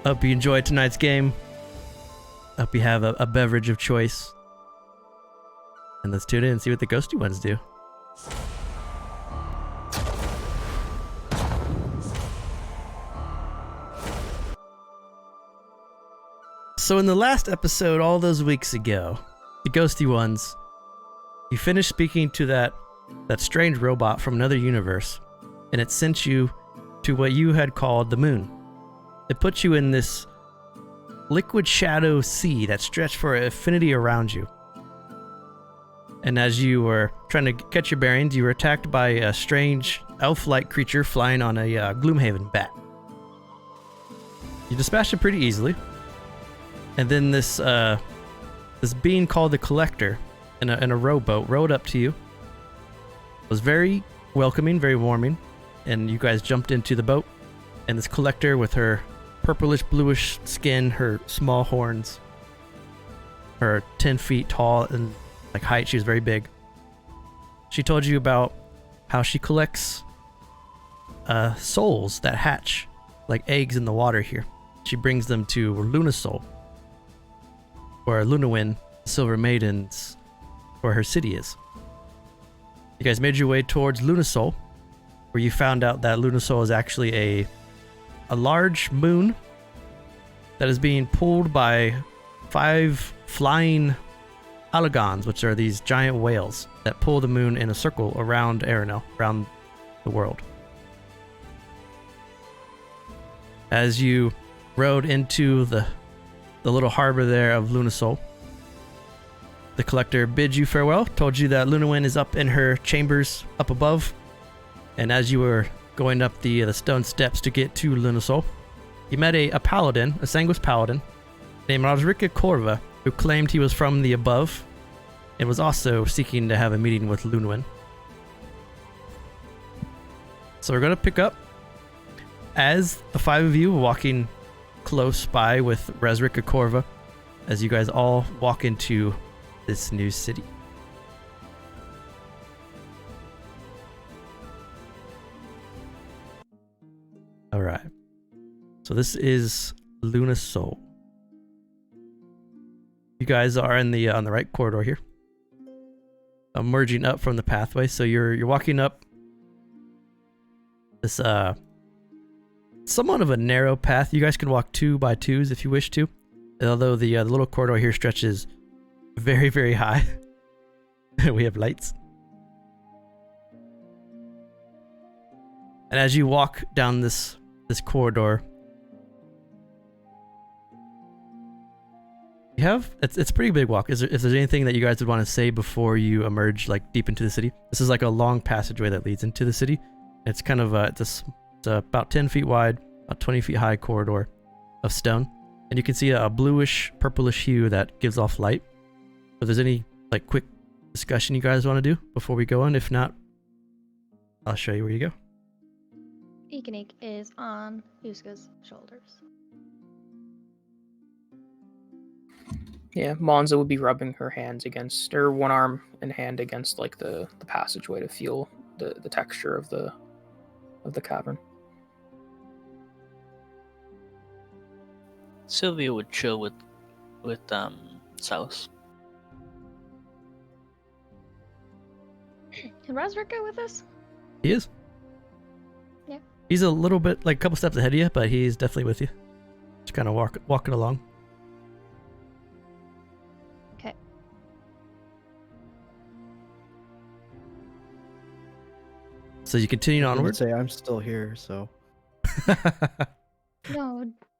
Hope you enjoyed tonight's game. Hope you have a beverage of choice. And let's tune in and see what the ghosty ones do. So in the last episode, all those weeks ago, the ghosty ones, you finished speaking to that strange robot from another universe, and it sent you to what you had called the moon. It put you in this liquid shadow sea that stretched for infinity around you. And as you were trying to catch your bearings, you were attacked by a strange elf-like creature flying on a Gloomhaven bat. You dispatched it pretty easily. And then this being called the Collector in a rowboat rowed up to you. It was very welcoming, very warming, and you guys jumped into the boat. And this Collector, with her purplish bluish skin, her small horns, her 10 feet tall and like height, she was very big. She told you about how she collects souls that hatch like eggs in the water here. She brings them to Lunasol, where Luniwyn, the Silver Maiden's, where her city is. You guys made your way towards Lunasol, where you found out that Lunasol is actually a large moon that is being pulled by 5 flying alagons, which are these giant whales that pull the moon in a circle around Erenel, around the world. As you rode into the little harbor there of Lunasol, the Collector bid you farewell, told you that Luniwyn is up in her chambers up above, and as you were going up the stone steps to get to Lunasol, you met a paladin, a Sanguis paladin, named Rosrika Corva, who claimed he was from the above, and was also seeking to have a meeting with Luniwyn. So we're going to pick up as the 5 of you were walking close by with Rosrika Corva, as you guys all walk into this new city. All right. So this is Lunasol. You guys are in the on the right corridor here, emerging up from the pathway. So you're walking up this somewhat of a narrow path. You guys can walk 2 by 2s if you wish to, although the little corridor here stretches very, very high. We have lights. And as you walk down this corridor, you have it's a pretty big walk. If there's anything that you guys would want to say before you emerge like deep into the city, this is like a long passageway that leads into the city. It's kind of it's about 10 feet wide, about 20 feet high corridor of stone, and you can see a bluish purplish hue that gives off light. If there's any like quick discussion you guys want to do before we go on, if not, I'll show you where you go. Ikanik is on Yuska's shoulders. Yeah, Monza would be rubbing her hands against, or one arm and hand against like the passageway to feel the texture of the cavern. Sylvia would chill with Silas. Is Rosrika with us? He is. Yeah. He's a little bit like a couple steps ahead of you, but he's definitely with you. Just kind of walking along. Okay. So you continue I would onward. say I'm still here, so.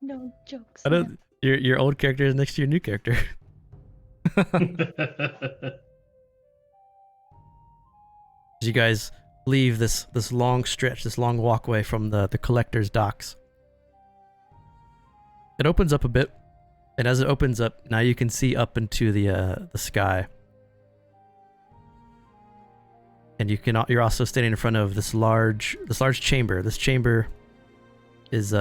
No jokes. I don't. Your old character is next to your new character. As you guys leave this long stretch, this long walkway from the Collector's docks, it opens up a bit, and as it opens up, now you can see up into the sky, and you're also standing in front of this large chamber. This chamber is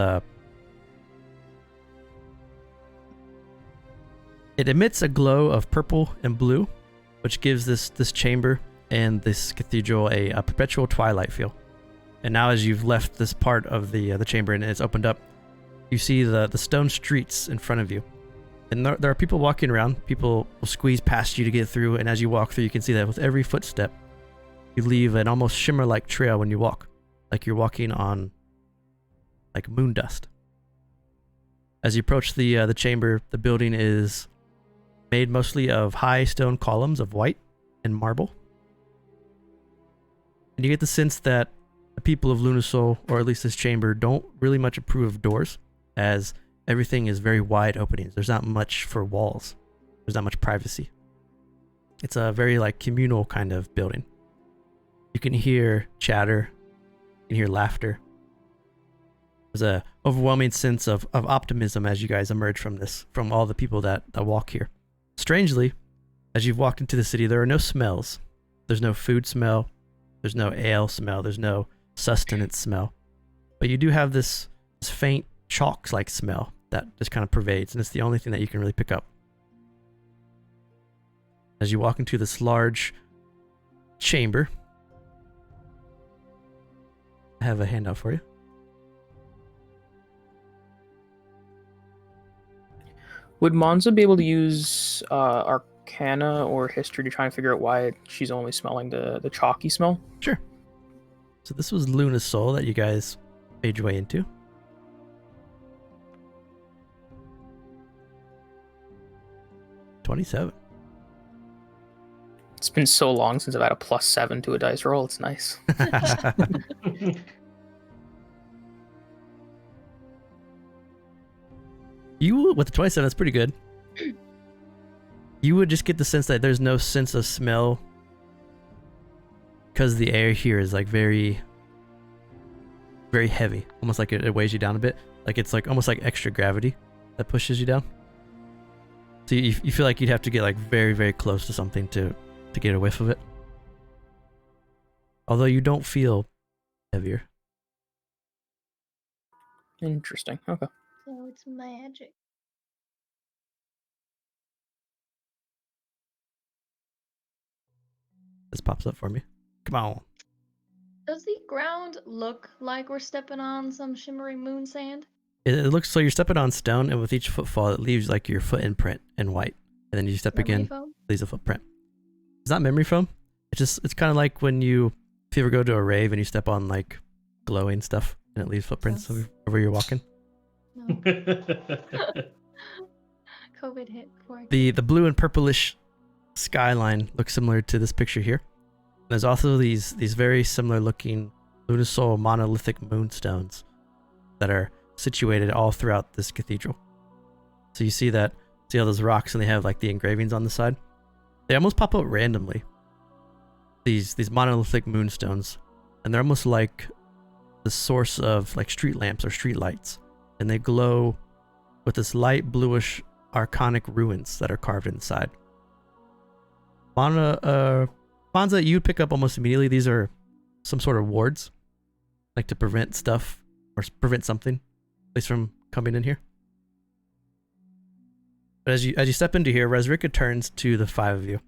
it emits a glow of purple and blue, which gives this chamber and this cathedral a perpetual twilight feel. And now as you've left this part of the chamber and it's opened up, you see the stone streets in front of you. And there are people walking around. People will squeeze past you to get through, and as you walk through, you can see that with every footstep, you leave an almost shimmer-like trail when you walk, like you're walking on like moon dust. As you approach the chamber, the building is made mostly of high stone columns of white and marble. And you get the sense that the people of Lunasol, or at least this chamber, don't really much approve of doors, as everything is very wide openings. There's not much for walls. There's not much privacy. It's a very like communal kind of building. You can hear chatter. You can hear laughter. There's a overwhelming sense of optimism as you guys emerge from all the people that walk here. Strangely, as you've walked into the city, there are no smells. There's no food smell. There's no ale smell. There's no sustenance smell. But you do have this faint chalk-like smell that just kind of pervades, and it's the only thing that you can really pick up. As you walk into this large chamber, I have a handout for you. Would Monza be able to use Arcana or History to try and figure out why she's only smelling the chalky smell? Sure. So this was Lunasol that you guys made your way into. $27. It's been so long since I've had a +7 to a dice roll. It's nice. You, with the 27, that's pretty good. You would just get the sense that there's no sense of smell because the air here is like very, very heavy. Almost like it weighs you down a bit. Like it's like almost like extra gravity that pushes you down. So you feel like you'd have to get like very, very close to something to get a whiff of it. Although you don't feel heavier. Interesting. Okay. So it's magic. This pops up for me. Come on. Does the ground look like we're stepping on some shimmering moon sand? It looks so you're stepping on stone, and with each footfall, it leaves like your foot imprint in white. And then you step Memory again, foam? leaves a footprint. It's not memory foam. It's kind of like when if you ever go to a rave and you step on like glowing stuff and it leaves footprints Yes. wherever you're walking. No. COVID hit before I The blue and purplish skyline looks similar to this picture here. There's also these very similar looking Lunasol monolithic moonstones that are situated all throughout this cathedral. So you see all those rocks, and they have like the engravings on the side. They almost pop up randomly. These monolithic moonstones, and they're almost like the source of like street lamps or street lights, and they glow with this light bluish archonic ruins that are carved inside. Monza, you'd pick up almost immediately. These are some sort of wards, like to prevent stuff or prevent something, at least from coming in here. But as you step into here, Resrika turns to the five of you.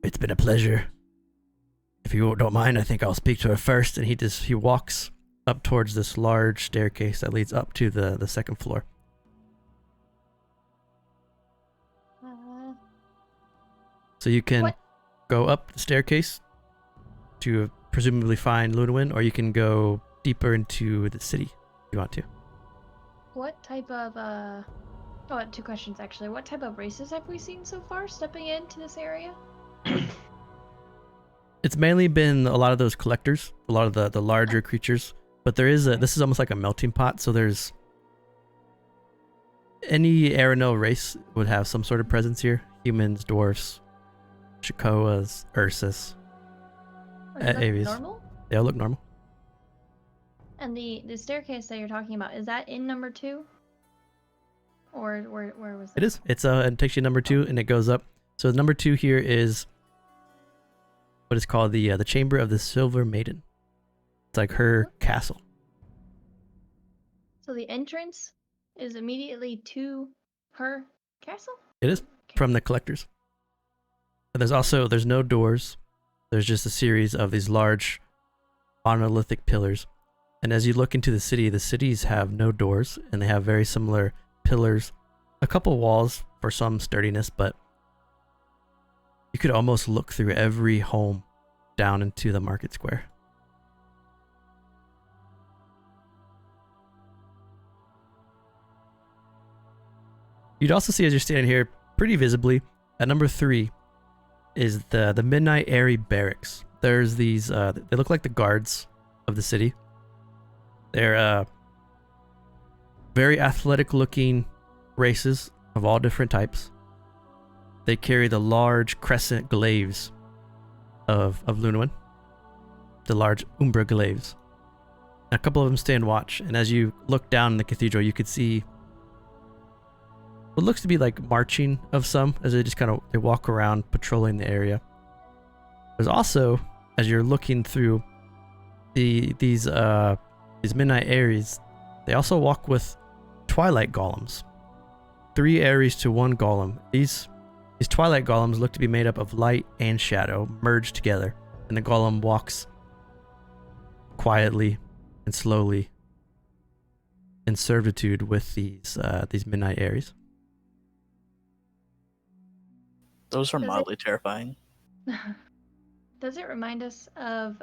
It's been a pleasure. If you don't mind, I think I'll speak to her first. And he walks up towards this large staircase that leads up to the second floor. So you can go up the staircase to presumably find Luniwyn, or you can go deeper into the city if you want to. What type of Oh, 2 questions actually. What type of races have we seen so far stepping into this area? It's mainly been a lot of those collectors, a lot of the larger creatures, but this is almost like a melting pot, so there's any Erenel race would have some sort of presence here. Humans, dwarfs, Shakoas, Ursus, Aves. Normal? They all look normal. And the staircase that you're talking about, is that in number 2? Or where was that? It is. It takes you to number 2 and it goes up. So number 2 here is what is called the Chamber of the Silver Maiden. It's like her castle. So the entrance is immediately to her castle? It is from the collectors. But there's no doors. There's just a series of these large monolithic pillars And as you look into the cities have no doors, and they have very similar pillars, a couple walls for some sturdiness, but you could almost look through every home down into the market square. You'd also see, as you're standing here, pretty visibly, at number 3 is the Midnight Airy Barracks. There's these, they look like the guards of the city. They're very athletic looking races of all different types. They carry the large crescent glaives of Luniwyn, the large Umbra glaives. A couple of them stand watch, and as you look down in the cathedral, you could see what looks to be like marching of some, as they just they walk around patrolling the area. There's also, as you're looking through these Midnight Aeries, they also walk with Twilight Golems. 3 Aeries to 1 Golem. These Twilight Golems look to be made up of light and shadow merged together, and the Golem walks quietly and slowly in servitude with these Midnight Aeries. Those are Does mildly terrifying. Does it remind us of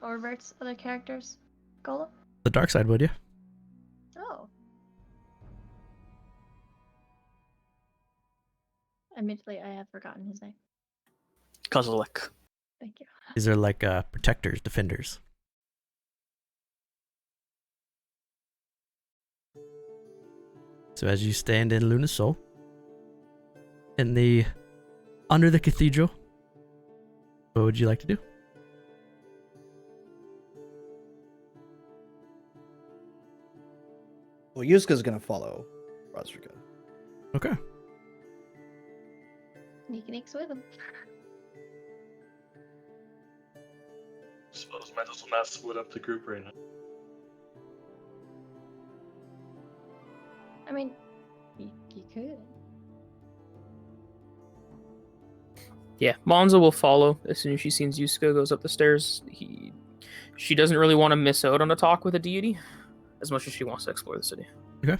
Orvert's other characters? Golem? The dark side would, yeah. Oh. Admittedly, I have forgotten his name. Kozilek. Thank you. These are like protectors, defenders. So as you stand in Lunasol, under the cathedral, what would you like to do? Well, Yuska's gonna follow Razrika. Okay. Sneaks with him. Suppose might as well not split up the group right now. I mean, you could. Yeah, Monza will follow as soon as she sees Yuska goes up the stairs. She doesn't really want to miss out on a talk with a deity as much as she wants to explore the city. Okay.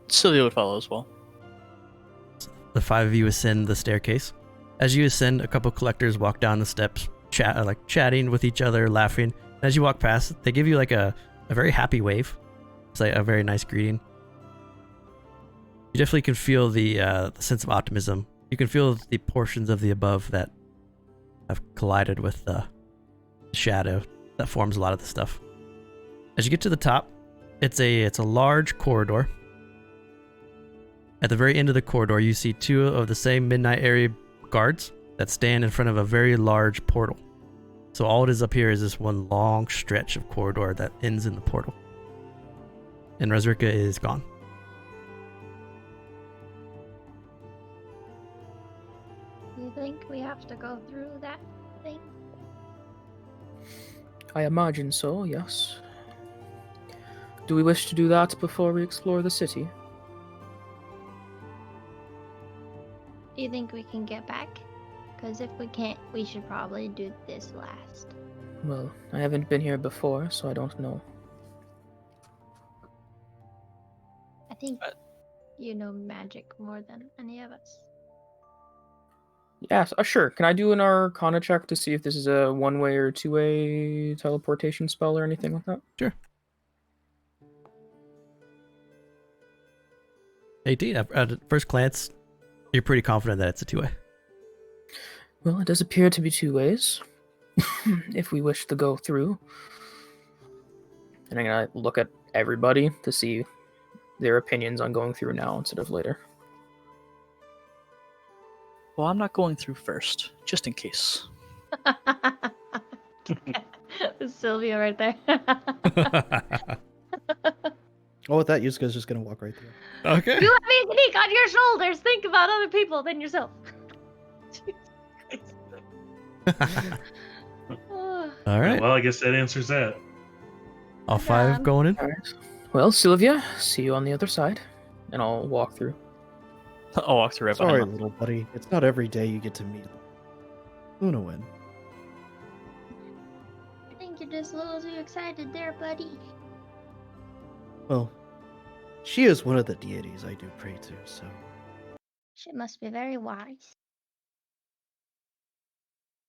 Sylvia would follow as well. The 5 of you ascend the staircase. As you ascend, a couple collectors walk down the steps, chatting with each other, laughing. As you walk past, they give you like a very happy wave. It's like a very nice greeting. You definitely can feel the sense of optimism. You can feel the portions of the above that have collided with the shadow that forms a lot of the stuff. As you get to the top, it's a large corridor. At the very end of the corridor, you see 2 of the same Midnight Area guards that stand in front of a very large portal. So all it is up here is this one long stretch of corridor that ends in the portal. And Razrika is gone. You think we have to go through that thing? I imagine so, yes. Do we wish to do that before we explore the city? Do you think we can get back? Because if we can't, we should probably do this last. Well, I haven't been here before, so I don't know. I think you know magic more than any of us. Yes, sure. Can I do an Arcana check to see if this is a one-way or two-way teleportation spell or anything like that? Sure. 18. At first glance, you're pretty confident that it's a 2-way. Well, it does appear to be 2 ways, if we wish to go through. And I'm going to look at everybody to see their opinions on going through now instead of later. Well, I'm not going through first, just in case. Sylvia right there. Oh, with that, Yuska's just gonna walk right through. Okay. You let me sneak on your shoulders. Think about other people than yourself. All right. Well, I guess that answers that. All 5 going in? All right. Well, Sylvia, see you on the other side. And I'll walk through. I'll walk through right Sorry, behind. little buddy. It's not every day you get to meet Luniwyn. You're just a little too excited there, buddy. Well, she is one of the deities I do pray to, so She must be very wise.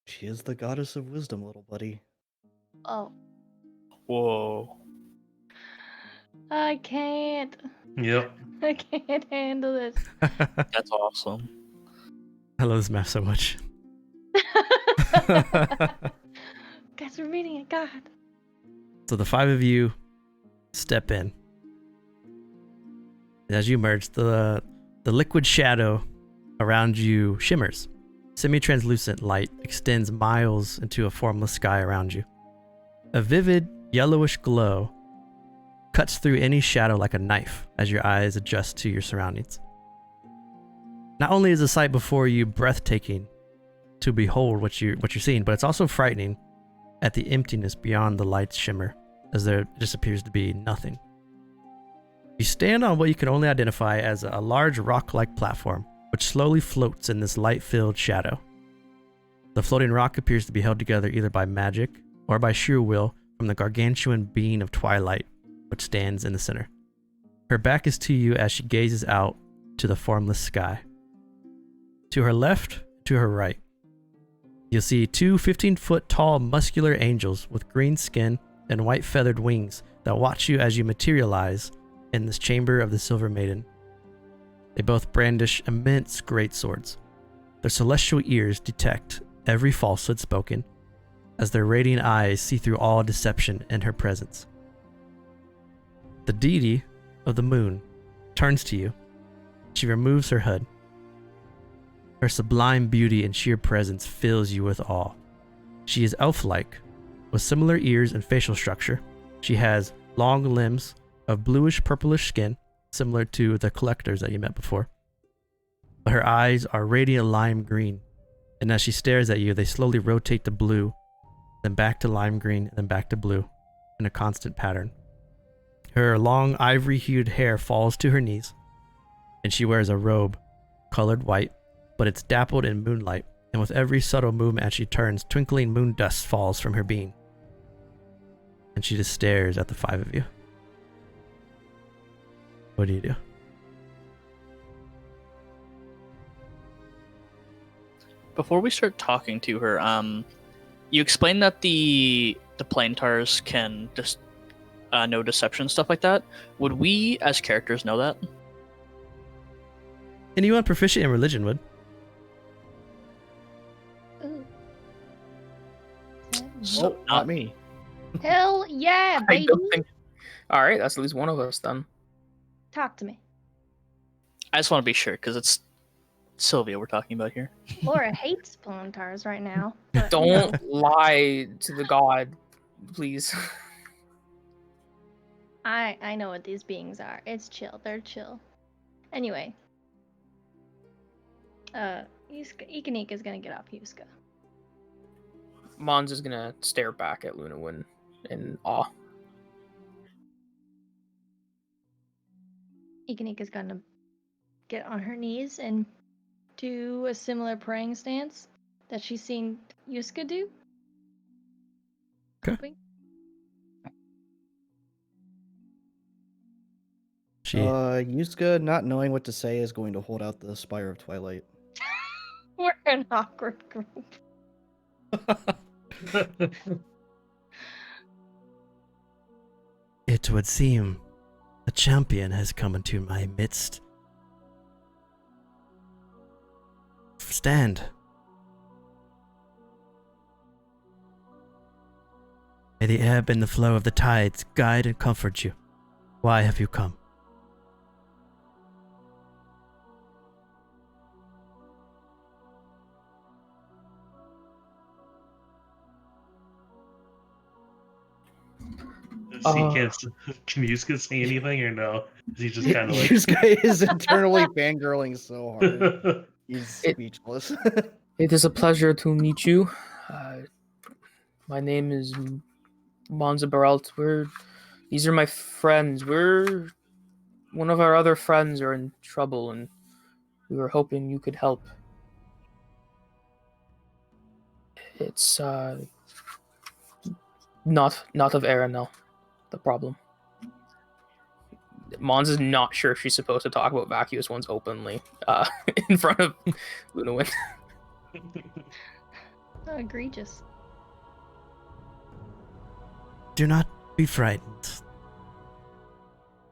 she is the goddess of wisdom, little buddy. Oh, Whoa. I can't. Yep. I can't handle this. That's awesome. I love this map so much. Guys, we're meeting a god. So the 5 of you step in. And as you emerge, the liquid shadow around you shimmers. Semi-translucent light extends miles into a formless sky around you. A vivid yellowish glow cuts through any shadow like a knife as your eyes adjust to your surroundings. Not only is the sight before you breathtaking to behold what you're seeing, but it's also frightening at the emptiness beyond the light's shimmer, as there just appears to be nothing. You stand on what you can only identify as a large rock-like platform, which slowly floats in this light-filled shadow. The floating rock appears to be held together either by magic or by sheer will from the gargantuan being of twilight, which stands in the center. Her back is to you as she gazes out to the formless sky. To her left, to her right, you'll see 2 15-foot tall muscular angels with green skin and white feathered wings that watch you as you materialize in this chamber of the Silver Maiden. They both brandish immense greatswords. Their celestial ears detect every falsehood spoken, as their radiant eyes see through all deception in her presence. The deity of the moon turns to you. She removes her hood. Her sublime beauty and sheer presence fills you with awe. She is elf-like, with similar ears and facial structure. She has long limbs of bluish-purplish skin, similar to the collectors that you met before. But her eyes are radiant lime green, and as she stares at you, they slowly rotate to blue, then back to lime green, and then back to blue, in a constant pattern. Her long ivory-hued hair falls to her knees, and she wears a robe colored white, but it's dappled in moonlight, and with every subtle movement as she turns, twinkling moon dust falls from her being. And she just stares at the 5 of you. What do you do? Before we start talking to her, you explained that the Planetars can just know deception, stuff like that. Would we, as characters, know that? Anyone proficient in religion would. Ooh. So Not me. Hell yeah, I baby. don't think. All right, that's at least one of us then. Talk to me. I just want to be sure because it's Sylvia we're talking about here. Laura hates Plantars right now. but, you know. Don't lie to the god, please. I know what these beings are. It's chill. They're chill. Anyway. Ikanik is gonna get off Yuska. Mons is gonna stare back at Luniwyn in awe. Ikanik is gonna get on her knees and do a similar praying stance that she's seen Yuska do. Okay. Hoping. She Yuska, not knowing what to say, is going to hold out the Spire of Twilight. We're an awkward group. It would seem a champion has come into my midst. Stand. May the ebb and the flow of the tides guide and comfort you. Why have you come? Can Yuska say anything or no? Is he just kind of like Yuska is internally fangirling so hard. He's speechless. It is a pleasure to meet you. My name is Monza Baralt. These are my friends. One of our other friends are in trouble, and we were hoping you could help. Not of Erenel, the problem. Mons is not sure if she's supposed to talk about vacuous ones openly in front of Luniwyn. Oh, egregious. Do not be frightened.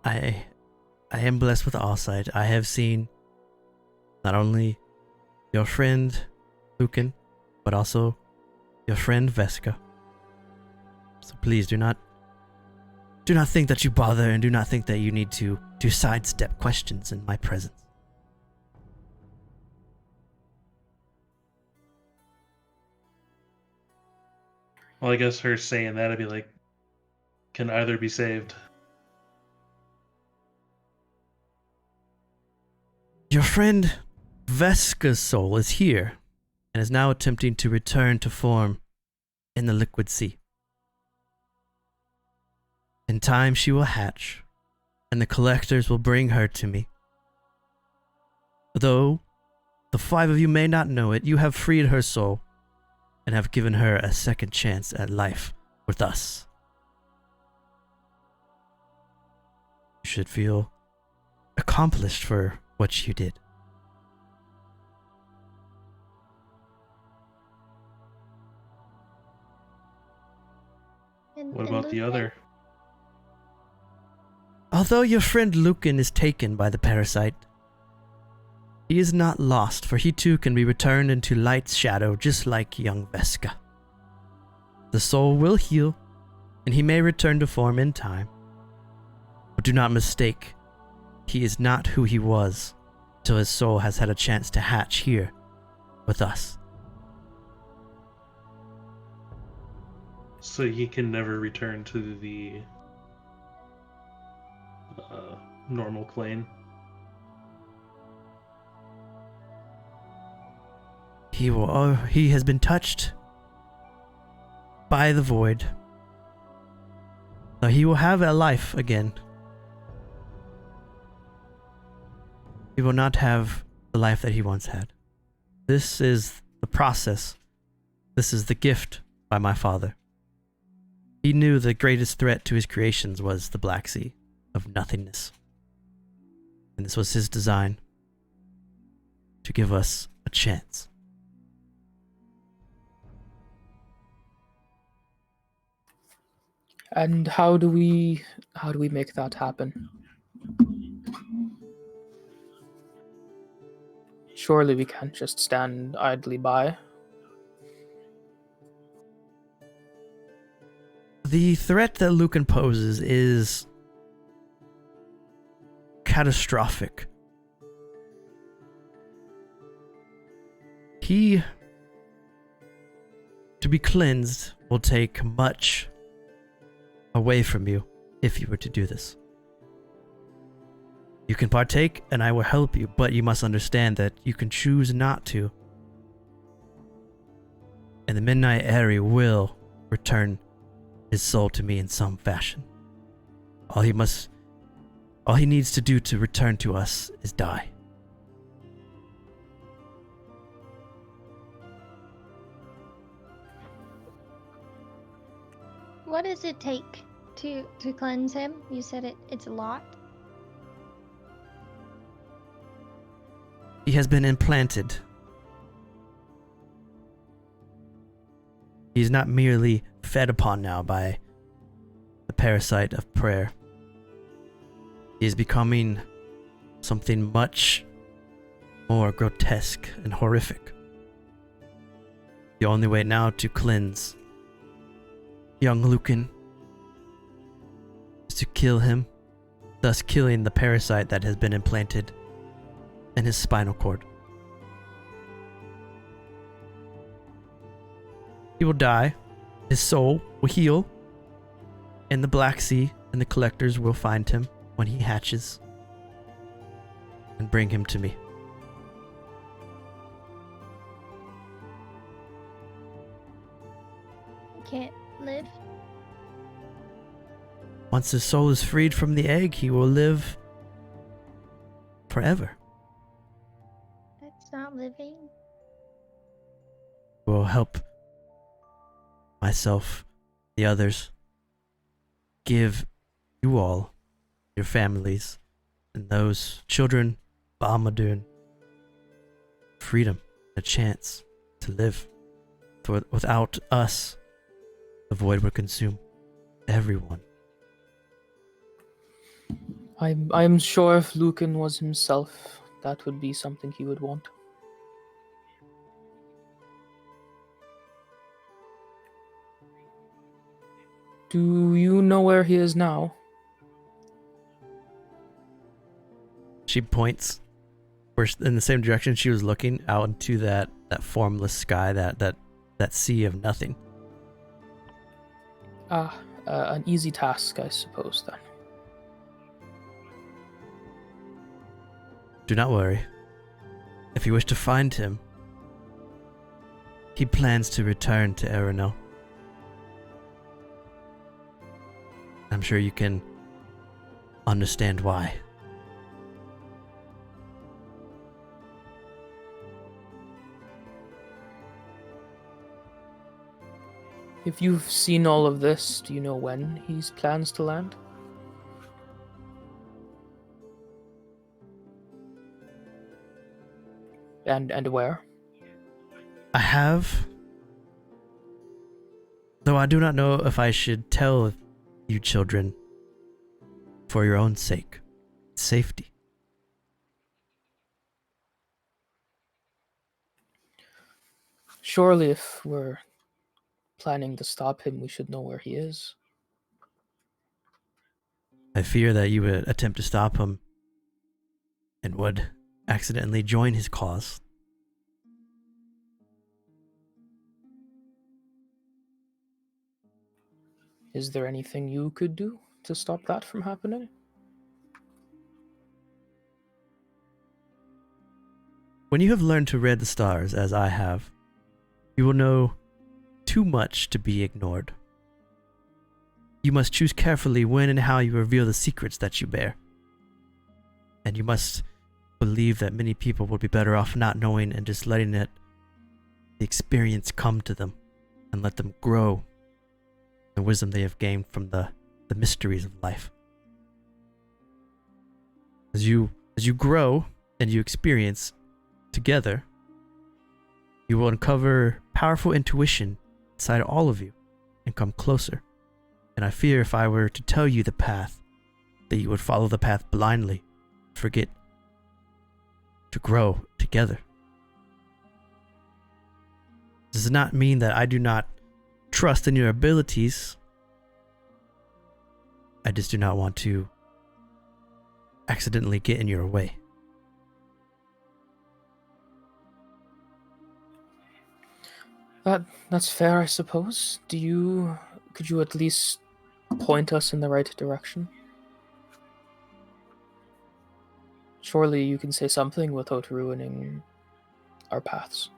I am blessed with all sight. I have seen not only your friend Lucan, but also your friend Veska. So please do not think that you bother, and do not think that you need to sidestep questions in my presence. Well, I guess her saying that, I'd be like, can either be saved? Your friend Veska's soul is here, and is now attempting to return to form in the liquid sea. In time she will hatch, and the collectors will bring her to me. Though the 5 of you may not know it, you have freed her soul, and have given her a second chance at life with us. You should feel accomplished for what you did. What about the other? Although your friend Lucan is taken by the parasite, he is not lost, for he too can be returned into light's shadow just like young Veska. The soul will heal, and he may return to form in time. But do not mistake, he is not who he was till his soul has had a chance to hatch here with us. So he can never return to the normal plane. He has been touched by the void. Now he will have a life again. He will not have the life that he once had. This is the process. This is the gift by my father. He knew the greatest threat to his creations was the Black Sea of nothingness. And this was his design to give us a chance. And how do we make that happen? Surely we can't just stand idly by. The threat that Lucan poses is catastrophic. He, to be cleansed, will take much away from you if you were to do this. You can partake and I will help you, but you must understand that you can choose not to. And the Midnight Airy will return his soul to me in some fashion. All he needs to do to return to us is die. What does it take to cleanse him? You said it's a lot. He has been implanted. He is not merely fed upon now by the parasite of prayer. He is becoming something much more grotesque and horrific. The only way now to cleanse young Lucan is to kill him, thus killing the parasite that has been implanted in his spinal cord. He will die, his soul will heal, and the Black Sea and the collectors will find him when he hatches and bring him to me. He can't live. Once his soul is freed from the egg, he will live forever. That's not living. Will help myself the others, give you all, your families, and those children of Almadun freedom, a chance to live. For without us, the void would consume everyone. I'm sure if Lucan was himself, that would be something he would want. Do you know where he is now? She points in the same direction she was looking, out into that formless sky, that sea of nothing. An easy task, I suppose, then. Do not worry. If you wish to find him, he plans to return to Erenel. I'm sure you can understand why. If you've seen all of this, do you know when he plans to land? And where? I have, though I do not know if I should tell you children for your own sake, safety. Surely if we're planning to stop him, we should know where he is. I fear that you would attempt to stop him and would accidentally join his cause. Is there anything you could do to stop that from happening? When you have learned to read the stars, as I have, you will know too much to be ignored. You must choose carefully when and how you reveal the secrets that you bear. And you must believe that many people would be better off not knowing and just letting the experience come to them and let them grow the wisdom they have gained from the mysteries of life. As you grow and you experience together, you will uncover powerful intuition inside all of you and come closer. And I fear if I were to tell you the path, that you would follow the path blindly, forget to grow together. This does not mean that I do not trust in your abilities. I just do not want to accidentally get in your way. That's fair, I suppose. Could you at least point us in the right direction? Surely you can say something without ruining our paths.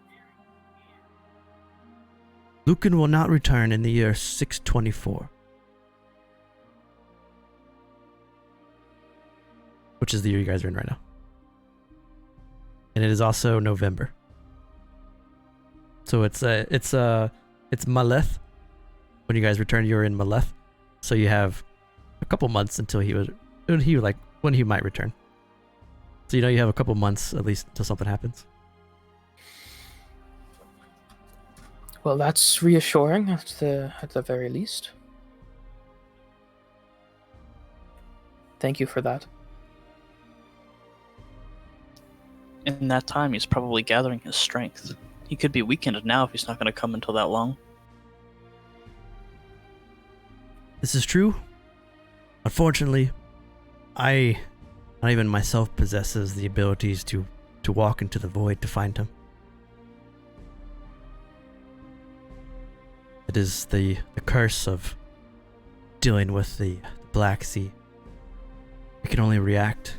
Lucan will not return in the year 624. Which is the year you guys are in right now. And it is also November. So it's Maleth. When you guys return, you're in Maleth. So you have a couple months until when he might return. So you have a couple months at least until something happens. Well, that's reassuring at the very least. Thank you for that. In that time, he's probably gathering his strength. He could be weakened now if he's not going to come until that long. This is true. Unfortunately, not even myself possesses the abilities to walk into the void to find him. It is the curse of dealing with the Black Sea. We can only react.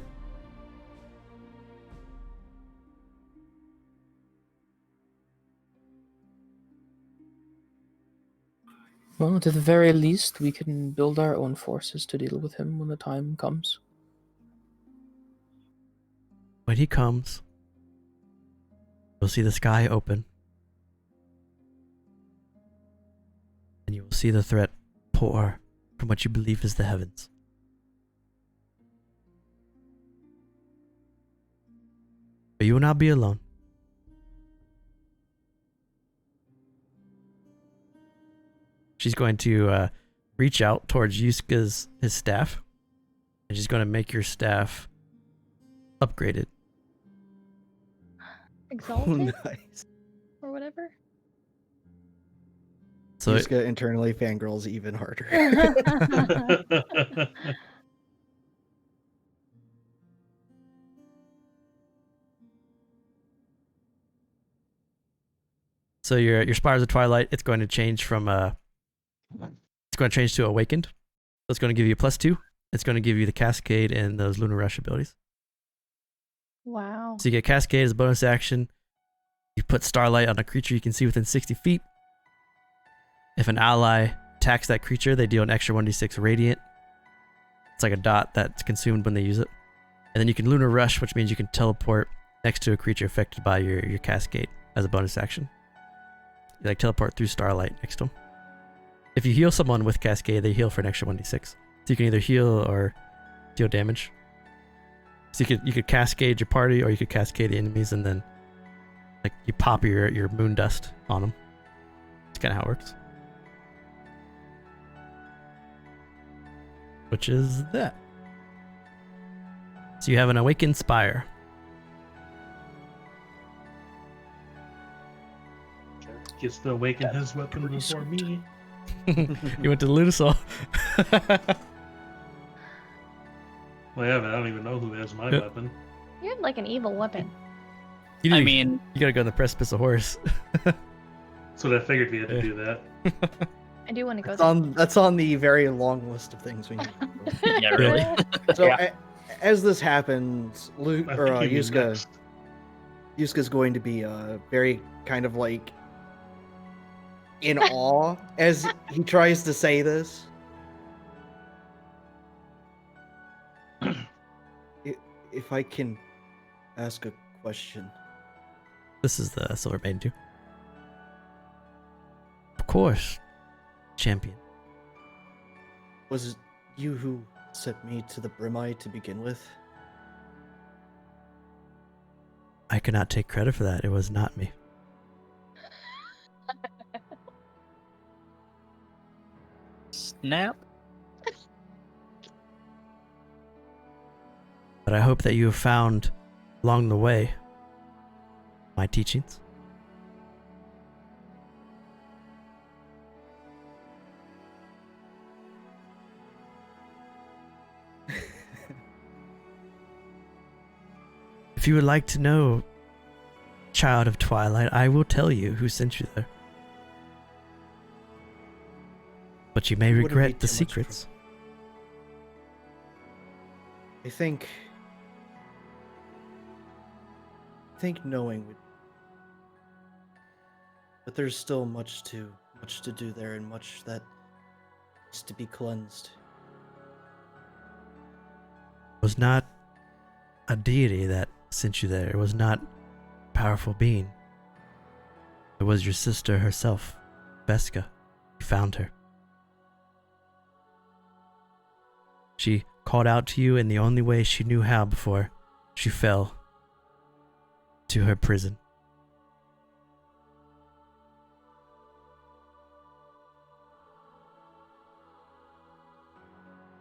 Well, at the very least, we can build our own forces to deal with him when the time comes. When he comes, you'll see the sky open. And you will see the threat pour from what you believe is the heavens. But you will not be alone. She's going to reach out towards Yuska's his staff, and she's going to make your staff upgraded. Exalted Nice. or whatever. So Yuska internally fangirls even harder. So your Spires of Twilight, it's going to change from it's going to change to Awakened. So it's going to give you a +2. It's going to give you the Cascade and those Lunar Rush abilities. Wow. So you get Cascade as a bonus action. You put Starlight on a creature you can see within 60 feet. If an ally attacks that creature, they deal an extra 1d6 Radiant. It's like a dot that's consumed when they use it. And then you can Lunar Rush, which means you can teleport next to a creature affected by your Cascade as a bonus action. You like teleport through Starlight next to them. If you heal someone with Cascade, they heal for an extra 1d6. So you can either heal or deal damage. So you could Cascade your party, or you could Cascade the enemies, and then like you pop your moon dust on them. That's kind of how it works. Which is that. So you have an Awakened Spire. Gets to awaken his weapon before me. You went to the Lunasoul. Well, yeah, but I don't even know who has my Yep. weapon. You have like an evil weapon. You I need- mean, you gotta go on the precipice of horse. So I figured we had to do that. I do want to go That's on the very long list of things we need to do. yeah, really. So Yeah. as this happens, I think you mean next. Yuska's going to be very kind of like in awe as he tries to say this. If I can ask a question. This is the Silver Maiden too. Of course, champion. Was it you who sent me to the Brimeye to begin with? I cannot take credit for that. It was not me. Snap. But I hope that you have found along the way my teachings. If you would like to know, Child of Twilight, I will tell you who sent you there. But you may It wouldn't be regret the too much secrets. I think knowing would, but there's still much to do there, and much that needs to be cleansed. It was not a deity that sent you there. It was not a powerful being. It was your sister herself, Beska. You found her. She called out to you in the only way she knew how before she fell to her prison.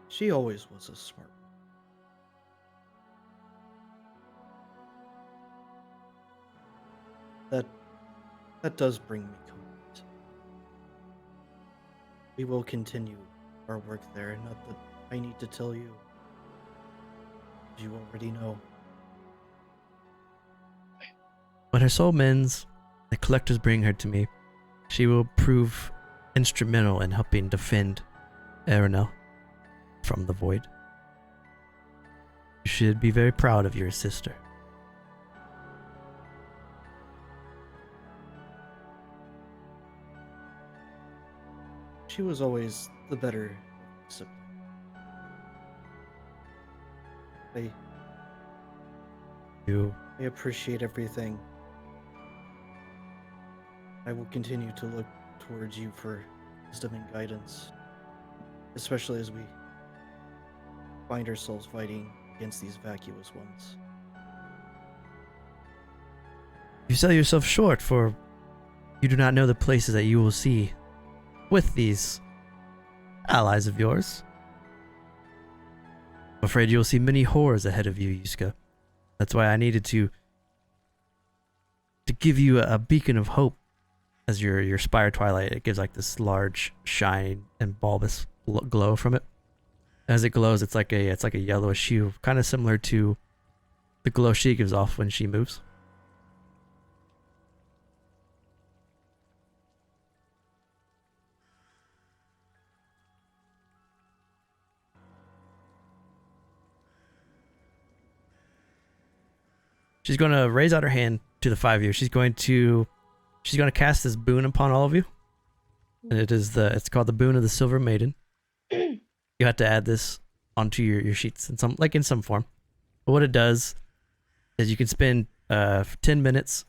She always was a smart. That does bring me comfort. We will continue our work there, not that I need to tell you. You already know. When her soul mends, the collectors bring her to me. She will prove instrumental in helping defend Erenel from the void. You should be very proud of your sister. She was always the better sibling. I appreciate everything. I will continue to look towards you for wisdom and guidance. especially as we find ourselves fighting against these vacuous ones. You sell yourself short, for you do not know the places that you will see with these allies of yours. I'm afraid you'll see many horrors ahead of you, Yuska. That's why I needed to give you a beacon of hope as your Spire Twilight. It gives like this large shine and bulbous glow from it. As it glows, it's like a yellowish hue, kind of similar to the glow she gives off when she moves. She's going to raise out her hand to the 5 of you. She's going to cast this boon upon all of you. And it's called the Boon of the Silver Maiden. You have to add this onto your sheets in some form. But what it does is you can spend 10 minutes,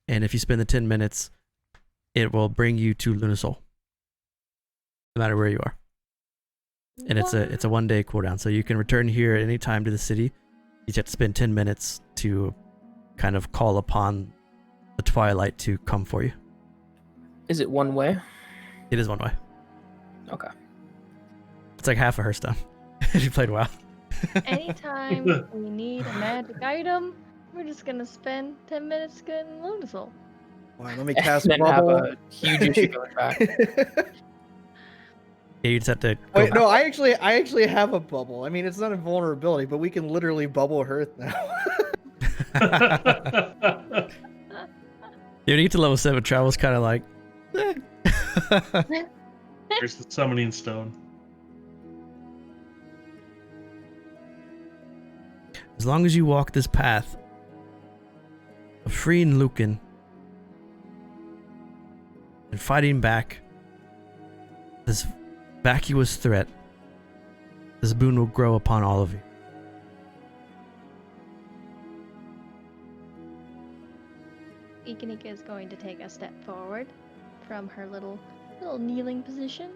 and if you spend the 10 minutes, it will bring you to Lunasol, no matter where you are. And it's a 1-day cooldown, so you can return here at any time to the city. You just have to spend 10 minutes to kind of call upon the Twilight to come for you. Is it one way? It is one way. Okay. It's like half of her stuff. If you played WoW. Anytime we need a magic item, we're just gonna spend 10 minutes getting Lunasol. All right, let me cast And then have bubble. a huge issue going back. Yeah, you just have to. Wait, no, I actually have a bubble. I mean, it's not a vulnerability, but we can literally bubble Hearth now. Yeah, when you get to level 7, travel's kind of like. There's the summoning stone. As long as you walk this path of freeing Lucan and fighting back this vacuous threat, this boon will grow upon all of you. Ikanika is going to take a step forward from her little kneeling position.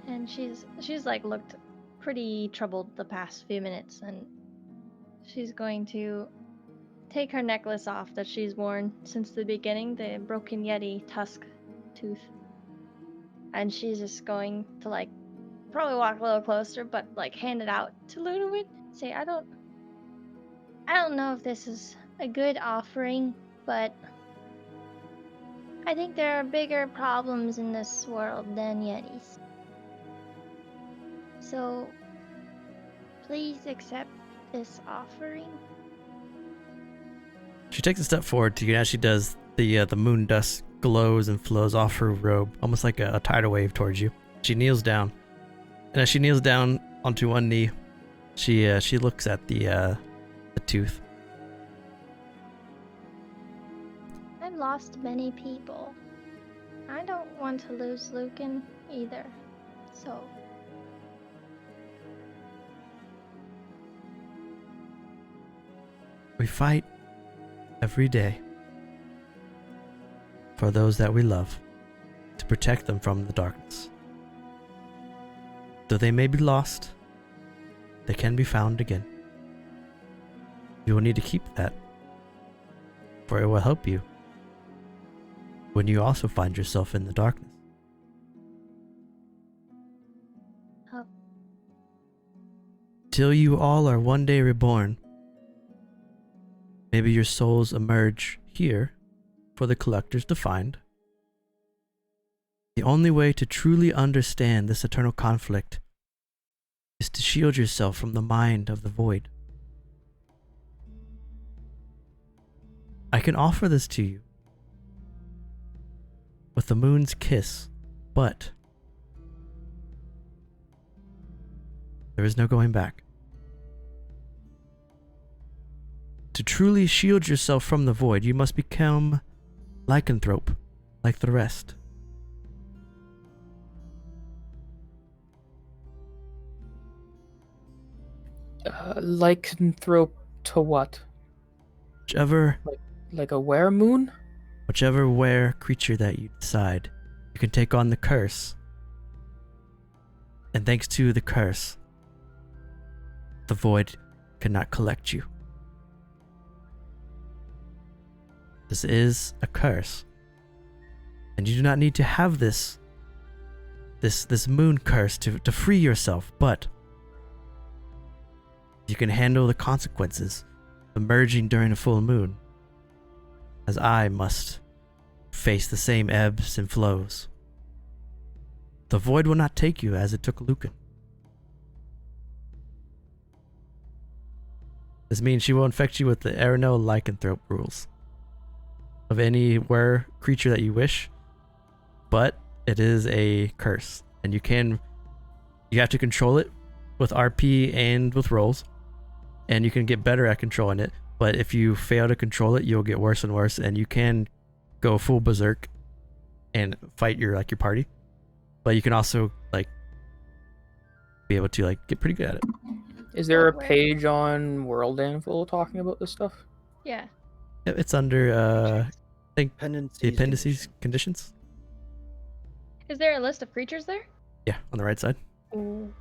And she's like looked pretty troubled the past few minutes, and she's going to take her necklace off that she's worn since the beginning, the broken Yeti tusk tooth. And she's just going to like probably walk a little closer, but like hand it out to Luniwyn. Say, I don't know if this is a good offering, but I think there are bigger problems in this world than Yetis. So, please accept this offering. She takes a step forward to you. As she does, the moon dust glows and flows off her robe, almost like a tidal wave towards you. She kneels down, and as she kneels down onto one knee, she looks at the tooth. I've lost many people. I don't want to lose Lucan either. So We fight every day for those that we love, to protect them from the darkness. Though they may be lost, they can be found again. You will need to keep that, for it will help you when you also find yourself in the darkness. Oh. Till you all are one day reborn, maybe your souls emerge here for the collectors to find. The only way to truly understand this eternal conflict is to shield yourself from the mind of the void. I can offer this to you with the moon's kiss, but there is no going back. To truly shield yourself from the void, you must become lycanthrope, like the rest. Lycanthrope to what? Whichever Like a weremoon? were creature that you decide, you can take on the curse And thanks to the curse, the void cannot collect you. This is a curse. And you do not need to have this moon curse to free yourself, but you can handle the consequences of emerging during a full moon, as I must face the same ebbs and flows. The void will not take you as it took Lucan. This means she will infect you with the Erenel lycanthrope rules of any were creature that you wish, but it is a curse, and you have to control it with RP and with rolls, and you can get better at controlling it, but if you fail to control it, you'll get worse and worse, and you can go full berserk and fight your party, but you can also be able to get pretty good at it. Is there a page on World Anvil talking about this stuff? Yeah. Yep, it's under I think the appendices conditions. Is there a list of creatures there? Yeah, on the right side. Ooh.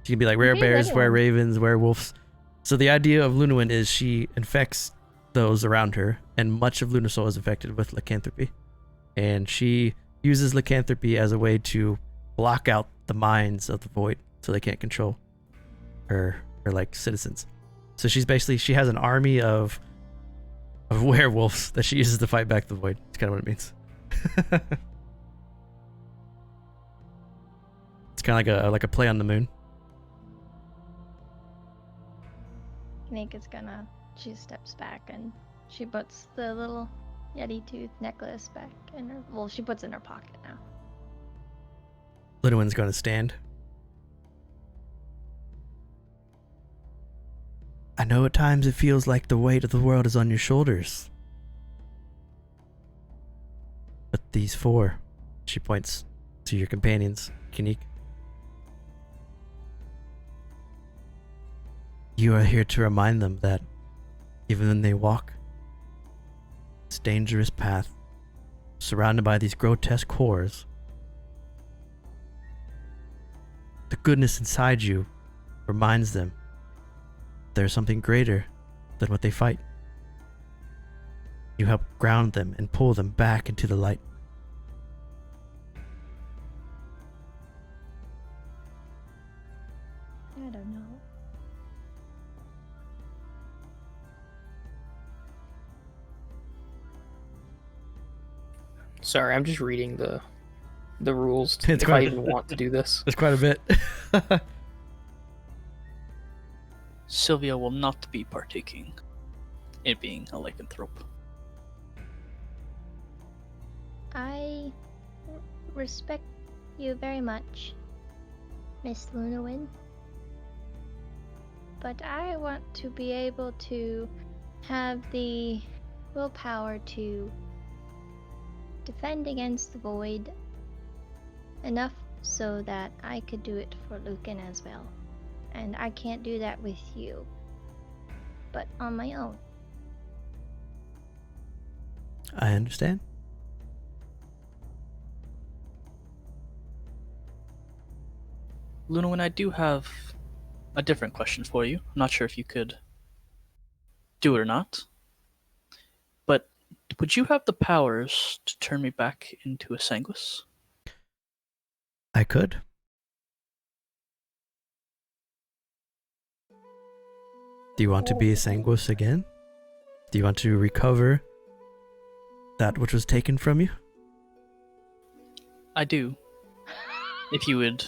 She can be like rare Maybe bears, anyone. were ravens, werewolves. So the idea of Luniwyn is she infects those around her, and much of Lunasol is infected with lycanthropy. And she uses lycanthropy as a way to block out the minds of the void so they can't control her citizens. So she has an army of werewolves that she uses to fight back the void. That's kind of what it means. It's kind of like a play on the moon. She steps back and she puts the little Yeti tooth necklace back in her. Well, she puts it in her pocket now. Luniwyn's going to stand. I know at times it feels like the weight of the world is on your shoulders. But these four, she points to your companions, Kanique. You are here to remind them that even when they walk this dangerous path, surrounded by these grotesque horrors, the goodness inside you reminds them there's something greater than what they fight. You help ground them and pull them back into the light. I don't know. Sorry, I'm just reading the rules It's if I quite- even want to do this. There's quite a bit. Sylvia will not be partaking in being a lycanthrope. I respect you very much, Miss Luniwyn. But I want to be able to have the willpower to defend against the void enough so that I could do it for Lucan as well. And I can't do that with you, but on my own. I understand. Luniwyn, I do have a different question for you. I'm not sure if you could do it or not. But would you have the powers to turn me back into a Sanguis? I could. Do you want to be a Sanguis again? Do you want to recover that which was taken from you? I do. If you would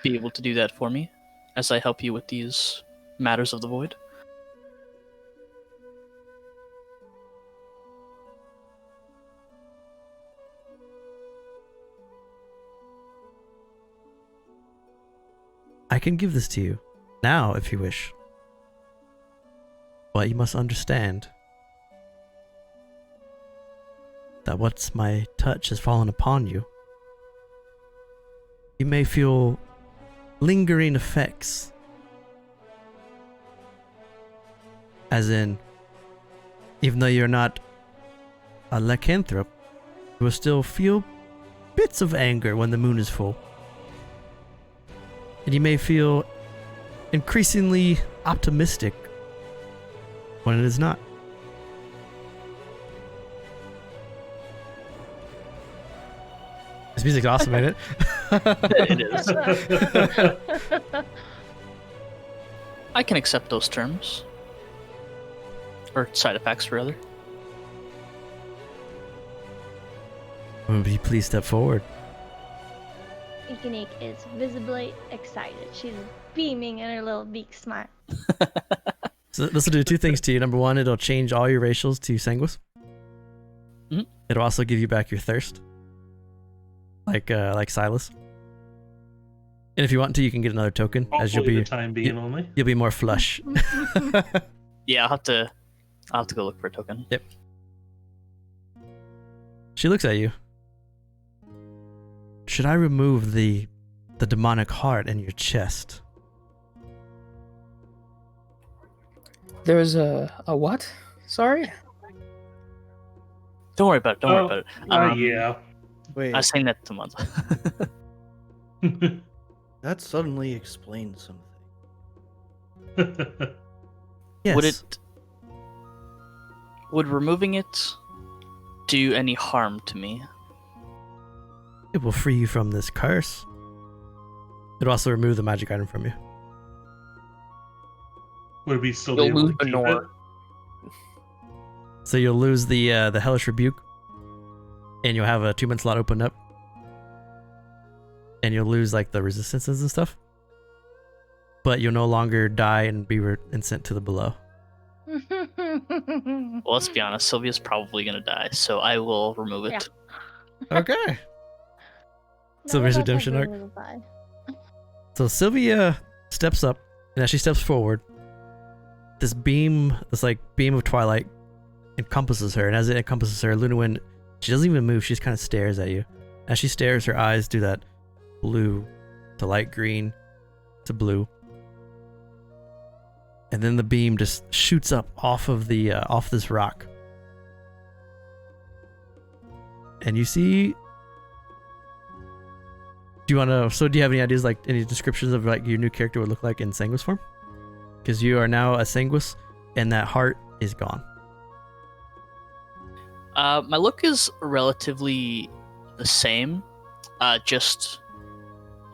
be able to do that for me, as I help you with these matters of the void. I can give this to you now if you wish. But you must understand that once my touch has fallen upon you, you may feel lingering effects. As in, even though you're not a lycanthrope, you will still feel bits of anger when the moon is full. And you may feel increasingly optimistic when it is not. This music's awesome, ain't it? It is. I can accept those terms. Or side effects, rather. Will you please step forward? Ikanik is visibly excited. She's beaming in her little beak smile. So this will do two things to you. Number one, it'll change all your racials to sanguis. Mhm. It'll also give you back your thirst, like Silas. And if you want to, you can get another token, as you'll For the be time being only. you'll be more flush. Yeah, I'll have to go look for a token. Yep. She looks at you. Should I remove the demonic heart in your chest? There's a what? Sorry? Don't worry about it. Don't worry about it. Yeah. Wait, I was saying that to month. that suddenly explains something. Yes. Would removing it do any harm to me? It will free you from this curse. It'll also remove the magic item from you. Would we still be You'll able lose to keep it? Benor. So you'll lose the hellish rebuke, and you'll have a 2-minute slot opened up, and you'll lose like the resistances and stuff. But you'll no longer die and be and sent to the below. Well, let's be honest. Sylvia's probably gonna die, so I will remove it. Yeah. Okay. None Sylvia's of us redemption have arc. really died. So Sylvia steps up, and as she steps forward, this beam of twilight encompasses her, and as it encompasses her, Luniwyn, she doesn't even move, she just kind of stares at you. As she stares, her eyes do that blue to light green to blue. And then the beam just shoots up off of the off this rock. And you see, do you have any ideas, like any descriptions of like your new character would look like in Sanguis form? Because you are now a Sanguis, and that heart is gone. My look is relatively the same. Just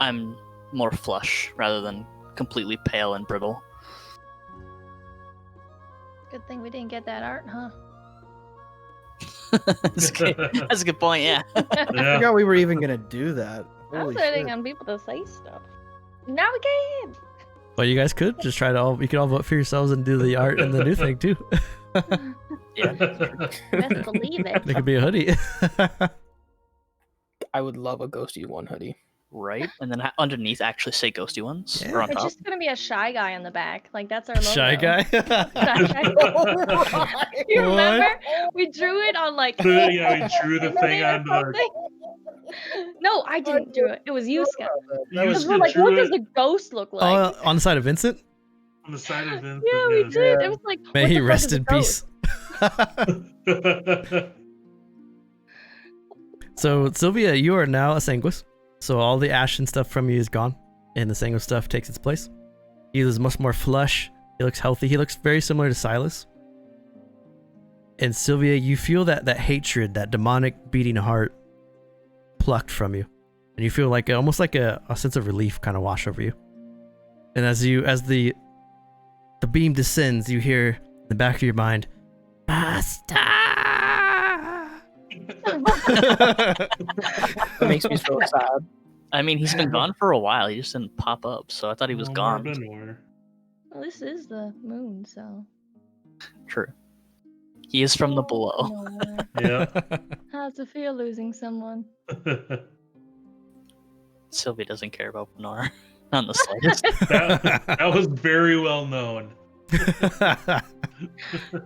I'm more flush rather than completely pale and brittle. Good thing we didn't get that art, huh? That's a good point. Yeah. I Yeah. forgot we were even gonna do that. I Holy was waiting shit. on people to say stuff. Now we can! Well, you guys could just try to you could all vote for yourselves and do the art and the new thing too. Yeah. Best believe it. It could be a hoodie. I would love a Ghosty 1 hoodie. Right, and then underneath actually say ghosty ones Yeah. or on It's top. just gonna be a shy guy on the back. Like, that's our logo. Shy guy. Shy guy. You remember? We drew it on like. Yeah, we drew the thing or on the. something. No, I didn't do it. It was Yuska. You Because just we're like, drew what does it a ghost look like? On the side of Vincent. on the side of Vince. Yeah, we did. It was like, May what he the fuck rest is a in peace. did. So Sylvia, you are now a Sanguis. So all the ashen stuff from you is gone, and the Sanguis stuff takes its place. He is much more flush. He looks healthy. He looks very similar to Silas. And Sylvia, you feel that hatred, that demonic beating heart, plucked from you, and you feel like almost like a sense of relief kind of wash over you. And as the beam descends, you hear in the back of your mind, "Basta!" It makes me so sad. I mean, he's been gone for a while. He just didn't pop up, so I thought he was No gone. more Benor. Well, this is the moon, so. True. He is from the below. Nowhere. Yeah. How's it feel losing someone? Sylvia doesn't care about Benor. Not in the slightest. that was very well known.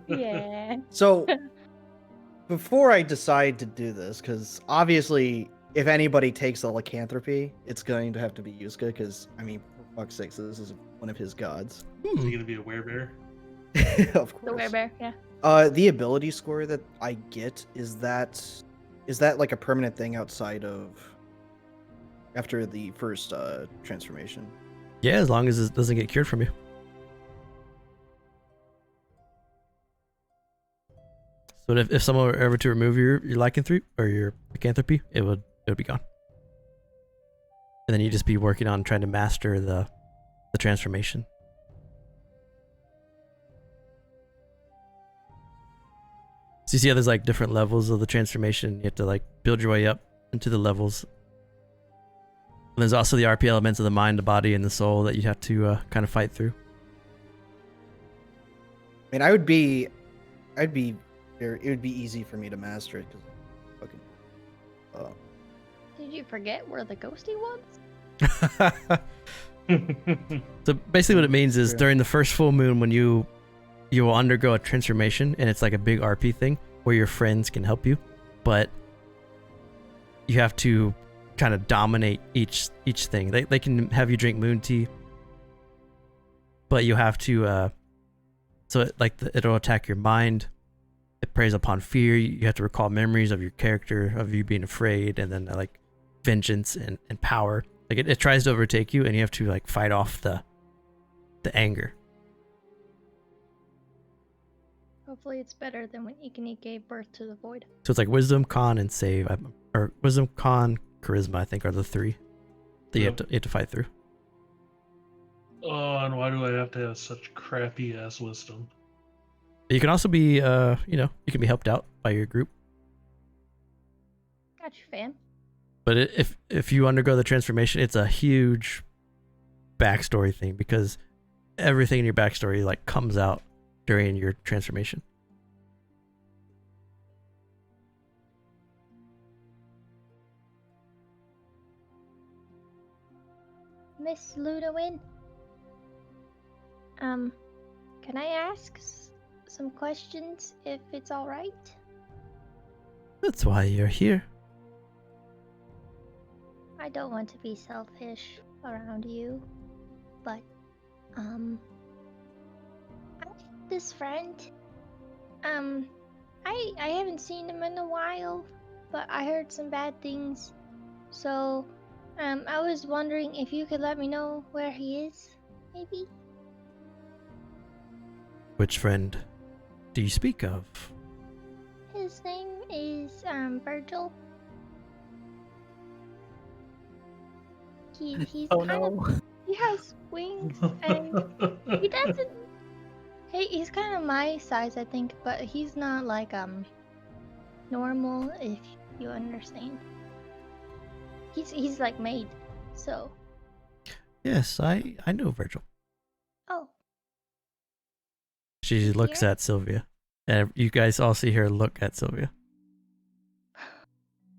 Yeah. So, before I decide to do this, because obviously, if anybody takes the lycanthropy, it's going to have to be Yuska, because, I mean, for fuck's sake, this is one of his gods. Is he gonna be a werebear? Of course. The werebear, yeah. The ability score that I get, is that like a permanent thing outside of after the first transformation? Yeah, as long as it doesn't get cured from you. So if someone were ever to remove your lycanthropy or your lycanthropy, it would be gone. And then you'd just be working on trying to master the transformation. So you see how there's like different levels of the transformation. You have to like build your way up into the levels. And there's also the RP elements of the mind, the body, and the soul that you have to kind of fight through. I mean, it would be easy for me to master it because fucking. Did you forget where the ghosty was? So basically what it means is during the first full moon when you will undergo a transformation, and it's like a big RP thing where your friends can help you, but you have to kind of dominate each thing. They can have you drink moon tea, but you have to it'll attack your mind. It preys upon fear. You have to recall memories of your character, of you being afraid, and then like vengeance and power. Like it tries to overtake you, and you have to like fight off the anger. Hopefully it's better than when Ikini gave birth to the void. So it's like wisdom, con, and save, or wisdom, con, charisma. I think are the three that you have to fight through. Oh, and why do I have to have such crappy ass wisdom? You can also be, you can be helped out by your group. Got you, fam. But if you undergo the transformation, it's a huge backstory thing because everything in your backstory like comes out during your transformation. Miss Luniwyn, can I ask some questions if it's all right? That's why you're here. I don't want to be selfish around you, but I have this friend. I haven't seen him in a while, but I heard some bad things. So, I was wondering if you could let me know where he is, maybe? Which friend do you speak of? His name is, Virgil. He's Oh kind no. of, he has wings, and he doesn't, he's kind of my size, I think, but he's not like, normal, if you understand. He's like made, so. Yes, I know Virgil. Oh, She You looks here? at Sylvia. And you guys all see her look at Sylvia.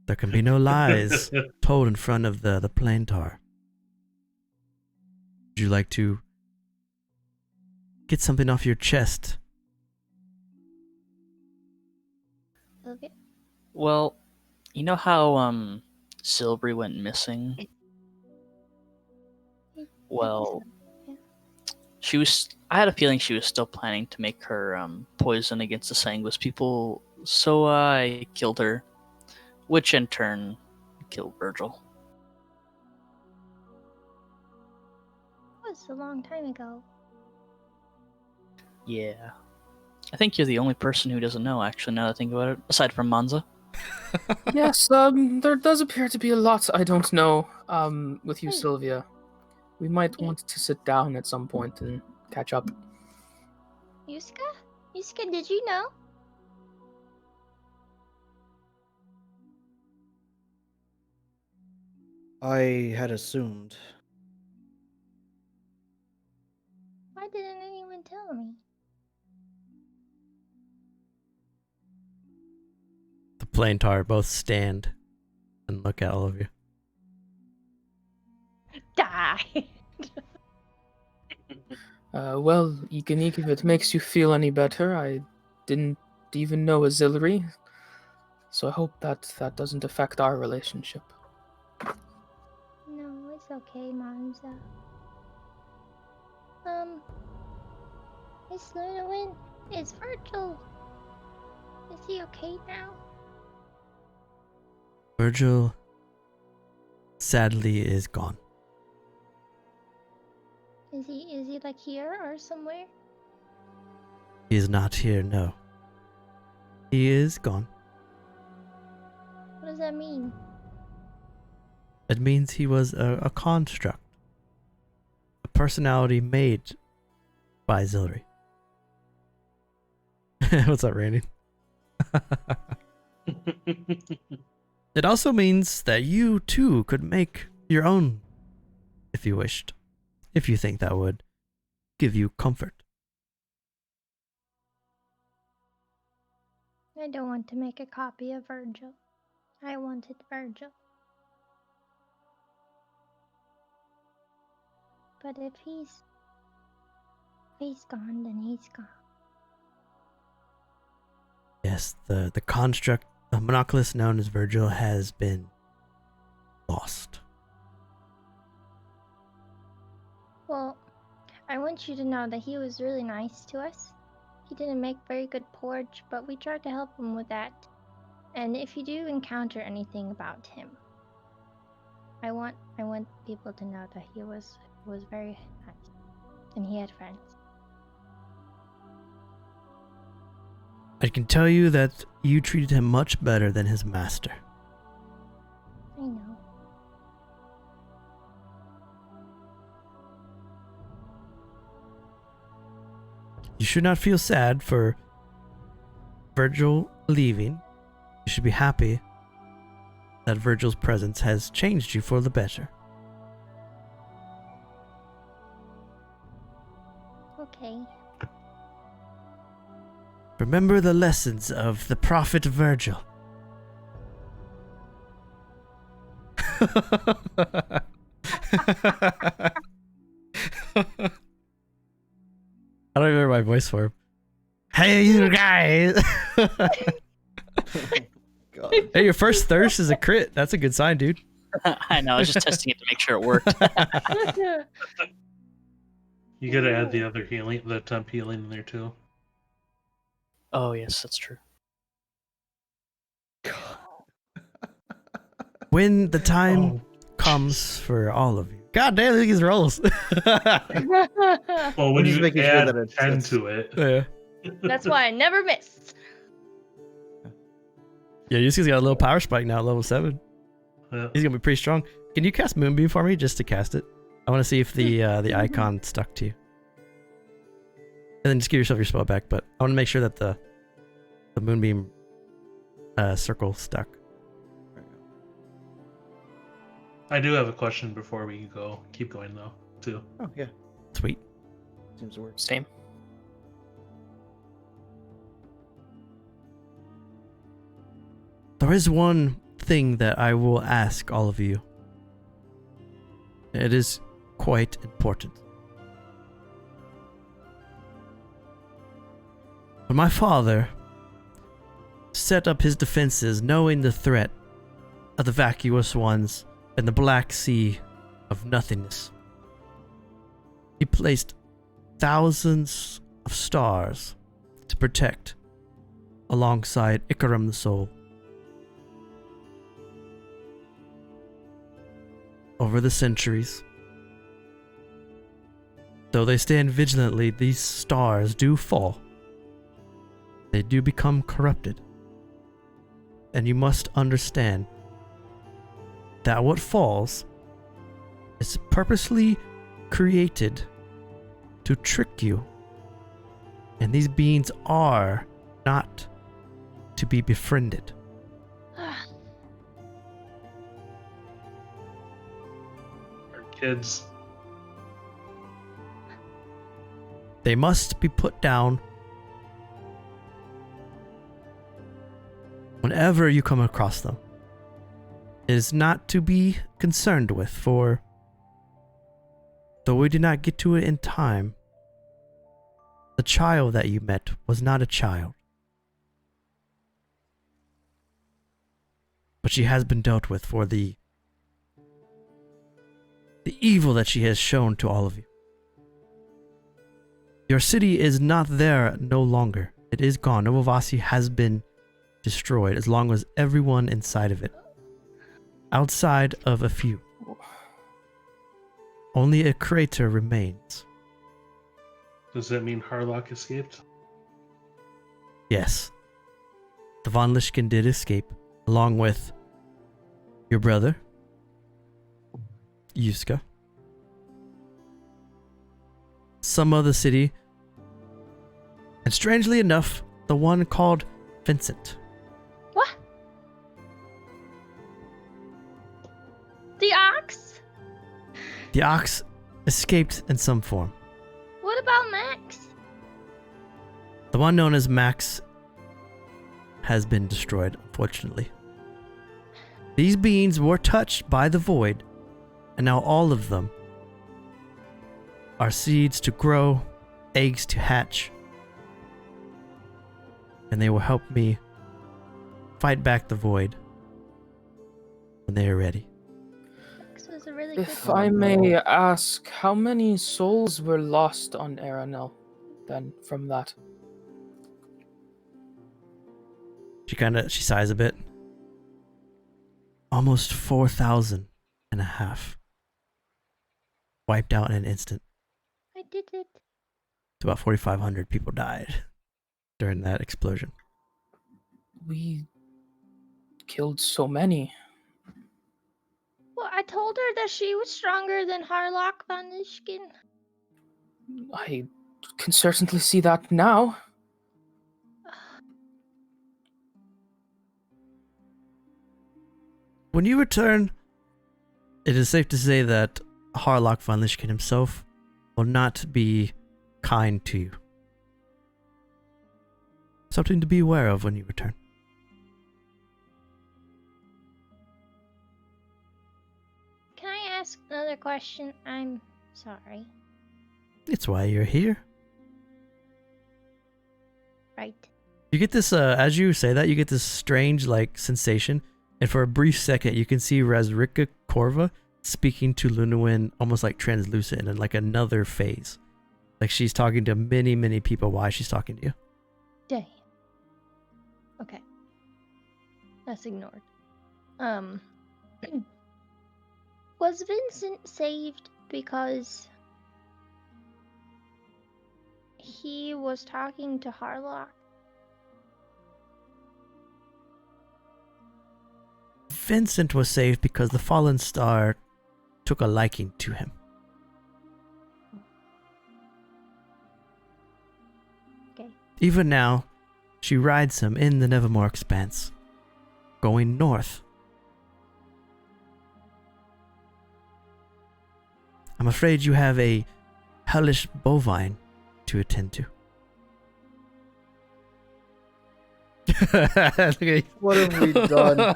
There can be no lies told in front of the plantar. Would you like to get something off your chest? okay. Well, you know how Silvery went missing? Well, Yeah. she was. I had a feeling she was still planning to make her poison against the Sanguis people, so I killed her, which in turn killed Virgil. That was a long time ago. Yeah, I think you're the only person who doesn't know. Actually, now that I think about it, aside from Manza. Yes, there does appear to be a lot I don't know, with you, Hey. Sylvia. We might Hey. want to sit down at some point and catch up. Yuska? Yuska, did you know? I had assumed. Why didn't anyone tell me? The plantar both stand and look at all of you. Die! Well, Ikanik, if it makes you feel any better, I didn't even know Azilary, so I hope that doesn't affect our relationship. No, it's okay, Manza. Miss Luniwyn, it's Virgil. Is he okay now? Virgil sadly is gone. Is he like here or somewhere? He is not here, no. He is gone. What does that mean? It means he was a construct. A personality made by Zilri. What's up, Randy? It also means that you too could make your own if you wished. If you think that would give you comfort. I don't want to make a copy of Virgil. I wanted Virgil. But if he's gone, then he's gone. Yes, the construct, the monoculus known as Virgil has been lost. Well, I want you to know that he was really nice to us. He didn't make very good porridge, but we tried to help him with that. And if you do encounter anything about him, I want people to know that he was very nice, and he had friends. I can tell you that you treated him much better than his master. I know. You should not feel sad for Virgil leaving. You should be happy that Virgil's presence has changed you for the better. Okay. Remember the lessons of the prophet Virgil. I don't remember my voice for him. Hey, you guys! God. Hey, your first thirst is a crit. That's a good sign, dude. I know. I was just testing it to make sure it worked. You gotta add the other healing, the temp healing in there too. Oh yes, that's true. When the time Oh, comes for all of you. God damn, look at these rolls. well, when just you making sure add that it's- 10 it's- to it. Yeah. That's why I never miss. Yeah, Yusuke's got a little power spike now at level 7. Yeah. He's gonna be pretty strong. Can you cast Moonbeam for me just to cast it? I want to see if the icon stuck to you. And then just give yourself your spell back, but I want to make sure that the Moonbeam circle stuck. I do have a question before we go. Keep going though, too. Oh yeah, Sweet. seems to work. Same. There is one thing that I will ask all of you. It is quite important. When my father set up his defenses knowing the threat of the vacuous ones and the black sea of nothingness, he placed thousands of stars to protect alongside Ikaram the Soul. Over the centuries, though they stand vigilantly, these stars do fall. They do become corrupted. And you must understand that what falls is purposely created to trick you. And these beings are not to be befriended. Our kids. They must be put down whenever you come across them. It is not to be concerned with, for though we did not get to it in time, the child that you met was not a child. But she has been dealt with for the evil that she has shown to all of you. Your city is not there no longer. It is gone. Novovasi has been destroyed, as long as everyone inside of it. Outside of a few. Only a crater remains. Does that mean Harlock escaped? Yes. The Von Lishkin did escape, along with your brother, Yuska, some other city, and strangely enough, the one called Vincent. What? The ox? The ox escaped in some form. What about Max? The one known as Max has been destroyed, unfortunately. These beings were touched by the void, and now all of them are seeds to grow, eggs to hatch, and they will help me fight back the void when they are ready. Max was a really good If one. I may ask, how many souls were lost on Erenel then from that? She sighs a bit. Almost 4,000 and a half. Wiped out in an instant. I did it. It's about 4,500 people died during that explosion. We killed so many. Well, I told her that she was stronger than Harlock von Lishkin. I can certainly see that now. When you return, it is safe to say that Harlock von Lishkin himself will not be kind to you. Something to be aware of when you return. Can I ask another question? I'm sorry. It's why you're here. Right. You get this, as you say that, you get this strange, sensation. And for a brief second, you can see Razrika Korva speaking to Luniwyn almost like translucent and like another phase. Like she's talking to many, many people while she's talking to you. Dang. Okay. That's ignored. Was Vincent saved because he was talking to Harlock? Vincent was saved because the fallen star took a liking to him. Okay. Even now, she rides him in the Nevermore Expanse, going north. I'm afraid you have a hellish bovine to attend to. What have we done?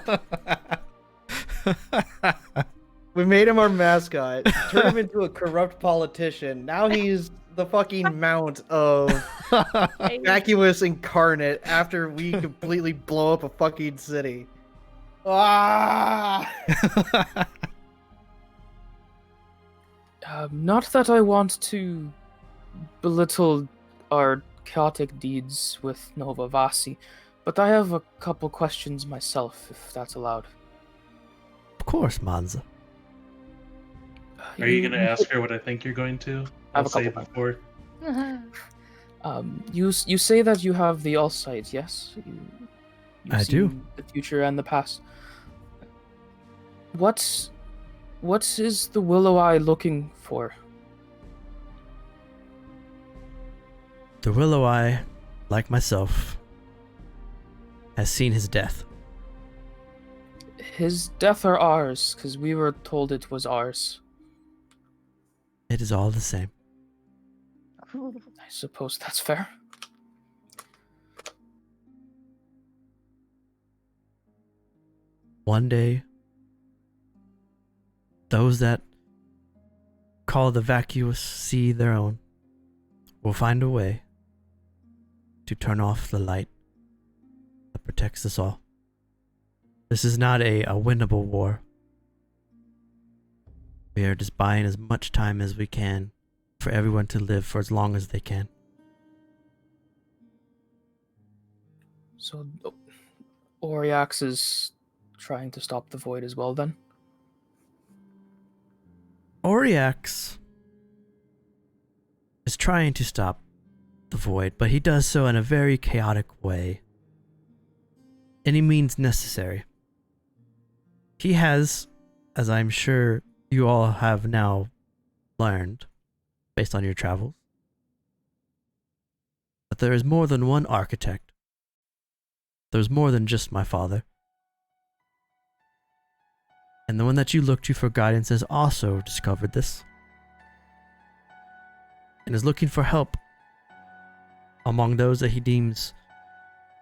We made him our mascot, turned him into a corrupt politician. Now he's the fucking mount of vacuous incarnate after we completely blow up a fucking city. Ah! Not that I want to belittle our chaotic deeds with Nova Vasi, but I have a couple questions myself, if that's allowed. Of course, Manza. Are you going to ask her what I think you're going to? I have I'll a say couple it before. You say that you have the all sight, yes? You I see do. The future and the past. What is the Willow Eye looking for? The Willow Eye, like myself, has seen his death. His death or ours? Because we were told it was ours. It is all the same. I suppose that's fair. One day, those that call the vacuous sea their own will find a way to turn off the light that protects us all. This is not a winnable war. We are just buying as much time as we can for everyone to live for as long as they can. So, Oriax is trying to stop the void as well, then? Oriax is trying to stop the void, but he does so in a very chaotic way. Any means necessary. He has, as I'm sure you all have now learned, based on your travels, that there is more than one architect. There's more than just my father. And the one that you look to for guidance has also discovered this. And is looking for help among those that he deems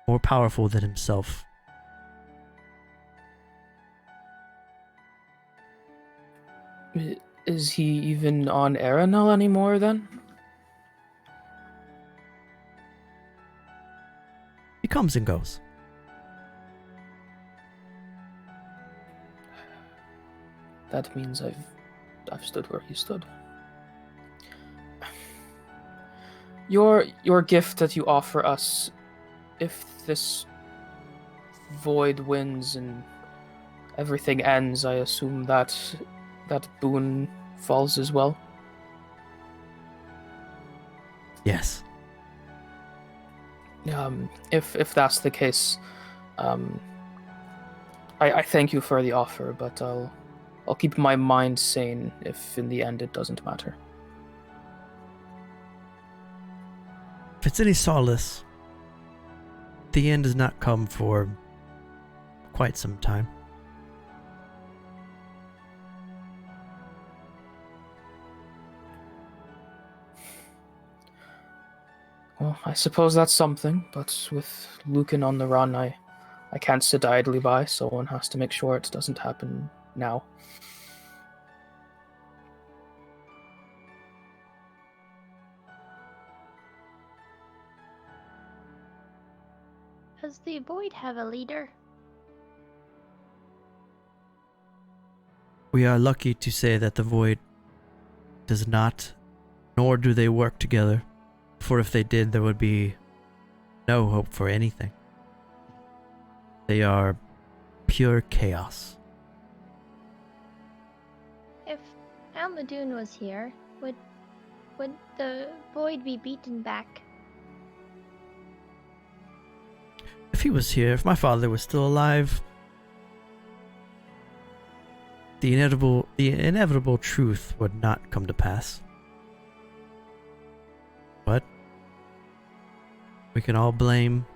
more powerful than himself. Is he even on Erenel anymore then? He comes and goes. That means I've stood where he stood. Your gift that you offer us, if this void wins and everything ends, I assume that boon falls as well. Yes. If that's the case, I thank you for the offer, but I'll keep my mind sane if in the end it doesn't matter. If it's any solace, the end does not come for quite some time. Well, I suppose that's something, but with Lucan on the run, I can't sit idly by, so one has to make sure it doesn't happen now. Does the void have a leader? We are lucky to say that the void does not, nor do they work together, for if they did, there would be no hope for anything. They are pure chaos. If Almadoon was here, would the void be beaten back? If he was here, if my father was still alive, the inevitable truth would not come to pass. But we can all blame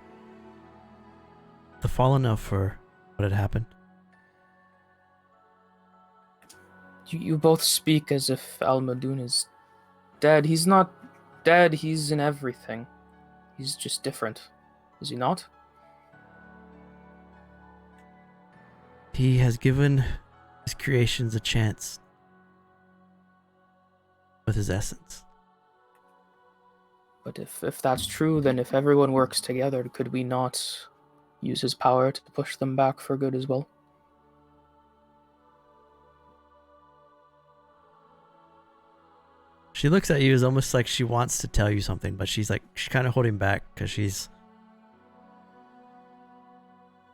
the fallen elf for what had happened. You both speak as if Almadoon is dead. He's not dead, he's in everything. He's just different. Is he not? He has given his creations a chance with his essence. But if that's true, then if everyone works together, could we not use his power to push them back for good as well? She looks at you as almost like she wants to tell you something, but she's kind of holding back because she's.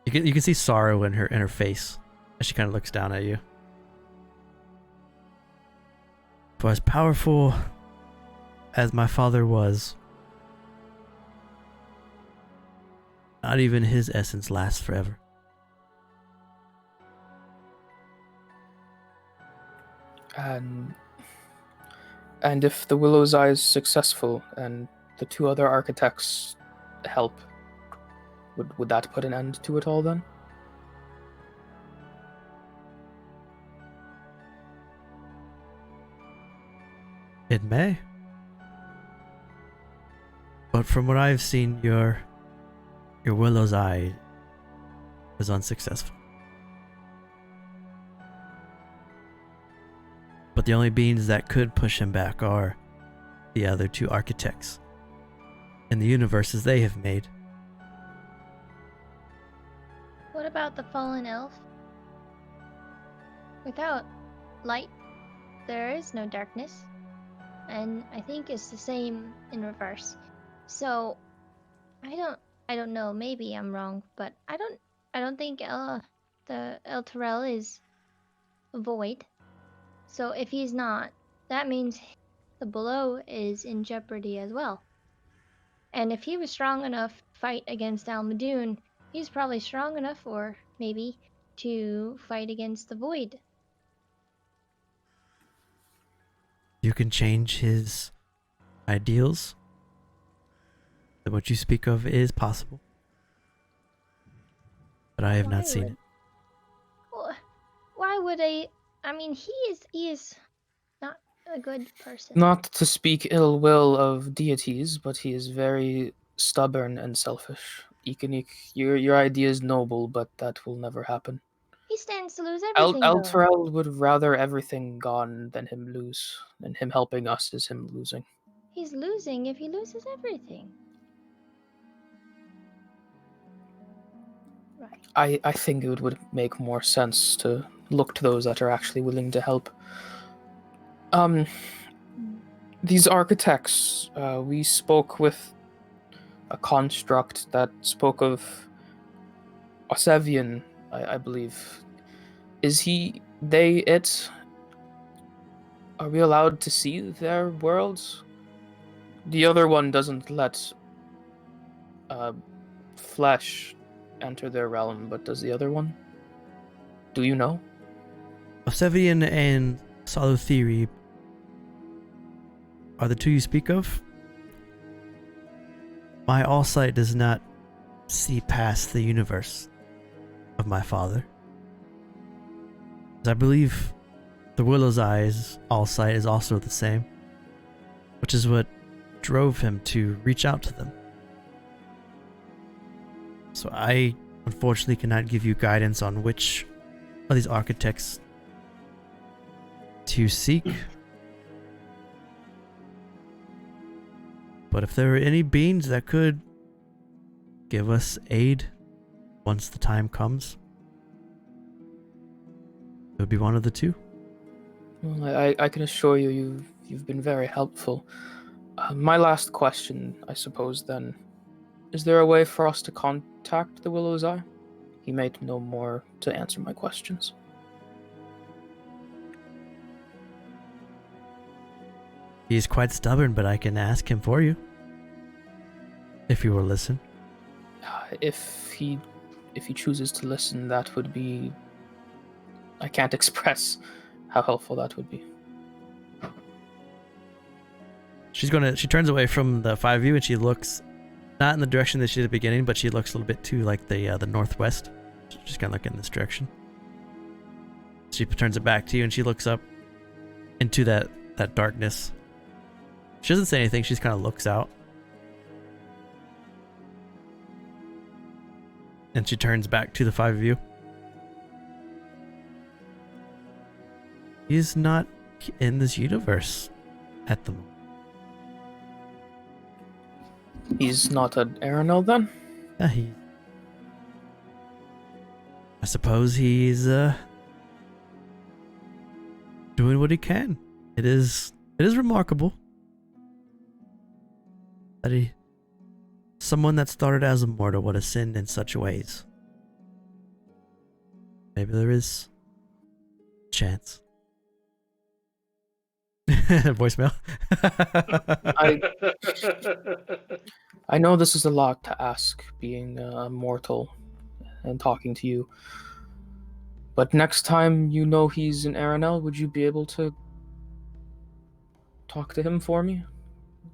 You can see sorrow in her face as she kind of looks down at you. For as powerful as my father was, not even his essence lasts forever. And if the Willow's Eye is successful and the two other architects help, would that put an end to it all then? It may. But from what I've seen, your Willow's Eye is unsuccessful. But the only beings that could push him back are the other two architects and the universes they have made. What about the fallen elf? Without light, there is no darkness. And I think it's the same in reverse. So I don't know, maybe I'm wrong, but I don't think the El Terrell is a void. So if he's not, that means the below is in jeopardy as well. And if he was strong enough to fight against Almadoon, he's probably strong enough, or maybe, to fight against the Void. You can change his ideals. That what you speak of is possible. But I have Why not seen would- it. Why would I mean, he is not a good person. Not to speak ill will of deities, but he is very stubborn and selfish. Ikanik, your idea is noble, but that will never happen. He stands to lose everything, though. Elturel would rather everything gone than him lose, and him helping us is him losing. He's losing if he loses everything. Right. I think it would make more sense to look to those that are actually willing to help. These architects, we spoke with a construct that spoke of Osevian, I believe. Is they, it? Are we allowed to see their worlds? The other one doesn't let flesh enter their realm, but does the other one? Do you know? Osevian and Soluthiri are the two you speak of. My all-sight does not see past the universe of my father. As I believe the Willow's Eye's all-sight is also the same, which is what drove him to reach out to them. So I unfortunately cannot give you guidance on which of these architects to seek. But if there are any beings that could give us aid once the time comes, it would be one of the two. Well, I can assure you, you've been very helpful. My last question, I suppose, then. Is there a way for us to contact the Willow's Eye? He may know more to answer my questions. He is quite stubborn, but I can ask him for you. If you will listen. If he chooses to listen, that would be... I can't express how helpful that would be. She turns away from the five of you and she looks not in the direction that she did at the beginning, but she looks a little bit to like the northwest. She's kind of looking in this direction. She turns it back to you and she looks up into that darkness. She doesn't say anything, she just kind of looks out. And she turns back to the five of you. He is not in this universe at the moment. He's not an Erenel then? Yeah, I suppose he's doing what he can. It is remarkable that someone that started as a mortal would have sinned in such ways. Maybe there is a chance. Voicemail. I know this is a lot to ask, being mortal and talking to you. But next time you know he's in Erenel, would you be able to talk to him for me?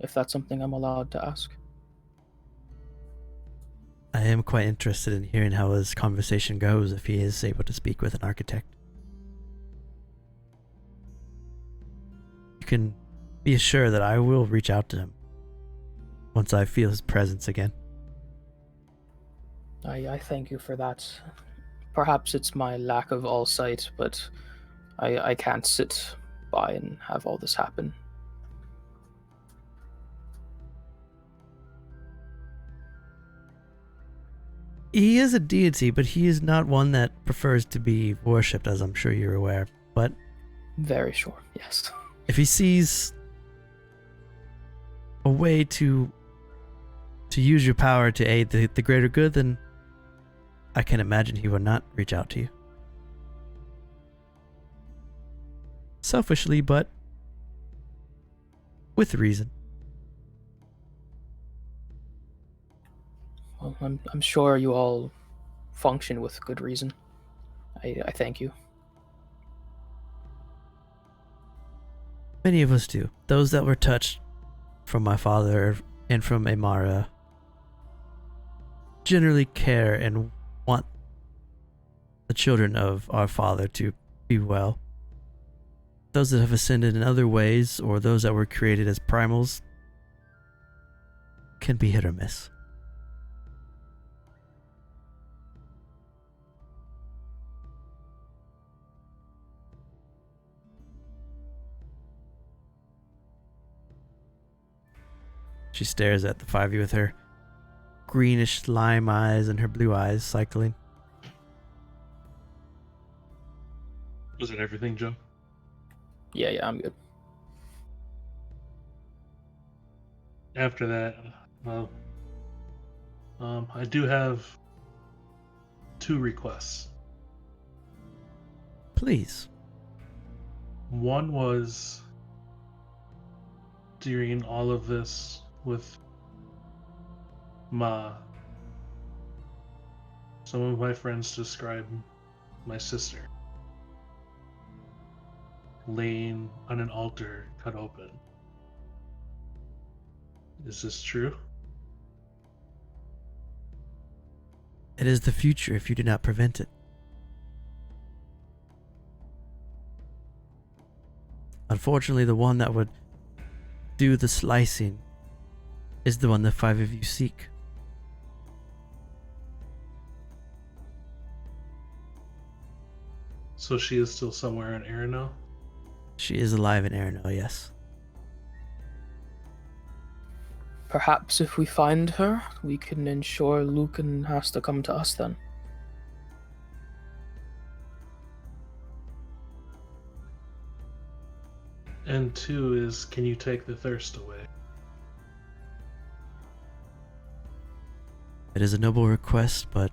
If that's something I'm allowed to ask. I am quite interested in hearing how his conversation goes if he is able to speak with an architect. You can be assured that I will reach out to him once I feel his presence again. I thank you for that. Perhaps it's my lack of all sight, but I can't sit by and have all this happen. He is a deity, but he is not one that prefers to be worshipped, as I'm sure you're aware. But Very sure, yes. if he sees a way to use your power to aid the greater good, then I can imagine he would not reach out to you. selfishly, but with reason. Well, I'm sure you all function with good reason. I thank you. Many of us do. Those that were touched from my father and from Amara generally care and want the children of our father to be well. Those that have ascended in other ways, or those that were created as primals, can be hit or miss. She stares at the five of you with her greenish lime eyes and her blue eyes cycling. Was it everything, Joe? Yeah, I'm good. After that, well, I do have 2 requests. Please. One was during all of this with Ma. Some of my friends describe my sister laying on an altar cut open. Is this true? It is the future if you do not prevent it. Unfortunately, the one that would do the slicing is the one the five of you seek. So she is still somewhere in Erenel? She is alive in Erenel, yes. Perhaps if we find her, we can ensure Lucan has to come to us then. And 2 is, can you take the thirst away? It is a noble request, but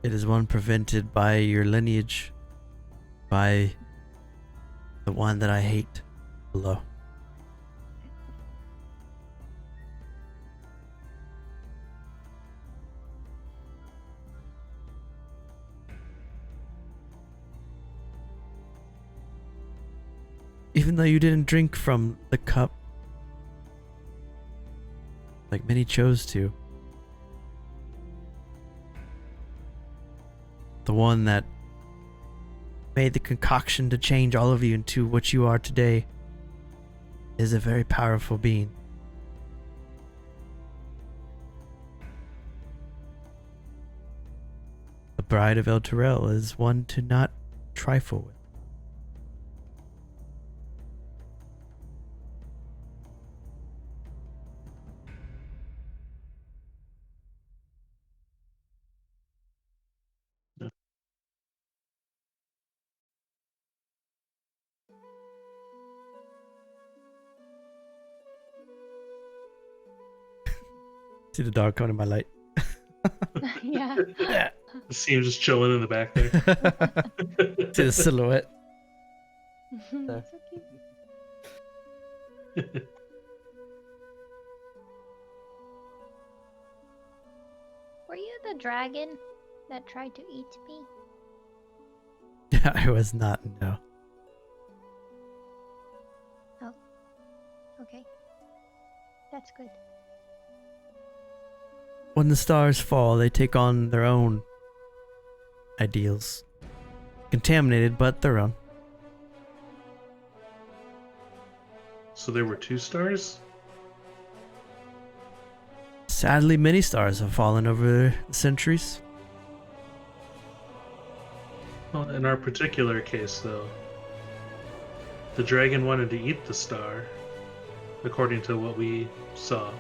it is one prevented by your lineage, by the one that I hate below. Even though you didn't drink from the cup, like many chose to, the one that made the concoction to change all of you into what you are today is a very powerful being. The bride of El Terrell is one to not trifle with. See the dog coming to my light. Yeah. Yeah. See him just chilling in the back there. See the silhouette. So cute. Were you the dragon that tried to eat me? I was not, no. Okay. That's good. When the stars fall, they take on their own ideals. Contaminated, but their own. So there were 2 stars? Sadly, many stars have fallen over the centuries. Well, in our particular case, though, the dragon wanted to eat the star, according to what we saw.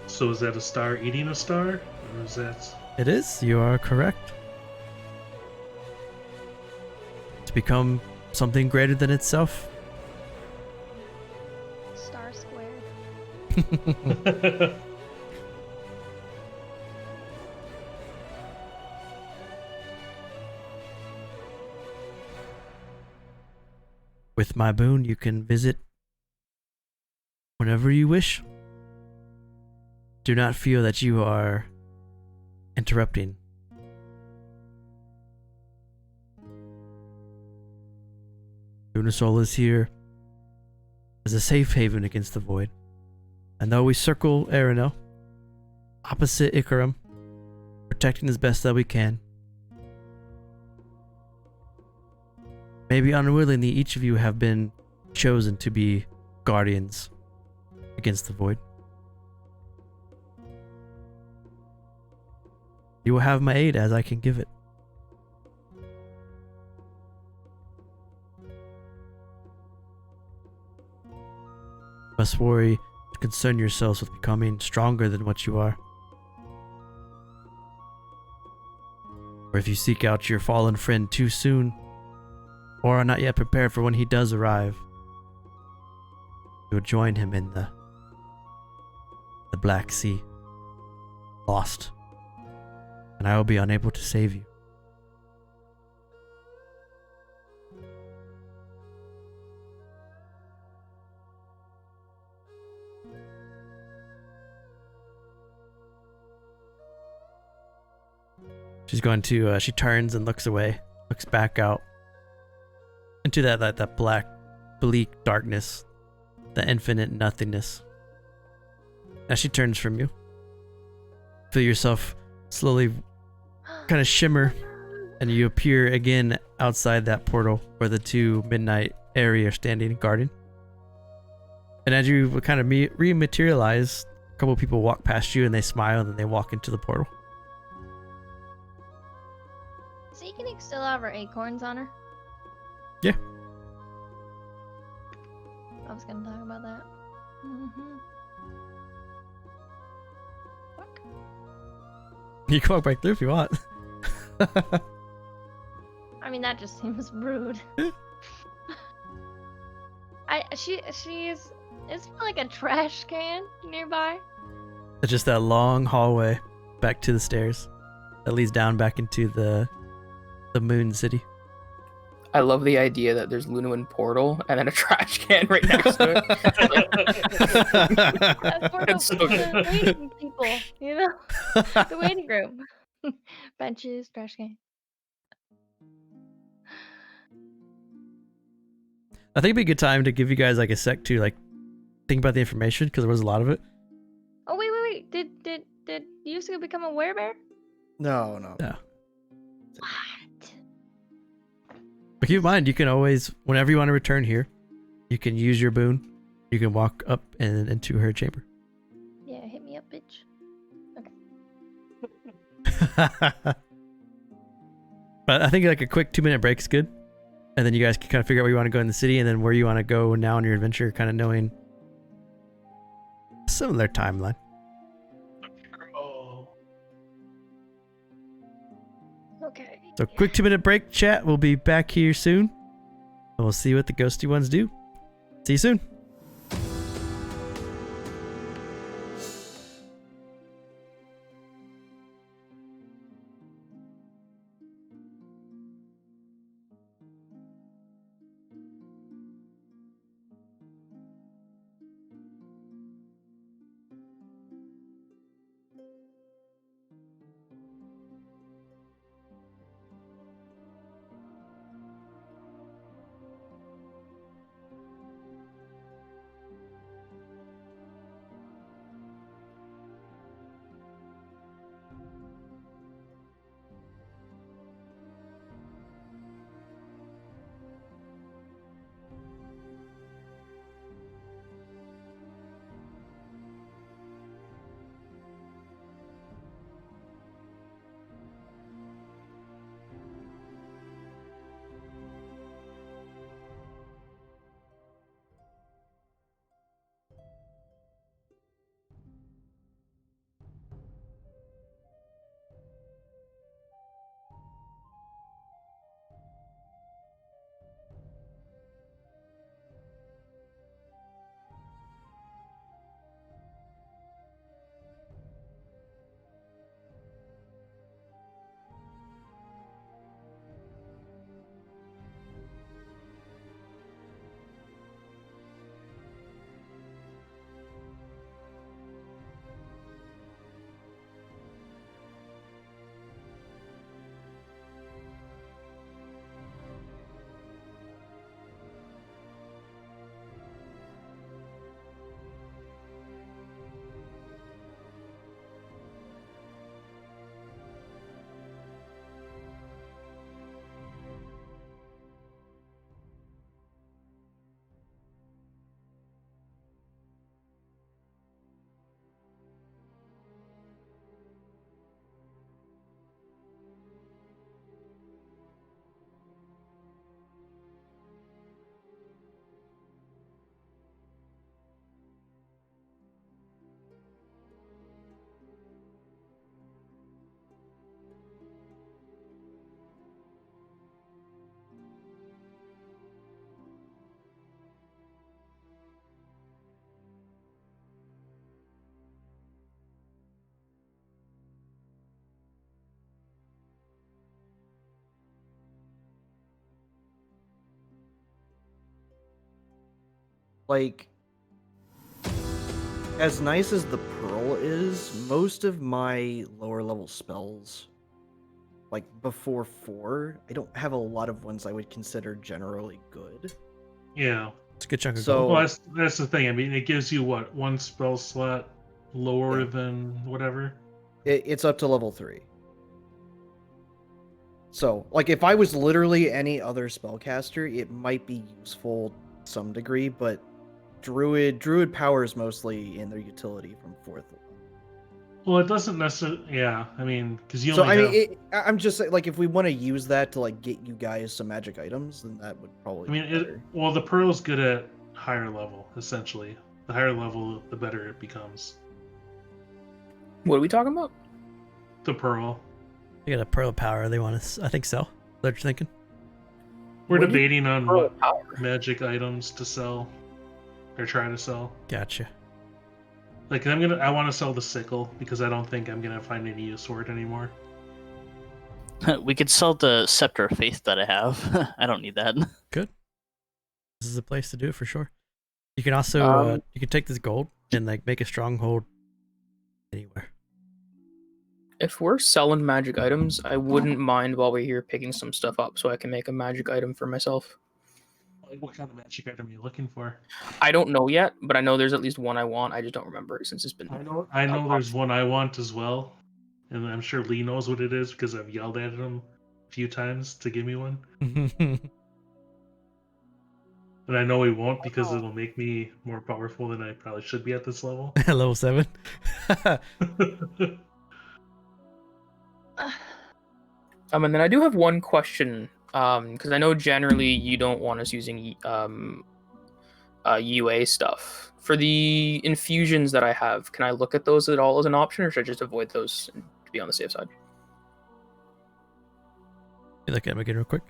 So is that a star eating a star? Or is that... It is, you are correct. To become something greater than itself. Star squared. With my boon, you can visit whenever you wish. Do not feel that you are interrupting. Lunasol is here as a safe haven against the void. And though we circle Erenel, opposite Ikarim, protecting as best that we can, maybe unwillingly each of you have been chosen to be guardians against the void. You will have my aid as I can give it. Must worry to concern yourselves with becoming stronger than what you are. Or if you seek out your fallen friend too soon, or are not yet prepared for when he does arrive, you will join him in the Black Sea, lost, and I will be unable to save you. She's going to, she turns and looks away, looks back out into that black, bleak darkness, the infinite nothingness. As she turns from you, feel yourself slowly kind of shimmer, and you appear again outside that portal where the two midnight Aerie are standing guarding. And as you kind of rematerialize, a couple of people walk past you and they smile and then they walk into the portal. Zekenik still have her acorns on her? Yeah. I was gonna talk about that. Fuck. You can walk back through if you want. I mean, that just seems rude. She's. Is there like a trash can nearby? It's just that long hallway back to the stairs that leads down back into the Moon City. I love the idea that there's Luniwyn portal and then a trash can right next to it. That's for the waiting people, you know? The waiting room. Benches, trash can. I think it'd be a good time to give you guys like a sec to like think about the information because there was a lot of it. Oh wait! Did Yusuke become a werebear? No. No. What? But keep in mind, you can always, whenever you want to return here, you can use your boon. You can walk up and into her chamber. Yeah, hit me up, bitch. But I think like a quick 2-minute break is good. And then you guys can kind of figure out where you want to go in the city and then where you want to go now on your adventure, kind of knowing a similar timeline. Oh. Okay. So quick 2-minute break, chat. We'll be back here soon. And we'll see what the ghosty ones do. See you soon. like, as nice as the pearl is, most of my lower level spells, like before 4, I don't have a lot of ones I would consider generally good. Yeah. It's a good chunk of So- gold. Well, that's the thing. I mean, it gives you what, one spell slot lower Yeah. than whatever. It's up to level 3. So, like, if I was literally any other spellcaster, it might be useful to some degree, but druid power is mostly in their utility from 4th level. Well, it doesn't necessarily. Yeah, I mean, because you So only I have. mean, I'm just saying, like, if we want to use that to like get you guys some magic items, then that would probably. I mean, be better. well, the pearl's good at higher level. Essentially, the higher level, the better it becomes. What are we talking about? The pearl. They got a pearl power they want to, I think, sell. Is that what you're thinking? We're What do you- debating on Pearl what power. magic items to sell, or try to sell. Gotcha. Like I want to sell the sickle because I don't think I'm gonna find any use for it anymore. We could sell the Scepter of Faith that I have. I don't need that. This is the place to do it for sure. You can also you can take this gold and like make a stronghold anywhere. If we're selling magic items, I wouldn't mind while we're here picking some stuff up so I can make a magic item for myself. Like, what kind of magic item are you looking for? I don't know yet, but I know there's at least one I want. I just don't remember it since it's been. I know there's one I want as well, and I'm sure Lee knows what it is because I've yelled at him a few times to give me one. And I know he won't because it'll make me more powerful than I probably should be at this level. Level 7. And then I do have one question, because I know generally you don't want us using UA stuff. For the infusions that I have, can I look at those at all as an option, or should I just avoid those to be on the safe side? You look at them again real quick.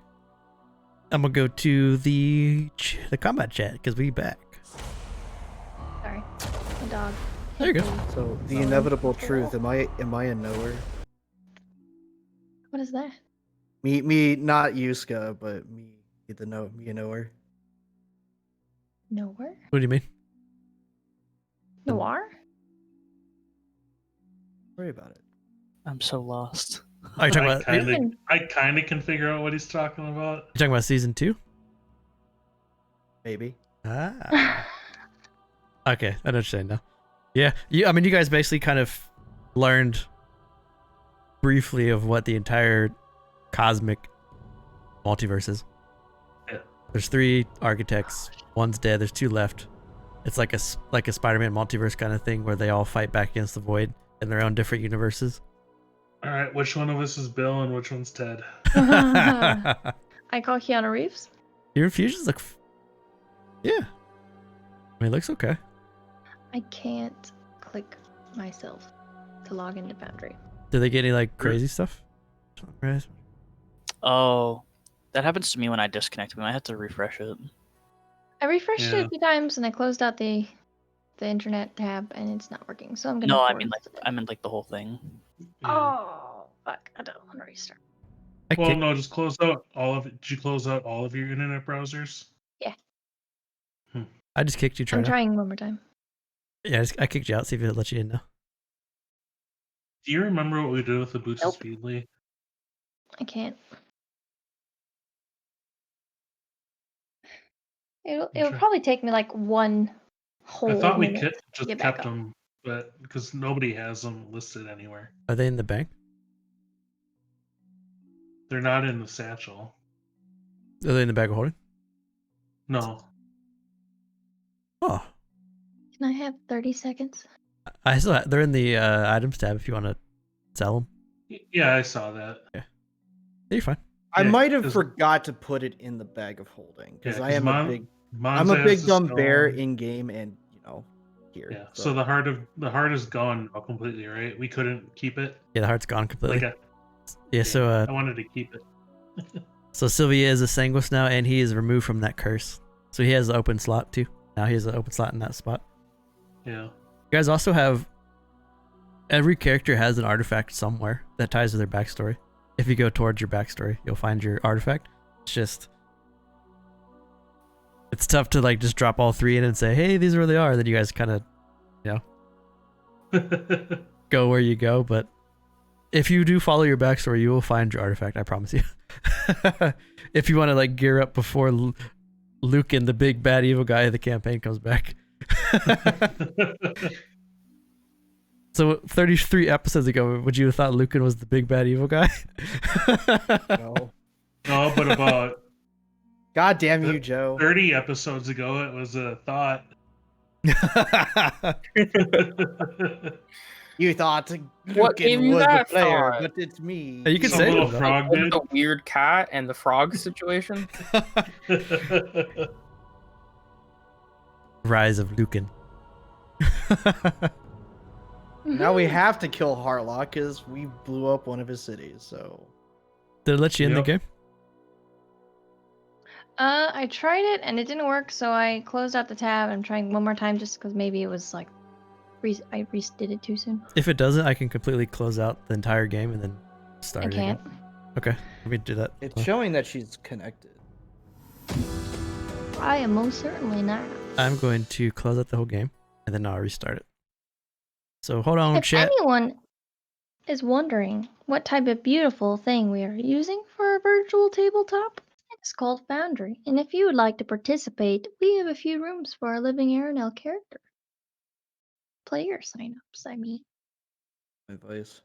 I'm gonna go to the combat chat because we back. Sorry, the dog. There you go. So the inevitable truth. Am I a knower? What is that? Me, not Yuska, but me a knower. Nowhere? What do you mean? Noir? Sorry about it. I'm so lost. Are you talking about? I kind of can figure out what he's talking about. You talking about season 2? Maybe. Ah. Okay, I know what you're saying now. Yeah, I mean, you guys basically kind of learned briefly of what the entire cosmic multiverse is. Yeah. There's 3 architects. One's dead. There's 2 left. It's like a Spider-Man multiverse kind of thing where they all fight back against the Void in their own different universes. All right, which one of us is Bill and which one's Ted? I call Keanu Reeves. Your infusions look. Yeah. I mean, it looks okay. I can't click myself to log into Foundry. Did they get any like crazy stuff? Oh, that happens to me when I disconnect. We might have to refresh it. I refreshed it Yeah. a few times and I closed out the internet tab and it's not working. So I'm gonna. No, I forward mean it. I meant like the whole thing. Oh fuck! I don't want to restart. Well, no, just close out all of it. Did you close out all of your internet browsers? I just kicked you. I'm Try. trying one more time. Yeah, I kicked you out. See if it'll let you in now. Do you remember what we did with the Boots Nope. of Speedly? I can't. It'll Sure. probably take me like one whole I thought we minute to just get back kept up. them, but because nobody has them listed anywhere. Are they in the bank? They're not in the satchel. Are they in the bag of holding? No. Oh, Can I have 30 seconds? I still. They're in the items tab if you want to sell them. Yeah, I saw that. Yeah, you're fine. I Yeah, might have 'cause- forgot to put it in the bag of holding because Yeah, I am a big Monzas dumb is bear gone. in game and here. Yeah. So the heart is gone now completely, right? We couldn't keep it. Yeah, the heart's gone completely. Like Yeah. So I wanted to keep it. so Sylvia is a Sanguis now, and he is removed from that curse. So he has an open slot too. Now he has an open slot in that spot. Yeah. You guys also have. Every character has an artifact somewhere that ties to their backstory. If you go towards your backstory, you'll find your artifact. It's just It's tough to like just drop all 3 in and say, hey, these are where they are. Then you guys kind of, go where you go. But if you do follow your backstory, you will find your artifact. I promise you. If you want to like gear up before Luke and the big bad evil guy of the campaign comes back. So 33 episodes ago, would you have thought Lucan was the big bad evil guy? No. No, but about God damn you, Joe. 30 episodes ago, it was a thought. You thought What gave Lucan you was the that player, thought? but it's me. You can Some say little it, though. frog Was it dude. the weird cat and the frog situation? Rise of Lucan. Now we have to kill Harlock because we blew up one of his cities, so... Did it let you in the Yep. game? I tried it and it didn't work, so I closed out the tab and I'm trying one more time just because maybe it was like I did it too soon. If it doesn't, I can completely close out the entire game and then start I it again. can't. Okay, let me do that. It's showing that she's connected. I am most certainly not. I'm going to close out the whole game and then I'll restart it. So hold on, If chat. anyone is wondering what type of beautiful thing we are using for our virtual tabletop, it's called Foundry. And if you would like to participate, we have a few rooms for our living Erenel character. Player signups, I mean. My voice.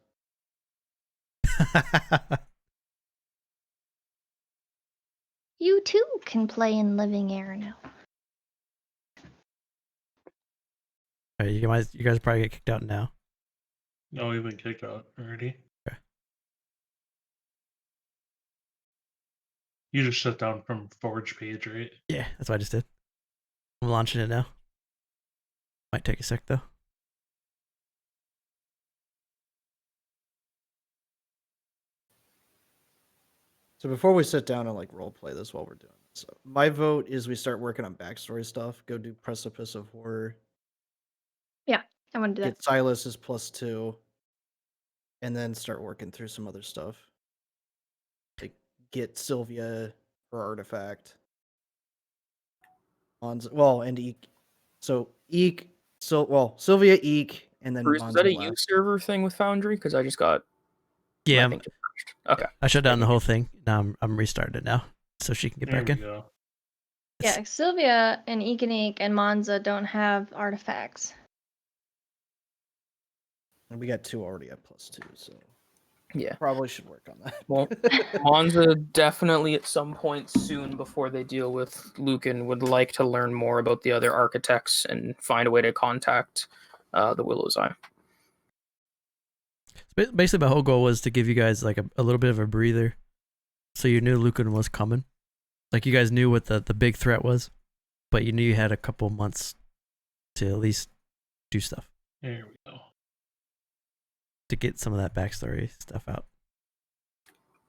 You too can play in living Erenel. Alright, you guys probably get kicked out now. No, we've been kicked out already. Okay. You just shut down from Forge page, right? Yeah, that's what I just did. I'm launching it now. Might take a sec though. So before we sit down and like role play this while we're doing this, so my vote is we start working on backstory stuff. Go do Precipice of Horror. I want to do that. Get Silas's +2, and then start working through some other stuff. Like get Sylvia her artifact. And Eek. So Eek. Sylvia, Eek, and then Bruce, is that a Monza U last. server thing with Foundry? Because I just got. Yeah, my thing just crashed. Okay. I shut down the whole thing. Now I'm restarting it now, so she can get There back we in. go. Yeah, Sylvia and Eek and Monza don't have artifacts. And we got 2 already at +2, so Yeah. probably should work on that. Well, Monza definitely at some point soon before they deal with Lucan would like to learn more about the other architects and find a way to contact the Willow's Eye. Basically, my whole goal was to give you guys like a little bit of a breather, so you knew Lucan was coming. Like you guys knew what the big threat was, but you knew you had a couple months to at least do stuff There we go. to get some of that backstory stuff out.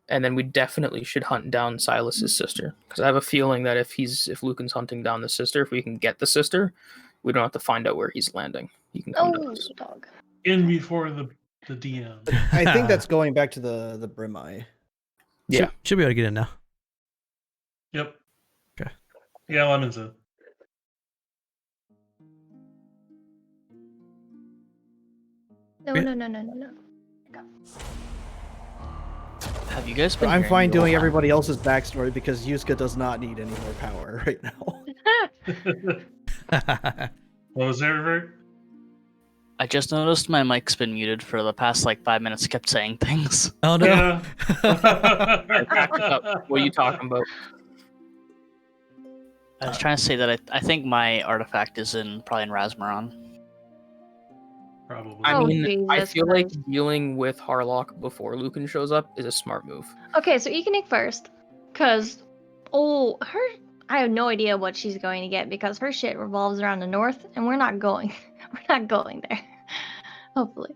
And then we definitely should hunt down Silas's sister, because I have a feeling that if Lucan's hunting down the sister, if we can get the sister, we don't have to find out where he's landing. He can come to Oh, us. dog. In before the DM. I think that's going back to the Brim Eye. Yeah. Should be able to get in now. Yep. Okay. Yeah, Lemon's in. No, Yeah. no. Have you guys But been I'm hearing fine the doing old- everybody else's backstory because Yuska does not need any more power right now. What was there, Revert? I just noticed my mic's been muted for the past like 5 minutes. Kept saying things. Oh no! Yeah. Back us up. What are you talking about? I was trying to say that I think my artifact is probably in Rasmaron. Probably. I Oh, mean, I Jesus feel like Christ. dealing with Harlock before Lucan shows up is a smart move. Okay, so Eek first. Because, I have no idea what she's going to get because her shit revolves around the north and we're not going. We're not going there. Hopefully.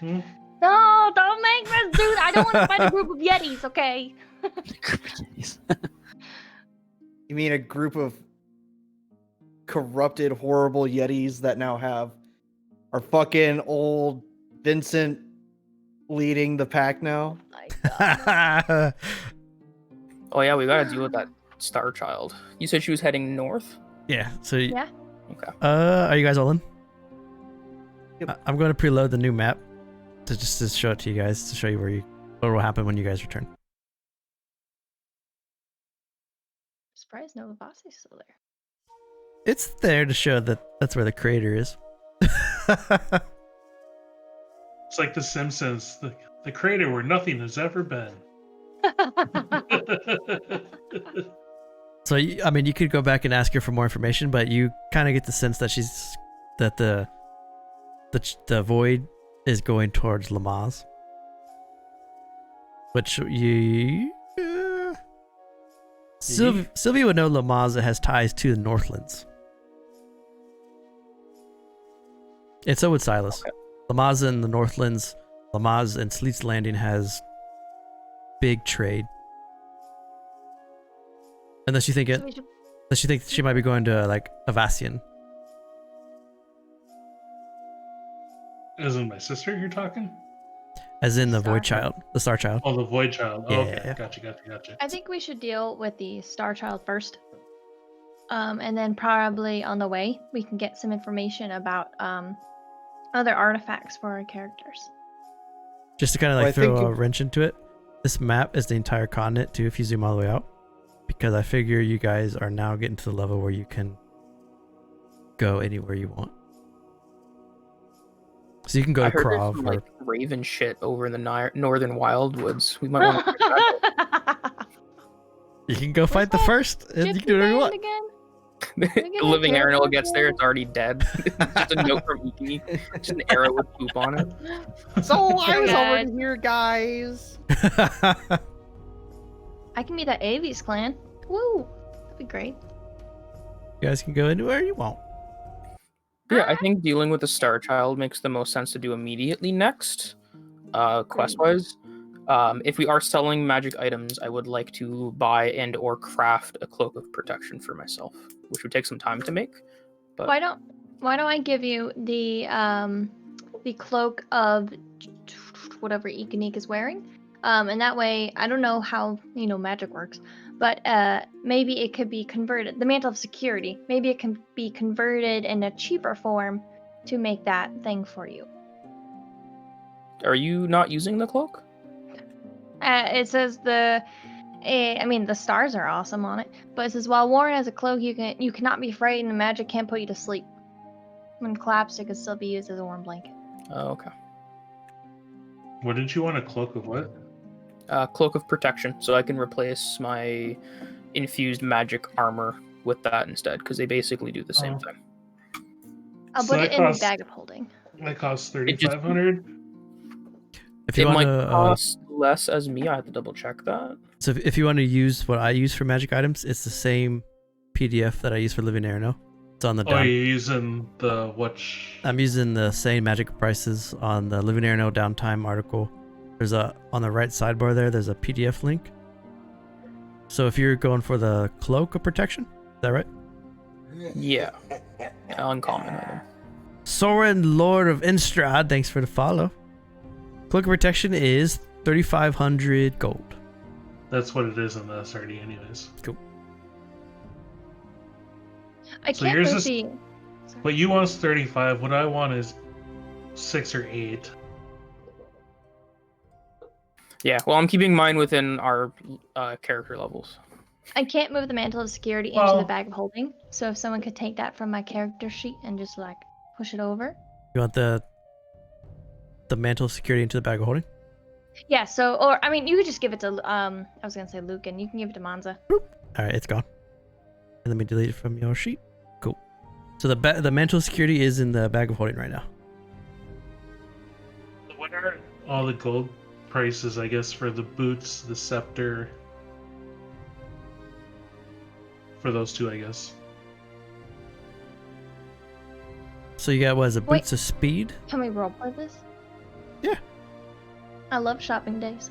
Hmm? No, don't make this, dude. I don't want to fight a group of Yetis, okay? You mean a group of corrupted, horrible Yetis that now have our fucking old Vincent leading the pack now? My God. Oh yeah, we gotta deal with that Star Child. You said she was heading north? Yeah. So Yeah. Okay. are you guys all in? Yep. I'm going to preload the new map to just to show it to you guys to show you what will happen when you guys return. Surprised no Vasi's still there. It's there to show that that's where the creator is. It's like The Simpsons, the crater where nothing has ever been. So I mean, you could go back and ask her for more information, but you kind of get the sense that the void is going towards Lamaze, which you Sylvia would know Lamaze has ties to the Northlands, and so would Silas. Okay. Lamaze and the Northlands, Lamaze and Sleet's Landing has big trade. Unless you think So we should- unless you think she might be going to like Avassian. As in my sister, you're talking? As in the Star Void Child. Child, the Star Child. Oh, the Void Child. Yeah. Okay, gotcha. I think we should deal with the Star Child first. And then probably on the way, we can get some information about other artifacts for our characters. Just to kind of Well, like I think throw a wrench into it, this map is the entire continent too if you zoom all the way out. Because I figure you guys are now getting to the level where you can go anywhere you want. So you can go I to heard there's Krov some, or like raven shit over in the northern wildwoods. We might want to check that out. you can go fight the first and you can do whatever you want. Again? The living Erenel gets there, it's already dead. Just a note from Ikini. Just an arrow with poop on it. So I was God. over here, guys. I can meet that Avi's clan. Woo! That'd be great. You guys can go anywhere you want. Yeah, I think dealing with the Star Child makes the most sense to do immediately next, quest-wise. If we are selling magic items, I would like to buy and or craft a cloak of protection for myself, which would take some time to make. But Why don't I give you the cloak of whatever Ikanik is wearing? And that way, I don't know how magic works, but maybe it could be converted. The mantle of security. Maybe it can be converted in a cheaper form to make that thing for you. are you not using the cloak? It says the stars are awesome on it, but it says while worn as a cloak, you cannot be frightened. And magic can't put you to sleep. When collapsed, it can still be used as a warm blanket. Oh, okay. What did you want? A cloak of what? Cloak of protection, so I can replace my infused magic armor with that instead, because they basically do the same thing. I'll So put that it in the costs- bag of holding. That costs It just- 3,500. If you It want might to, cost less as me. I have to double check that. so if you want to use what I use for magic items, it's the same PDF that I use for Living Erenel. It's on the Oh, down. you're using the watch. I'm using the same magic prices on the Living Erenel downtime article. There's on the right sidebar there, there's a PDF link. So if you're going for the cloak of protection, is that right? Yeah. Uncommon item. Soren, Lord of Instrad, thanks for the follow. Cloak of protection is 3,500 gold. That's what it is in the SRD, anyways. I So can't yours move is- the. What you want is 35. What I want is 6 or 8. Yeah, well, I'm keeping mine within our character levels. I can't move the mantle of security into Well- the bag of holding. So if someone could take that from my character sheet and just like push it over. You want the mantle of security into the bag of holding? Yeah. So, or I mean, you could just give it to I was gonna say Lucan. You can give it to Manza. Alright, it's gone. And let me delete it from your sheet. Cool. So the mantle of security is in the bag of holding right now. What are all the gold prices, I guess, for the boots, the scepter? For those two, I guess. So you got what is it? Wait. Boots of speed? Can we roleplay this? Yeah. I love shopping days.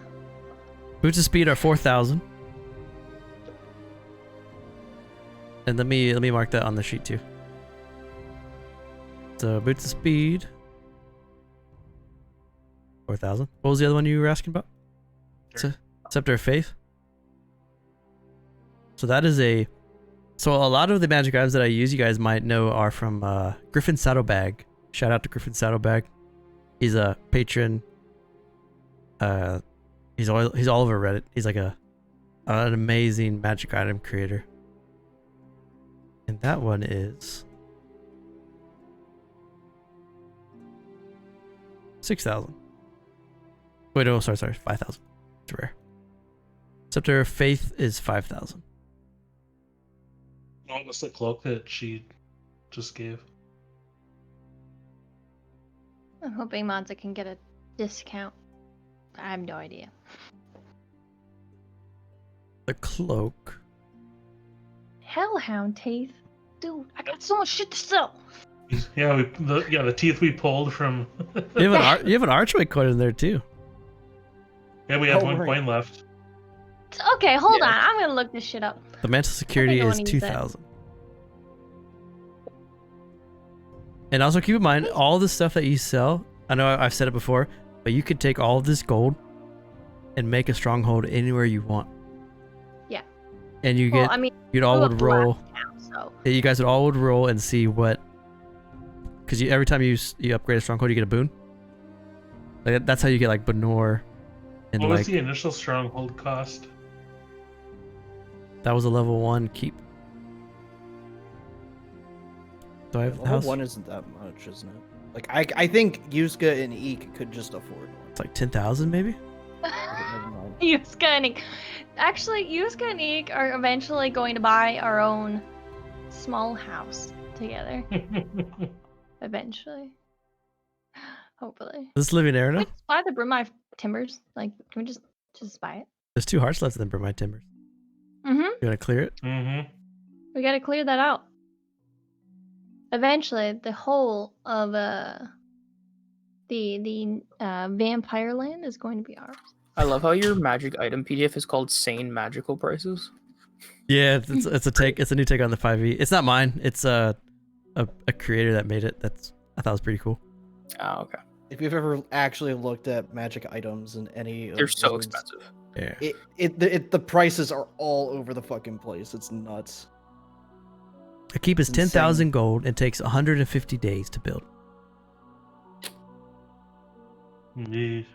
Boots of speed are 4,000. And let me mark that on the sheet too. So boots of speed 4,000. What was the other one you were asking about? Sure. Scepter of Faith. So that is so a lot of the magic items that I use, you guys might know, are from Griffin Saddlebag. Shout out to Griffin Saddlebag. He's a patron. He's all over Reddit. He's like an amazing magic item creator. And that one is 6,000. Wait, no, sorry, 5,000. It's rare. Scepter of Faith is 5,000. What was the cloak that she just gave? I'm hoping Monza can get a discount. I have no idea. The cloak. Hellhound teeth? Dude, I got so much shit to sell. Yeah, the teeth we pulled from. You have an archway coin in there too. Yeah, we have Oh, one right. coin left. Okay, hold Yeah. on. I'm gonna look this shit up. The mantle security I is wanna use that. 2,000. And also keep in mind, all the stuff that you sell, I know I've said it before, but you could take all of this gold and make a stronghold anywhere you want. Yeah. And you Well, get, I mean, you'd all blew up would the roll. last town, so Yeah, you guys would all would roll and see what, because every time you upgrade a stronghold, you get a boon. Like that's how you get like Benor, and What like was the initial stronghold cost? that was a level 1 keep. Do I have the Level house? 1 isn't that much, isn't it? Like I think Yuska and Eek could just afford one. It's like 10,000 maybe. Never mind. Yuska and Eek. Actually, Yuska and Eek are eventually going to buy our own small house together. Eventually. Hopefully. Does this live in Can we Erenel? just buy the Brumai timbers? Like, can we just buy it? There's 2 hearts left in Bromide Timbers. Mm-hmm. You want to clear it? Mm-hmm. We gotta clear that out. Eventually, the whole of the vampire land is going to be ours. I love how your magic item PDF is called Sane Magical Prices. Yeah, it's a new take on the 5e. It's not mine. It's a creator that made it. I thought it was pretty cool. Oh, okay. If you've ever actually looked at magic items in any, They're of so Wizards, expensive. Yeah. the prices are all over the fucking place. It's nuts. A keep is It's insane. 10,000 gold and takes 150 days to build,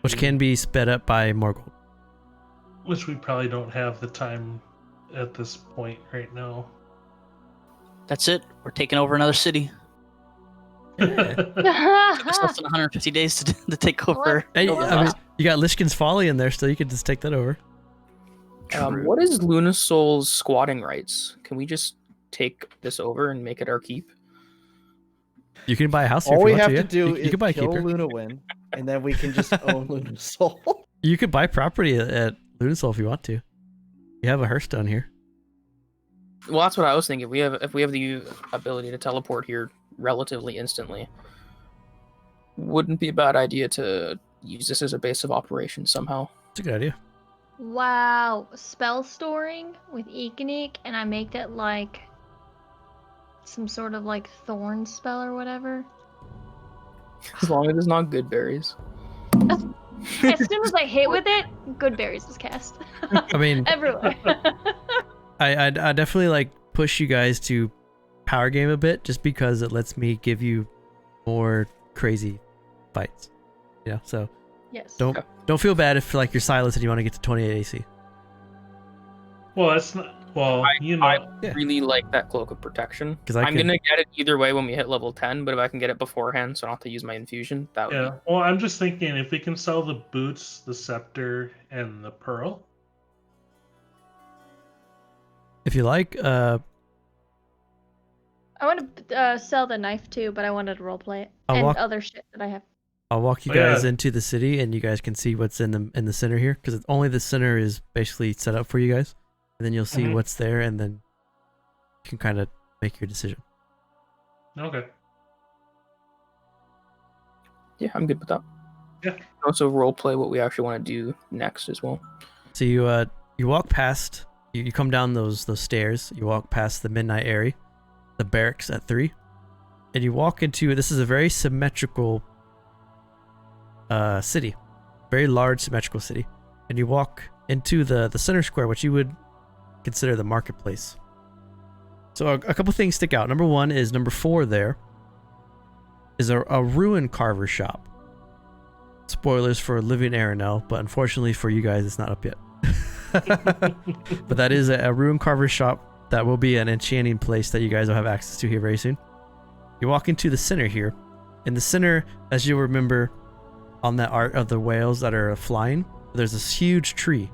which can be sped up by more gold. Which we probably don't have the time at this point right now. That's it. We're taking over another city. Yeah. Took us less than 150 days to take over. Hey, Nova I mean, West. you got Lishkin's Folly in there, so you could just take that over. True. What is Lunasoul's squatting rights? Can we just take this over and make it our keep? You can buy a house here All if we you want have to. to Yeah? do You is can buy a kill keeper. Luniwyn, and then we can just own Lunar Soul. You could buy property at Lunasoul if you want to. You have a Hearthstone here. Well, that's what I was thinking. If we have the ability to teleport here relatively instantly, wouldn't be a bad idea to use this as a base of operations somehow. It's a good idea. Wow, spell storing with Eek, and I make that like some sort of like thorn spell or whatever. As long as it's not good berries. As soon as I hit with it, good berries is cast. I mean, Everywhere. I definitely like push you guys to power game a bit, just because it lets me give you more crazy fights. You know, so Yes. don't feel bad if like you're silenced and you want to get to 28 AC. Well, that's not. Well, you know. I Yeah. really like that Cloak of Protection. 'Cause I'm can- gonna get it either way when we hit level 10, but if I can get it beforehand so I don't have to use my infusion, that would Yeah. Well, I'm just thinking if we can sell the boots, the scepter, and the pearl. If you like, I want to sell the knife too, but I wanted to roleplay it I'll and walk- other shit that I have. I'll walk you Oh, guys yeah. into the city, and you guys can see what's in the center here, because only the center is basically set up for you guys, and then you'll see Mhm. what's there, and then you can kind of make your decision. Okay. Yeah, I'm good with that. Yeah. Also roleplay what we actually want to do next as well. So you walk past, you come down those stairs, you walk past the Midnight Airy, the barracks at 3, and you walk into, this is a very symmetrical city, very large symmetrical city, and you walk into the center square, which you would consider the marketplace. So a couple things stick out. Number one is number 4 there is a ruin carver shop. Spoilers for Living Erenel, but unfortunately for you guys, it's not up yet. But that is a ruin carver shop that will be an enchanting place that you guys will have access to here very soon. You walk into the center here. In the center, as you'll remember on that art of the whales that are flying, there's this huge tree.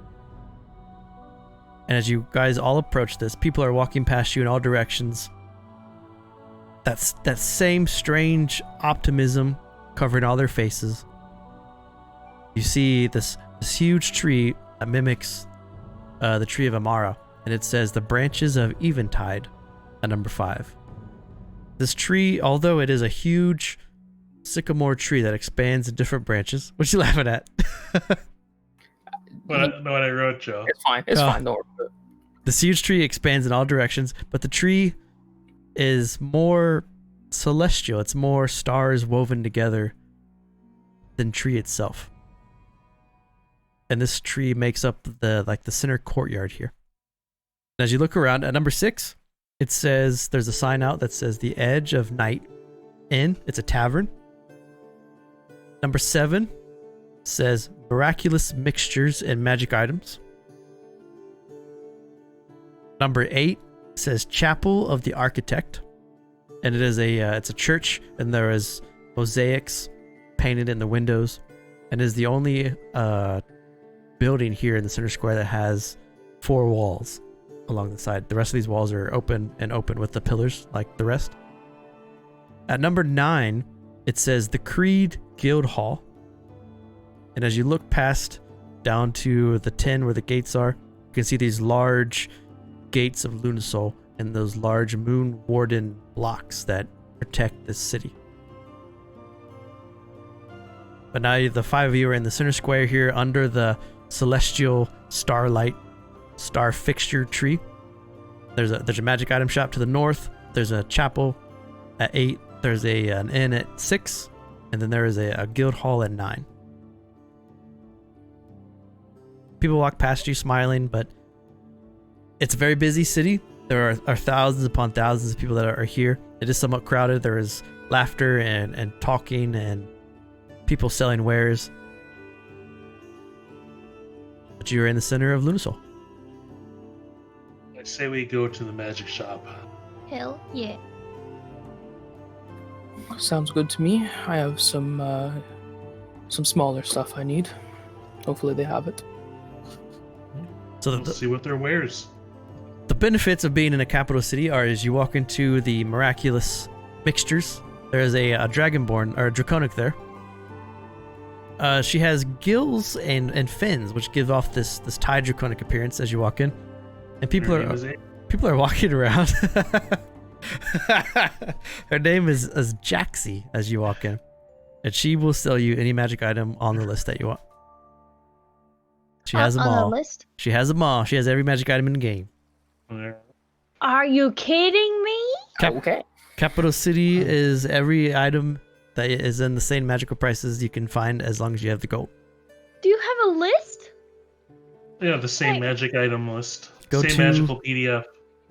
And as you guys all approach this, people are walking past you in all directions. That same strange optimism covering all their faces. You see this huge tree that mimics the tree of Amara, and it says the branches of Eventide at number 5. This tree, although it is a huge sycamore tree that expands in different branches. What you laughing at? What I wrote, Joe. It's fine. It's fine. Don't worry about it. This huge tree expands in all directions, but the tree is more celestial. It's more stars woven together than tree itself. And this tree makes up the center courtyard here. And as you look around at number 6, it says there's a sign out that says the Edge of Night Inn. It's a tavern. Number 7 says miraculous mixtures and magic items. Number 8 says Chapel of the Architect, and it is it's a church, and there is mosaics painted in the windows, and is the only building here in the center square that has 4 walls along the side. The rest of these walls are open with the pillars like the rest. At number 9, it says the Creed Guild Hall, and as you look past down to the 10 where the gates are, you can see these large gates of Lunasol and those large moon warden blocks that protect this city. But now the 5 of you are in the center square here under the celestial starlight star fixture tree. There's a magic item shop to the north. There's a chapel at 8. There's an inn at 6, and then there is a guild hall at 9. People walk past you smiling, but it's a very busy city. There are thousands upon thousands of people that are here. It is somewhat crowded. There is laughter and talking and people selling wares. But you're in the center of Lunasol. I say we go to the magic shop. Hell yeah. Sounds good to me. I have some smaller stuff I need. Hopefully they have it. So Let's see what their wares. the benefits of being in a capital city are as you walk into the miraculous mixtures. There is a dragonborn or a draconic there. She has gills and fins, which give off this Thai draconic appearance as you walk in, and people are walking around. Her name is Jaxie as you walk in, and she will sell you any magic item on the list that you want. She has them on all. the list? She has them all. She has every magic item in the game. Are you kidding me? Okay. Capital City is every item that is in the same magical prices you can find as long as you have the gold. Do you have a list? Yeah, the same magic item list. Go Same to- magical PDF.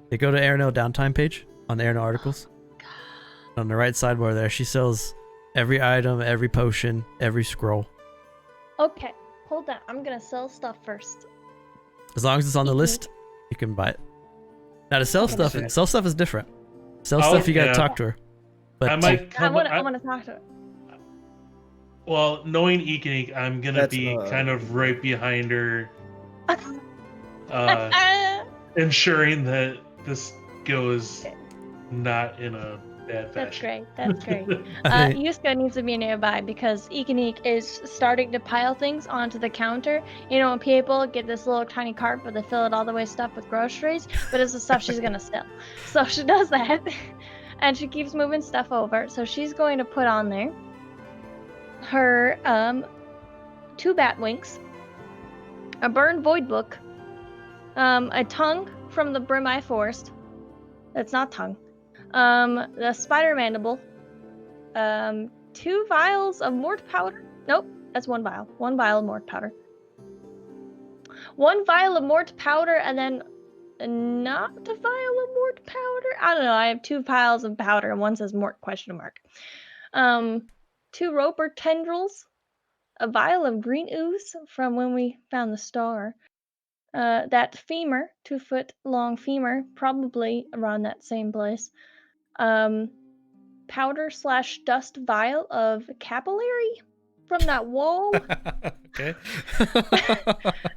They go to Erenel downtime page on the Erenel articles. On the right sidebar there, she sells every item, every potion, every scroll. Okay, hold on. I'm gonna sell stuff first. As long as it's on the list, you can buy it. Now to sell stuff is different. Sell stuff you gotta talk to her. But I might I wanna talk to her. Well, knowing Ikenik, I'm gonna That's, be kind of right behind her, Ah, ensuring that this goes not in a bad that's fashion. great. That's great. I- Yuska needs to be nearby because Ikenik is starting to pile things onto the counter. You know, when people get this little tiny cart, but they fill it all the way stuffed with groceries, but it's the stuff she's gonna sell. So she does that, and she keeps moving stuff over. So she's going to put on there her 2 bat winks, a burned void book, a tongue from the Brimeye Forest. That's not tongue. The spider mandible, 2 vials of mort powder. Nope, that's 1 vial. 1 vial of mort powder. 1 vial of mort powder, and then not a vial of mort powder. I don't know. I have 2 vials of powder, and one says mort question mark. 2 roper tendrils, a vial of green ooze from when we found the star. That femur, 2-foot long femur, probably around that same place. Powder/dust vial of capillary from that wall, Okay.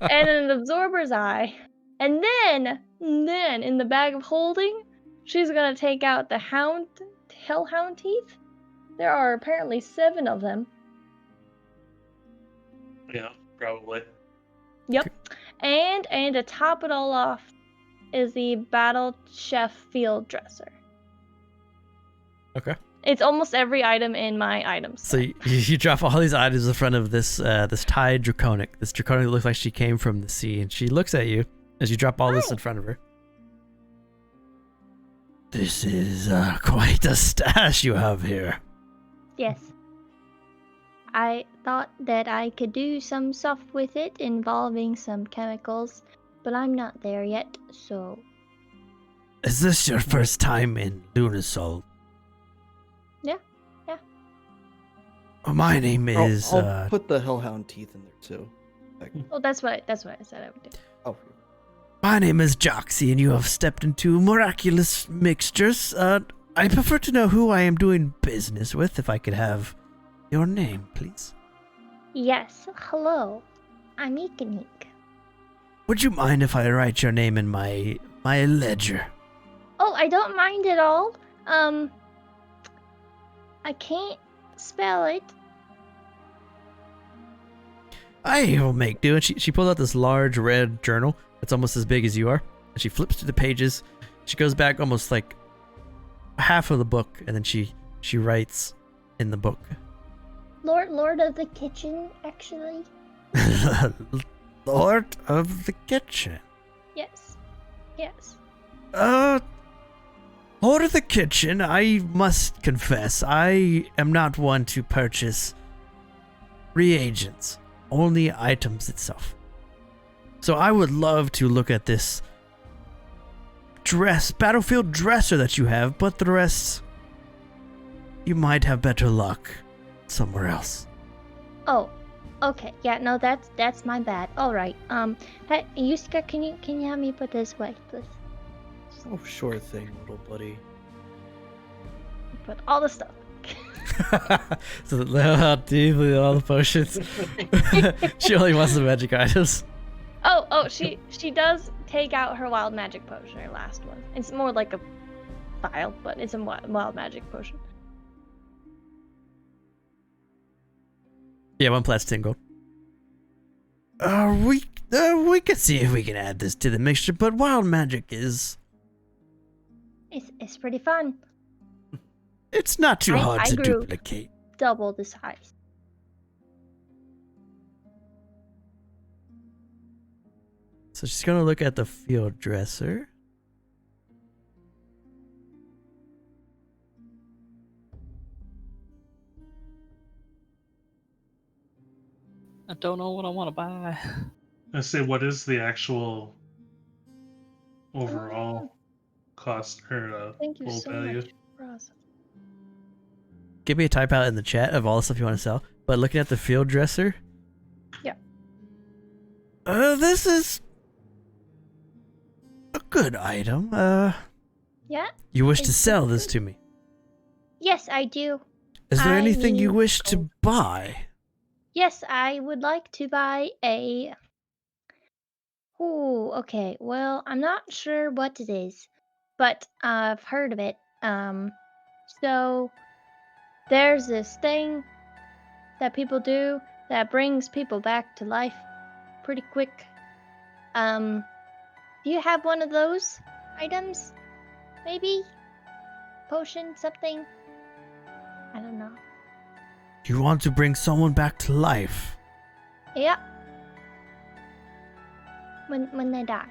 and an absorber's eye. And then in the bag of holding, she's gonna take out the hellhound teeth. There are apparently 7 of them. Yeah, probably. Yep. And to top it all off is the battle chef field dresser. Okay. It's almost every item in my items. So you drop all these items in front of this this Tide Draconic. This Draconic looks like she came from the sea, and she looks at you as you drop all this in front of her. This is quite a stash you have here. Yes. I thought that I could do some stuff with it involving some chemicals, but I'm not there yet, so... Is this your first time in Lunasol? Yeah. My name is... I'll put the hellhound teeth in there too. Oh, that's what I said I would do. Oh, My name is Joxy, and you have stepped into miraculous mixtures. I prefer to know who I am doing business with, if I could have your name, please. Yes, hello. I'm Ikanik. Would you mind if I write your name in my ledger? Oh, I don't mind at all. I can't spell it. I will make do. And she pulls out this large red journal that's almost as big as you are. And she flips through the pages. She goes back almost like half of the book, and then she writes in the book. Lord of the Kitchen, actually. Lord of the Kitchen. Yes. Lord of the Kitchen, I must confess, I am not one to purchase reagents, only items itself. So I would love to look at this battlefield dresser that you have, but the rest, you might have better luck somewhere else. Oh, okay. Yeah, no, that's my bad. All right. Hey, Yusuke, can you help me put this away, please? oh, sure thing, little buddy. Put all the stuff. So how deeply all the potions. She only wants the magic items. Oh, she does take out her wild magic potion, her last one. It's more like a vial, but it's a wild magic potion. Yeah, 1 plus 10 gold. We could see if we can add this to the mixture, but wild magic is... It's pretty fun. It's not too hard I to grew duplicate. double the size. So she's gonna look at the field dresser. I don't know what I want to buy. I say, what is the actual overall cost or Thank you full so value? much, Ross. Give me a type out in the chat of all the stuff you want to sell. But looking at the field dresser. Yeah. This is a good item. Yeah? You wish to sell this to me? Yes, I do. Is there I anything you need wish to buy? Yes, I would like to buy a... Ooh, okay. Well, I'm not sure what it is, but I've heard of it. So there's this thing that people do that brings people back to life pretty quick. Do you have one of those items? Maybe? Potion, something? I don't know. You want to bring someone back to life? Yeah. When they die.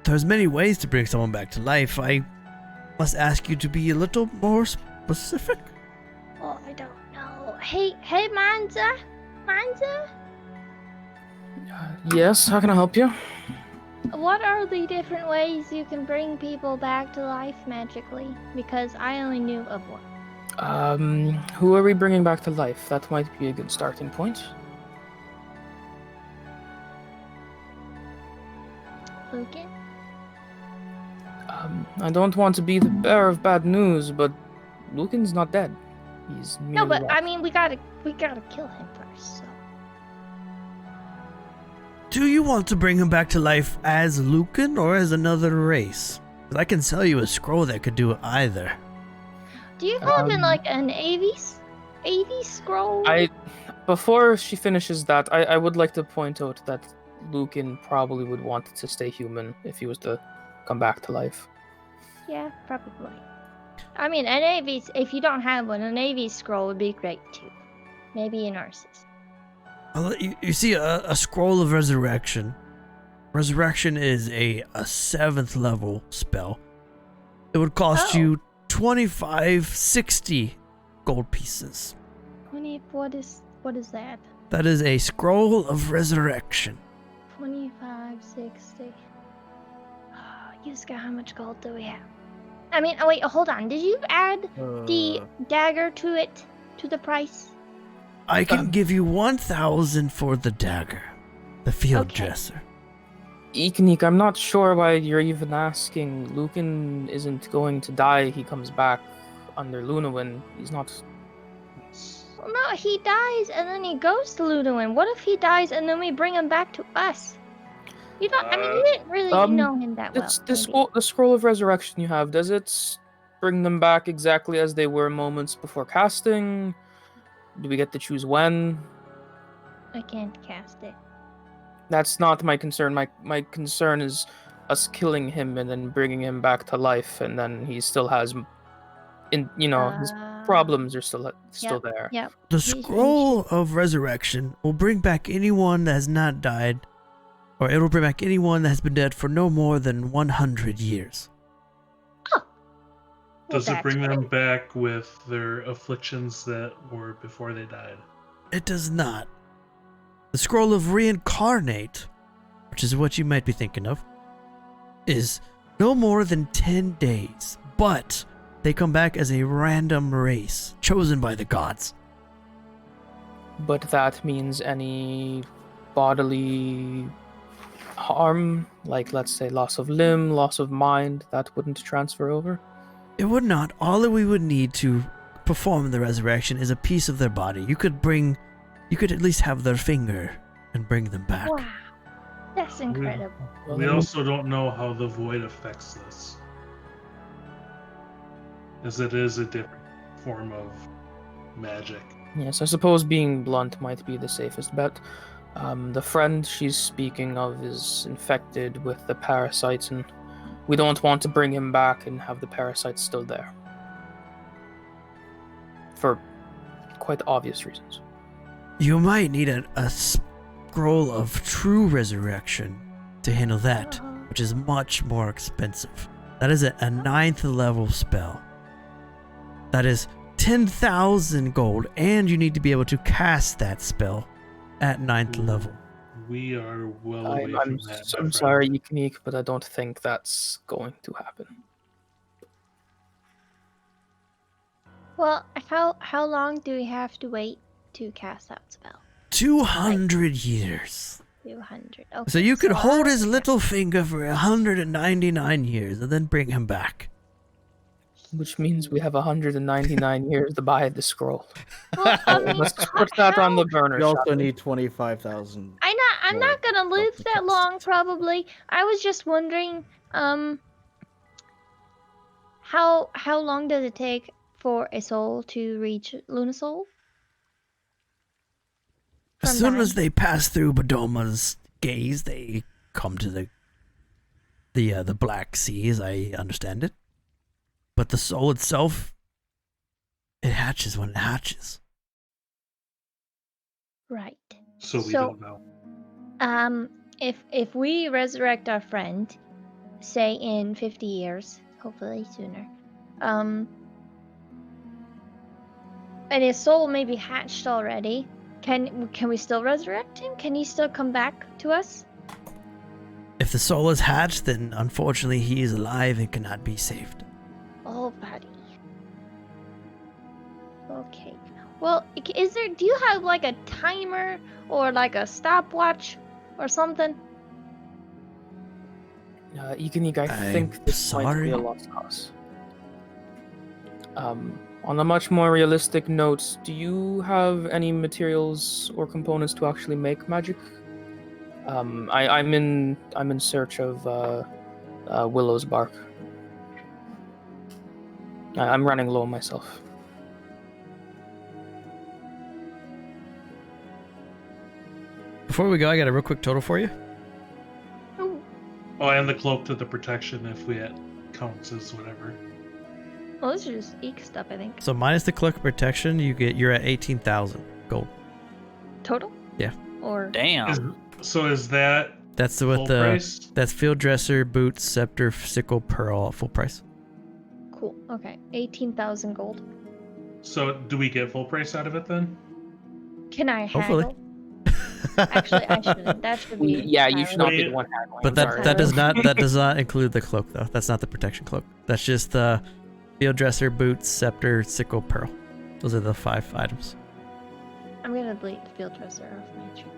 There's many ways to bring someone back to life. I must ask you to be a little more specific. Oh, I don't know. Hey, Manza? Manza? Yes, how can I help you? what are the different ways you can bring people back to life magically? Because I only knew of one. Who are we bringing back to life? That might be a good starting point. Lucan? I don't want to be the bearer of bad news, but Lucan's not dead. He's No, merely but I lost. mean, we gotta kill him first. So. Do you want to bring him back to life as Lucan or as another race? 'Cause I can sell you a scroll that could do either. Do you have like an AV scroll? Before she finishes that, I would like to point out that Lucan probably would want to stay human if he was to come back to life. Yeah, probably. I mean, an AV. If you don't have one, an AV scroll would be great too. Maybe an Narcissus. You see a scroll of resurrection. Resurrection is a 7th level spell. It would cost you 2560 gold pieces. 20. What is that? That is a scroll of resurrection. 2560. Yuska, how much gold do we have? I mean, oh wait, hold on. Did you add the dagger to it, to the price? I can give you 1,000 for the dagger, the field Okay. dresser. Ikanik, I'm not sure why you're even asking. Lucan isn't going to die. He comes back under Luniwyn. He's not. Well, no, he dies and then he goes to Luniwyn. What if he dies and then we bring him back to us? You don't. I mean, you didn't really know him that well. The scroll of resurrection you have, does it bring them back exactly as they were moments before casting? Do we get to choose when? I can't cast it. That's not my concern. My concern is us killing him and then bringing him back to life, and then he still has, his problems are still there. Yep. The scroll of resurrection will bring back anyone that has not died, or it will bring back anyone that has been dead for no more than 100 years. Does it bring them back with their afflictions that were before they died? It does not. The scroll of reincarnate, which is what you might be thinking of, is no more than 10 days, but they come back as a random race chosen by the gods. But that means any bodily harm, like let's say loss of limb, loss of mind, that wouldn't transfer over? It would not. All that we would need to perform the resurrection is a piece of their body. You could at least have their finger and bring them back. Wow, that's incredible. We also don't know how the void affects this, as it is a different form of magic. Yes, I suppose being blunt might be the safest bet. The friend she's speaking of is infected with the parasites, and we don't want to bring him back and have the parasites still there. For quite obvious reasons. You might need a scroll of true resurrection to handle that, which is much more expensive. That is a 9th level spell. That is 10,000 gold, and you need to be able to cast that spell at 9th level. We are well away from that. I'm sorry, Ikanik, but I don't think that's going to happen. Well, how long do we have to wait to cast that spell? 200 years. 200. Okay. So you could hold his little finger for 199 years and then bring him back. Which means we have 199 years to buy the scroll. Well, I mean, Let's put that on the burner. We also shall we? need 25,000. I'm not gonna live that long, probably. I was just wondering, how long does it take for a soul to reach Lunasol? As soon as they pass through Badoma's gaze, they come to the Black Sea, as I understand it. But the soul itself, it hatches when it hatches. Right. So we don't know. If we resurrect our friend, say in 50 years, hopefully sooner, and his soul may be hatched already, can we still resurrect him? Can he still come back to us? If If the soul is hatched, then unfortunately he is alive and cannot be saved. Oh, buddy. Okay. Well, is there? Do you have like a timer or like a stopwatch or something? Econik, I think this might be a lost cause. On a much more realistic note, do you have any materials or components to actually make magic? I'm in search of Willow's bark. I'm running low myself. Before we go, I got a real quick total for you. Oh, and the cloak to the protection if we had counts as whatever. Well, this is just Eek stuff, I think. So minus the cloak protection, you're at 18,000 gold. Total? Yeah. Or Damn. So is that That's full price? That's field dresser, boots, scepter, sickle, pearl at full price. cool. Okay, 18,000 gold. So do we get full price out of it then? Can I Hopefully. haggle? Actually, I shouldn't. That should be. Yeah, you should not be Sorry. the one haggling. But I'm sorry. that does not include the cloak though. That's not the protection cloak. That's just the field dresser, boots, scepter, sickle, pearl. Those are the 5 items. I'm gonna delete the field dresser off my tree.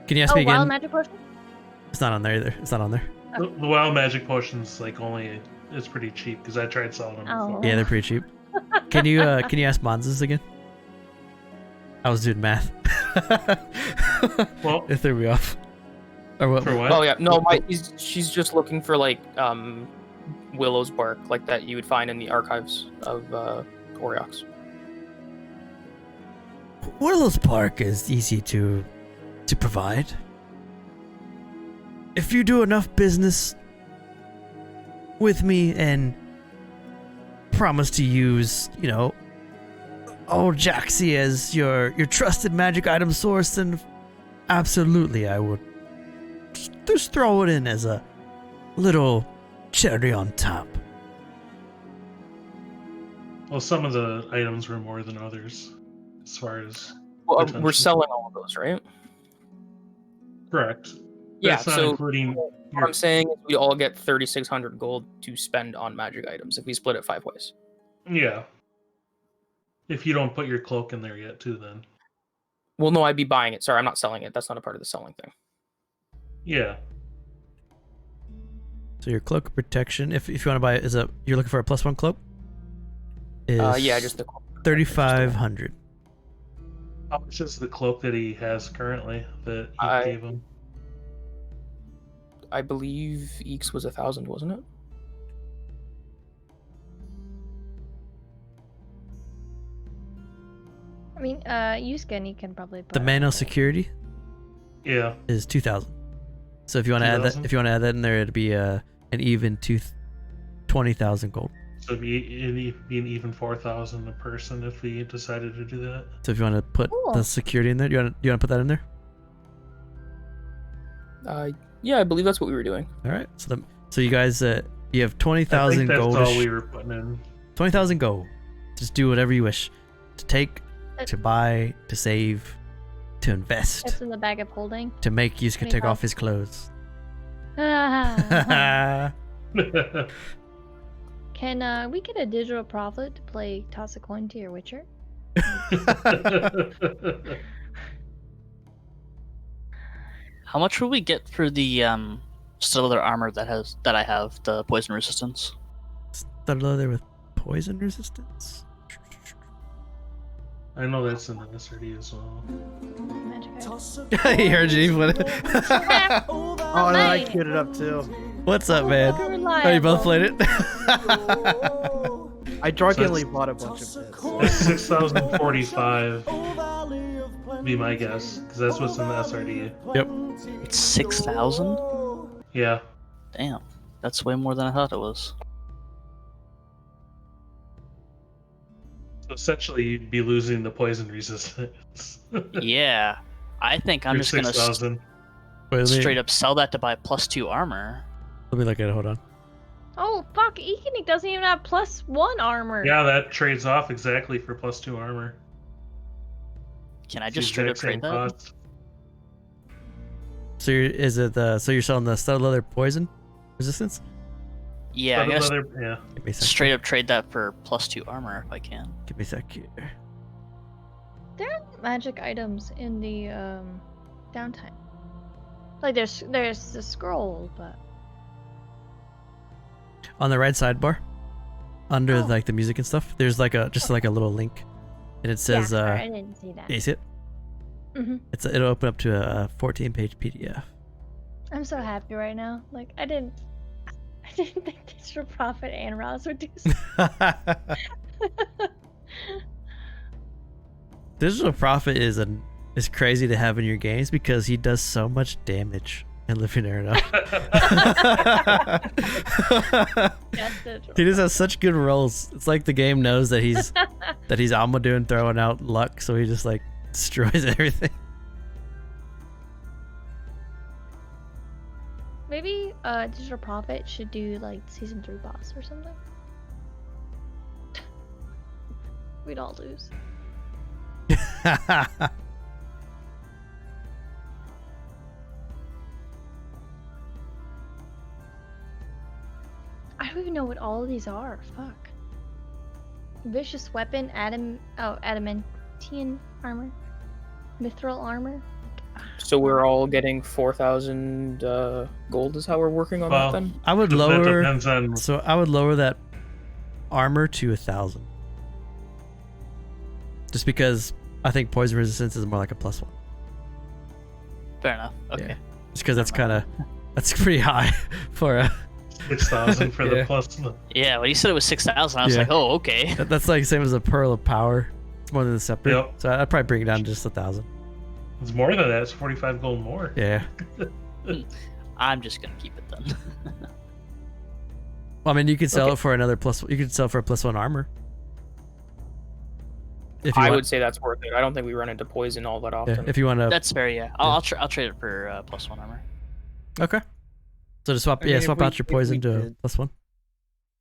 Can you ask me again? Wild magic potion? It's not on there either. It's not on there. The wild magic potions like only it's pretty cheap because I tried selling them Oh. before. Yeah, they're pretty cheap. Can you ask Monz's again? I was doing math. Well, It threw me off. Or what? for what? Oh yeah, no, she's just looking for like Willow's bark, like that you would find in the archives of Oriox. Willow's Park is easy to provide. If you do enough business with me and promise to use, old Jaxie as your trusted magic item source, then absolutely I would just throw it in as a little cherry on top. Well, some of the items were more than others, as far as Well, we're potential. selling all of those, right? Correct. Yeah, That's not so including what your, I'm saying is we all get 3,600 gold to spend on magic items if we split it 5 ways. yeah. If you don't put your cloak in there yet, too, then Well, no, I'd be buying it. Sorry, I'm not selling it. That's not a part of the selling thing. yeah. So your cloak protection, if you want to buy it, you're looking for a +1 cloak? Is Yeah, just the 3,500. How much is the cloak that he has currently that you I- gave him? I believe Eeks was 1,000, wasn't it? I mean, Yusuke can probably. The Mano security Yeah. is 2,000. So if you want to add that, 2,000? in there, it'd be an even 20,000 gold. So it'd be an even 4,000 a person if we decided to do that. So if you want to put Cool. the security in there, you want to put that in there? Yeah, I believe that's what we were doing. All right. So you guys, you have I 20,000 think that's gold. all we were putting in. 20,000 gold. Just do whatever you wish to take, to buy, to save, to invest, It's in the bag of holding. to make Yusuke take 25. off his clothes. Can we get a digital profit to play toss a coin to your Witcher? How much will we get for the still other armor that I have, the poison resistance? Started leather with poison resistance. I know that's in the SRD as well. Magic item. Hey, Arjun, Oh, and then I Nice. queued it up too. what's up, man? Reliable. Oh, you both played it? I drunkenly So bought a bunch of bits. It's 6,045 be my guess, because that's what's in the SRD. Yep. It's 6,000. Yeah. Damn, that's way more than I thought it was. So essentially, you'd be losing the poison resistance. Yeah, I think I'm Your just gonna 6,000. Wait, let me, straight up sell that to buy +2 armor. Let me look at it. Hold on. Oh fuck! Ekenik doesn't even have +1 armor. Yeah, that trades off exactly for +2 armor. Can I It's the just straight up exact same trade that? cost. So is it so you're selling the studded leather poison resistance? Yeah, I'm gonna Yeah. Give me a sec. straight up trade that for +2 armor if I can. Give me a sec here. There are magic items in the downtime. Like there's the scroll, but On the right sidebar, under Oh. like the music and stuff, there's like a little link, and it says yeah, sorry, I didn't see that. yeah, you see it? hmm It'll open up to a 14-page PDF. I'm so happy right now. Like I didn't think Digital Prophet and Roz would do so. Digital Prophet is crazy to have in your games because he does so much damage in Living Erenel. Yes, Digital He just has such good rolls. It's like the game knows that he's Almadu and throwing out luck, so he just like destroys everything. Maybe Digital Prophet should do like season 3 boss or something. We'd all lose. I don't even know what all of these are. Fuck. Vicious weapon, adamantine armor, mithril armor. So we're all getting 4,000 gold is how we're working on Well, that then? I would That lower. depends on. So I would lower that armor to 1,000. Just because I think poison resistance is more like a +1. Fair enough. Okay. Yeah. Just because that's pretty high for a. 6,000 for Yeah. the plus. Yeah, when you said it was 6,000, I was Yeah. like, oh, okay. That's like same as a pearl of power. It's more than the scepter. Yep. So I'd probably bring it down to just 1,000. It's more than that. It's 45 gold more. Yeah. I'm just gonna keep it then. Well, I mean, you could sell Okay. it for another plus. You could sell for a +1 armor. If you I want, would say that's worth it. I don't think we run into poison all that yeah, often. if you want to. That's fair. Yeah, I'll trade it for +1 armor. Okay. So to swap, I mean, if swap we- out your if we poison to a did- +1.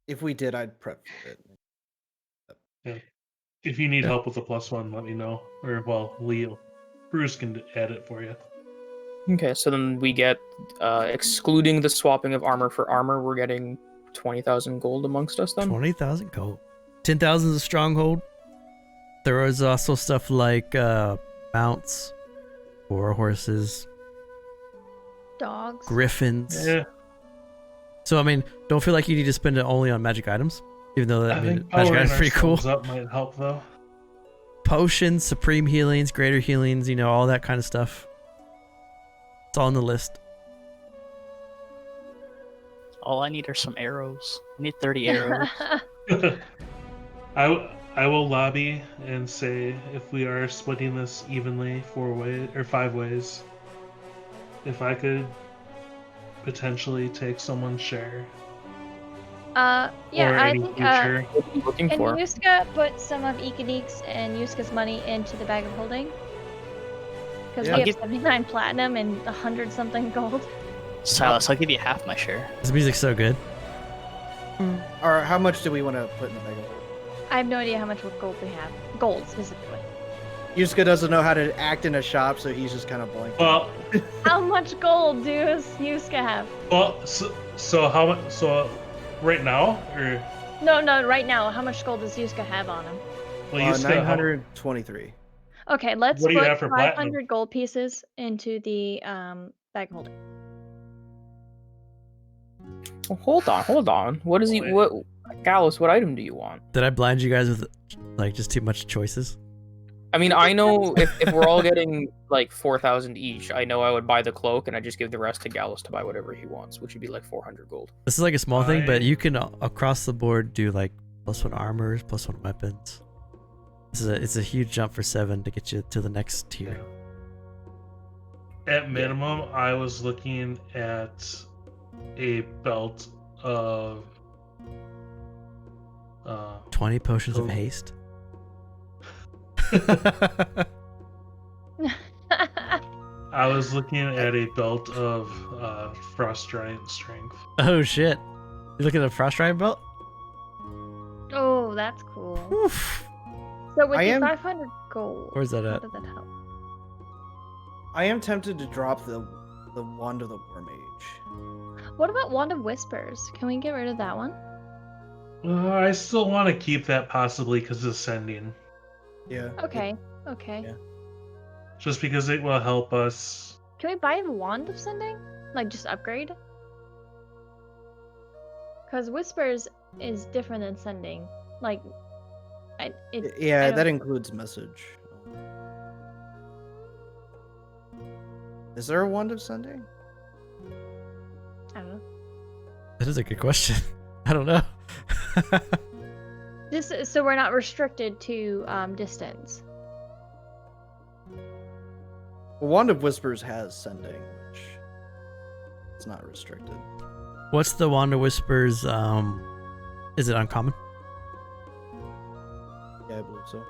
If we did, I'd prep for it. If you need Yeah. help with the +1, let me know. Or, well, Leo. Bruce can add it for you. Okay, so then we get, excluding the swapping of armor for armor, we're getting 20,000 gold amongst us then? 20,000 gold. 10,000 is a stronghold. There is also stuff like mounts, war horses, Dogs. griffins. Yeah. So I mean, don't feel like you need to spend it only on magic items, even though that I magic think powering items pretty cool. ourselves up might help, though. Potions, supreme healings, greater healings, all that kind of stuff. It's all on the list. All I need are some arrows. I need 30 arrows. I will lobby and say if we are splitting this evenly 5 ways, if I could potentially take someone's share. Yeah, or I any think future. What are you looking and for? Yuska put some of Ikanik's and Yuska's money into the bag of holding. Because Yeah. we have 79 platinum and 100 something gold. Silas, I'll give you half my share. This music's so good. Or how much do we want to put in the bag of holding? I have no idea how much gold we have. Gold, specifically. Yusuke doesn't know how to act in a shop, so he's just kind of blank. Well, How much gold does Yuska have? so how much? So right now, or No, right now, how much gold does Yuska have on him? well, you still 923. Okay, let's What do you put have for 500 platinum? gold pieces into the bag of holding. Oh, hold on. What is he? Wait. What, Gallus? What item do you want? Did I blind you guys with like just too much choices? I mean, I know if we're all getting like 4,000 each, I know I would buy the cloak and I just give the rest to Gallus to buy whatever he wants, which would be like 400 gold. This is like a small thing, but I- you can across the board do like +1 armors, +1 weapons. It's a huge jump for 7 to get you to the next tier. At minimum, I was looking at a belt of 20 potions of Oh. haste. I was looking at a belt of Frost Giant Strength. Oh shit! You looking at a frost giant belt? Oh, that's cool. Oof. So with I the am- 500 gold, Where's that how at? does that help? I am tempted to drop the the Wand of the War Mage. What about Wand of Whispers? Can we get rid of that one? I still want to keep that possibly because of sending. Yeah. Okay. Okay. Yeah. Just because it will help us. Can we buy the Wand of Sending? Like, just upgrade? Because Whispers is different than Sending. Like, Yeah, I that don't- includes message. Is there a Wand of Sending? I don't know. That is a good question. I don't know. Just so we're not restricted to distance. Well, Wand of Whispers has Sending, which it's not restricted. What's the Wand of Whispers? Is it uncommon? Yeah, I believe so.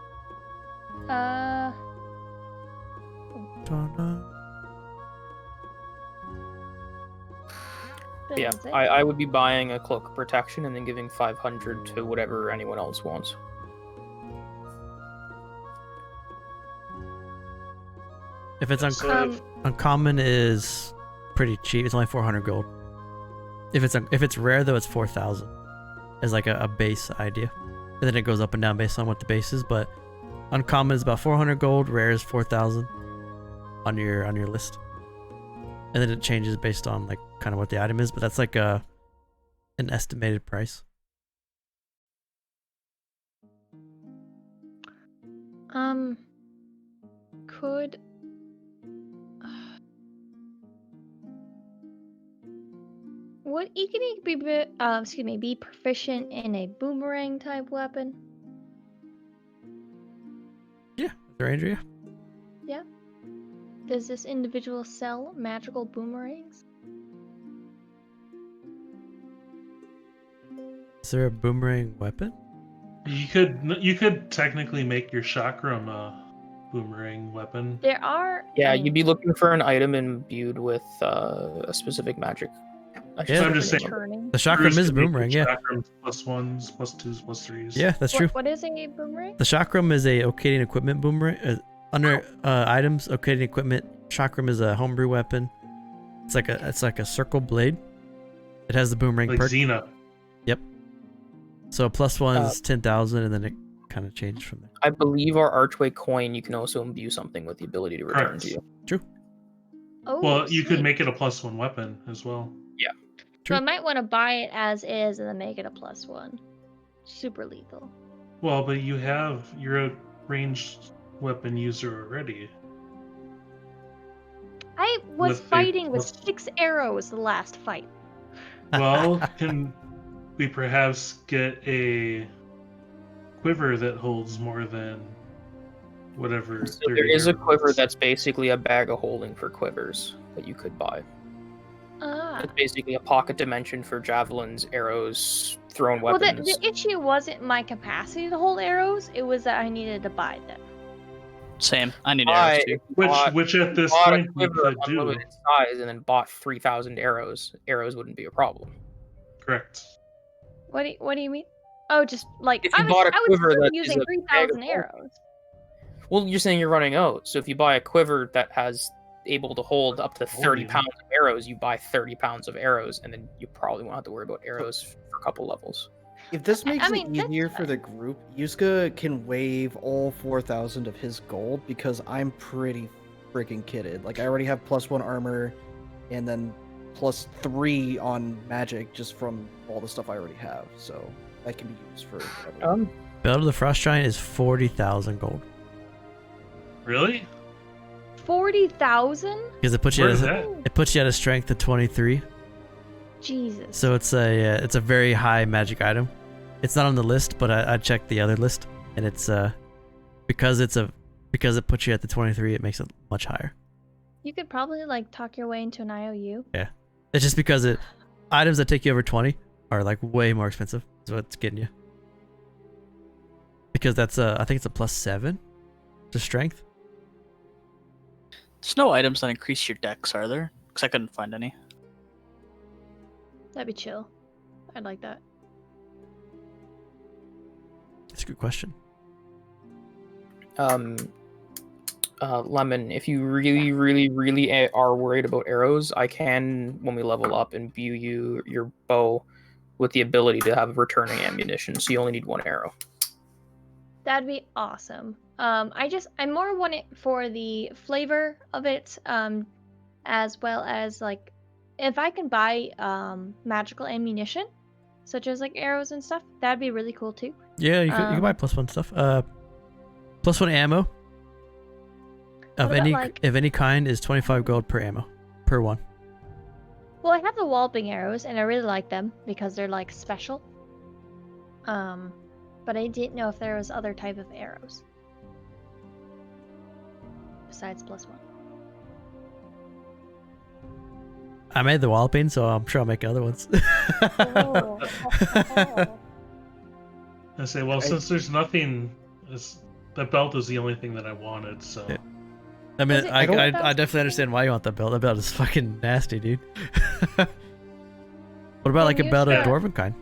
Yeah, doesn't say. I would be buying a Cloak of Protection and then giving 500 to whatever anyone else wants. If it's So uncommon is pretty cheap. It's only 400 gold. If it's rare though, it's 4,000 as like a base idea, and then it goes up and down based on what the base is. But uncommon is about 400 gold. Rare is 4,000 on your list, and then it changes based on like kind of what the item is. But that's like an estimated price. Could would Ikini be proficient in a boomerang type weapon? Yeah, Ranger. Yeah. Does this individual sell magical boomerangs? Is there a boomerang weapon? you could technically make your chakram a boomerang weapon. There are. Yeah, I you'd mean, be looking for an item imbued with a specific magic. Yeah, I'm just saying. returning. The chakram Brews is can make boomerang. your Yeah, chakrams +1s, +2s, +3s. yeah, that's true. What is a boomerang? The chakram is a Ocadian equipment boomerang. Under items, Ocadian equipment, chakram is a homebrew weapon. It's like a circle blade. It has the boomerang Like perk. Xena. So +1 is 10,000, and then it kind of changes from there. I believe our Archway coin, you can also imbue something with the ability to return Correct. to you. Oh, Well, you could sweet. make it a +1 weapon as well. So I might want to buy it as is and then make it a +1. Super lethal. Well, but you're a ranged weapon user already. I was With a fighting with plus- 6 arrows the last fight. Well, can we perhaps get a quiver that holds more than whatever? So 30 there is a quiver arrows? that's basically a bag of holding for quivers that you could buy. Ah. It's basically a pocket dimension for javelins, arrows, thrown Well, weapons. the issue wasn't my capacity to hold arrows, it was that I needed to buy them. Same. I need Buy- arrows too. if you bought- Which at this bought a point we quiver of could do. unlimited size and then bought 3,000 arrows. Arrows wouldn't be a problem. Correct. What do you mean? Oh, just like If you I was, bought a I was quiver still that using is a bag of 3,000 holding. arrows. Well, you're saying you're running out. So if you buy a quiver that has able to hold up to 30 Holding. pounds of arrows, you buy 30 pounds of arrows, and then you probably won't have to worry about arrows for a couple levels. If this I makes mean, it that's easier for fine. the group, Yusuke can waive all 4,000 of his gold because I'm pretty freaking kitted. Like I already have +1 armor, and then +3 on magic just from all the stuff I already have. So that can be used for whatever. Belt of the Frost Giant is 40,000 gold Really? 40,000? because it puts you Where at is a, that? it puts you at a strength of 23. Jesus. So it's a very high magic item. It's not on the list, but I checked the other list, and it's because it puts you at the 23, it makes it much higher. You could probably like talk your way into an IOU. It's just because items that take you over 20 are like way more expensive. That's what it's getting you. Because that's I think it's a +7 to strength. There's no items that increase your dex, are there? Because I couldn't find any. That'd be chill. I'd like that. That's a good question. Lemon, if you really, really, really are worried about arrows, I can, when we level up, imbue you your bow with the ability to have returning ammunition, so you only need one arrow. That'd be awesome. I more want it for the flavor of it, as well as like if I can buy magical ammunition, such as like arrows and stuff, that'd be really cool too. Yeah, you can buy +1 stuff. +1 ammo of What about, any like- of any kind is 25 gold per ammo per one. Well, I have the walloping arrows, and I really like them because they're like special. But I didn't know if there was other type of arrows besides +1. I made the walloping, so I'm sure I'll make other ones. Oh. I say, well, since there's nothing, that belt is the only thing that I wanted, so. Yeah. I mean, Was it I gold definitely understand why you want that belt. That belt is fucking nasty, dude. What about like a you belt of said- dwarven kind?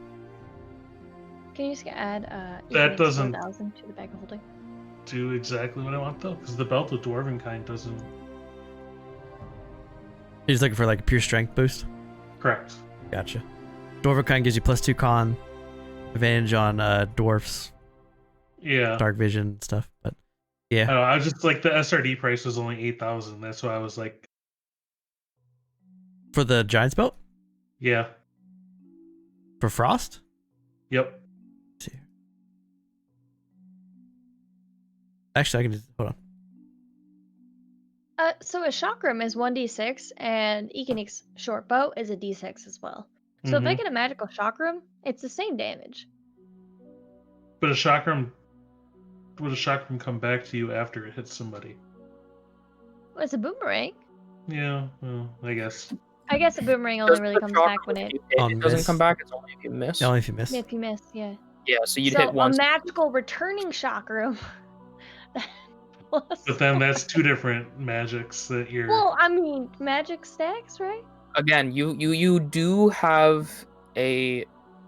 Can you just add That Evenix doesn't- 4000 to the bag of holding? Do exactly what I want, though, because the belt with Dwarven kind doesn't. You're just looking for like a pure strength boost? Correct. Gotcha. Dwarven kind gives you +2 con, advantage on dwarfs, Yeah. dark vision and stuff. But I yeah, don't know, I was just like, the SRD price was only 8,000. That's why I was like, for the giant's belt, yeah. for frost. Yep. Let's see. Actually, I can just hold on. So a chakram is 1d6, and Ekenix short bow is a d6 as well. So if I Mhm. get a magical chakram, it's the same damage. But a chakram. Would a chakram come back to you after it hits somebody? Well, it's a boomerang. Yeah, well, I guess. I guess a boomerang only Does really the comes chakra back when if it you hit, On it doesn't miss. come back. It's only if you miss. Only if you miss. if you miss, yeah. Yeah, so you'd so hit once. a magical returning chakram. Plus- But then that's two different magics that you're. well, I mean, magic stacks, right? Again, you do have a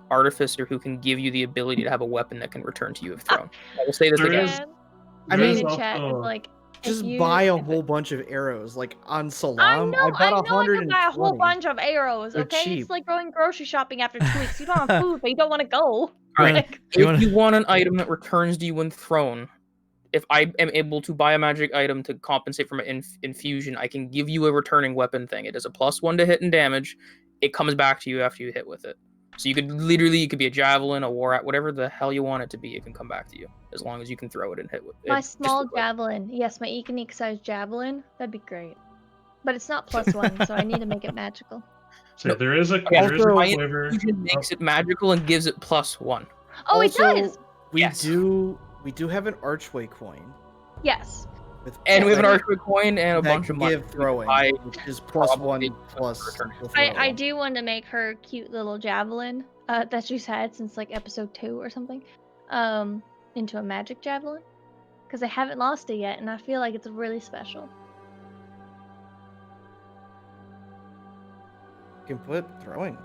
artificer who can give you the ability to have a weapon that can return to you if thrown. I will say this There again. is- And I there mean- is in chat is also- like, if Just you- buy a if it- whole bunch of arrows. Like on I Salam, know, I bought I can buy a whole 120. bunch of arrows, They're okay? cheap. It's like going grocery shopping after 2 weeks. You don't have food, but you don't want to go. Alright, Like, You If wanna- you want an item that returns to you when thrown, if I am able to buy a magic item to compensate from an infusion, I can give you a returning weapon thing. It is a +1 to hit and damage. It comes back to you after you hit with it. So you could literally, it could be a javelin, a war at whatever the hell you want it to be. It can come back to you as long as you can throw it and hit with it. my just small with, like, javelin. Yes, my Ekenix sized javelin. That'd be great. But it's not +1, so I need to make it magical. So there is a Okay, there is a also- my flavor. infusion makes it magical and gives it +1. Oh, Also, it does! We Yes. do have an archway coin Yes. with And we have an that- archery coin and a that bunch can of money. give throwing, buy which is +1 probably plus return. the throw. I do want to make her cute little javelin that she's had since like episode 2 or something into a magic javelin. Because I haven't lost it yet, and I feel like it's really special. You can put throwing.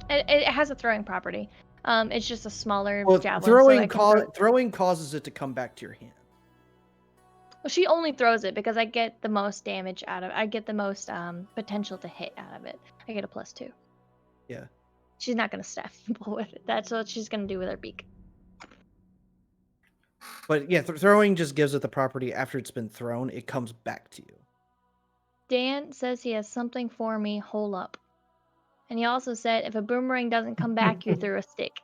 It has a throwing property. It's just a smaller Well, javelin. so I can throwing causes it to come back to your hand. Well, she only throws it because I get the most damage out of it. I get the most potential to hit out of it. I get a +2. Yeah. She's not gonna stab people with it. That's what she's gonna do with her beak. But yeah, throwing just gives it the property after it's been thrown, it comes back to you. Dan says he has something for me. Hole up. And he also said if a boomerang doesn't come back, you threw a stick.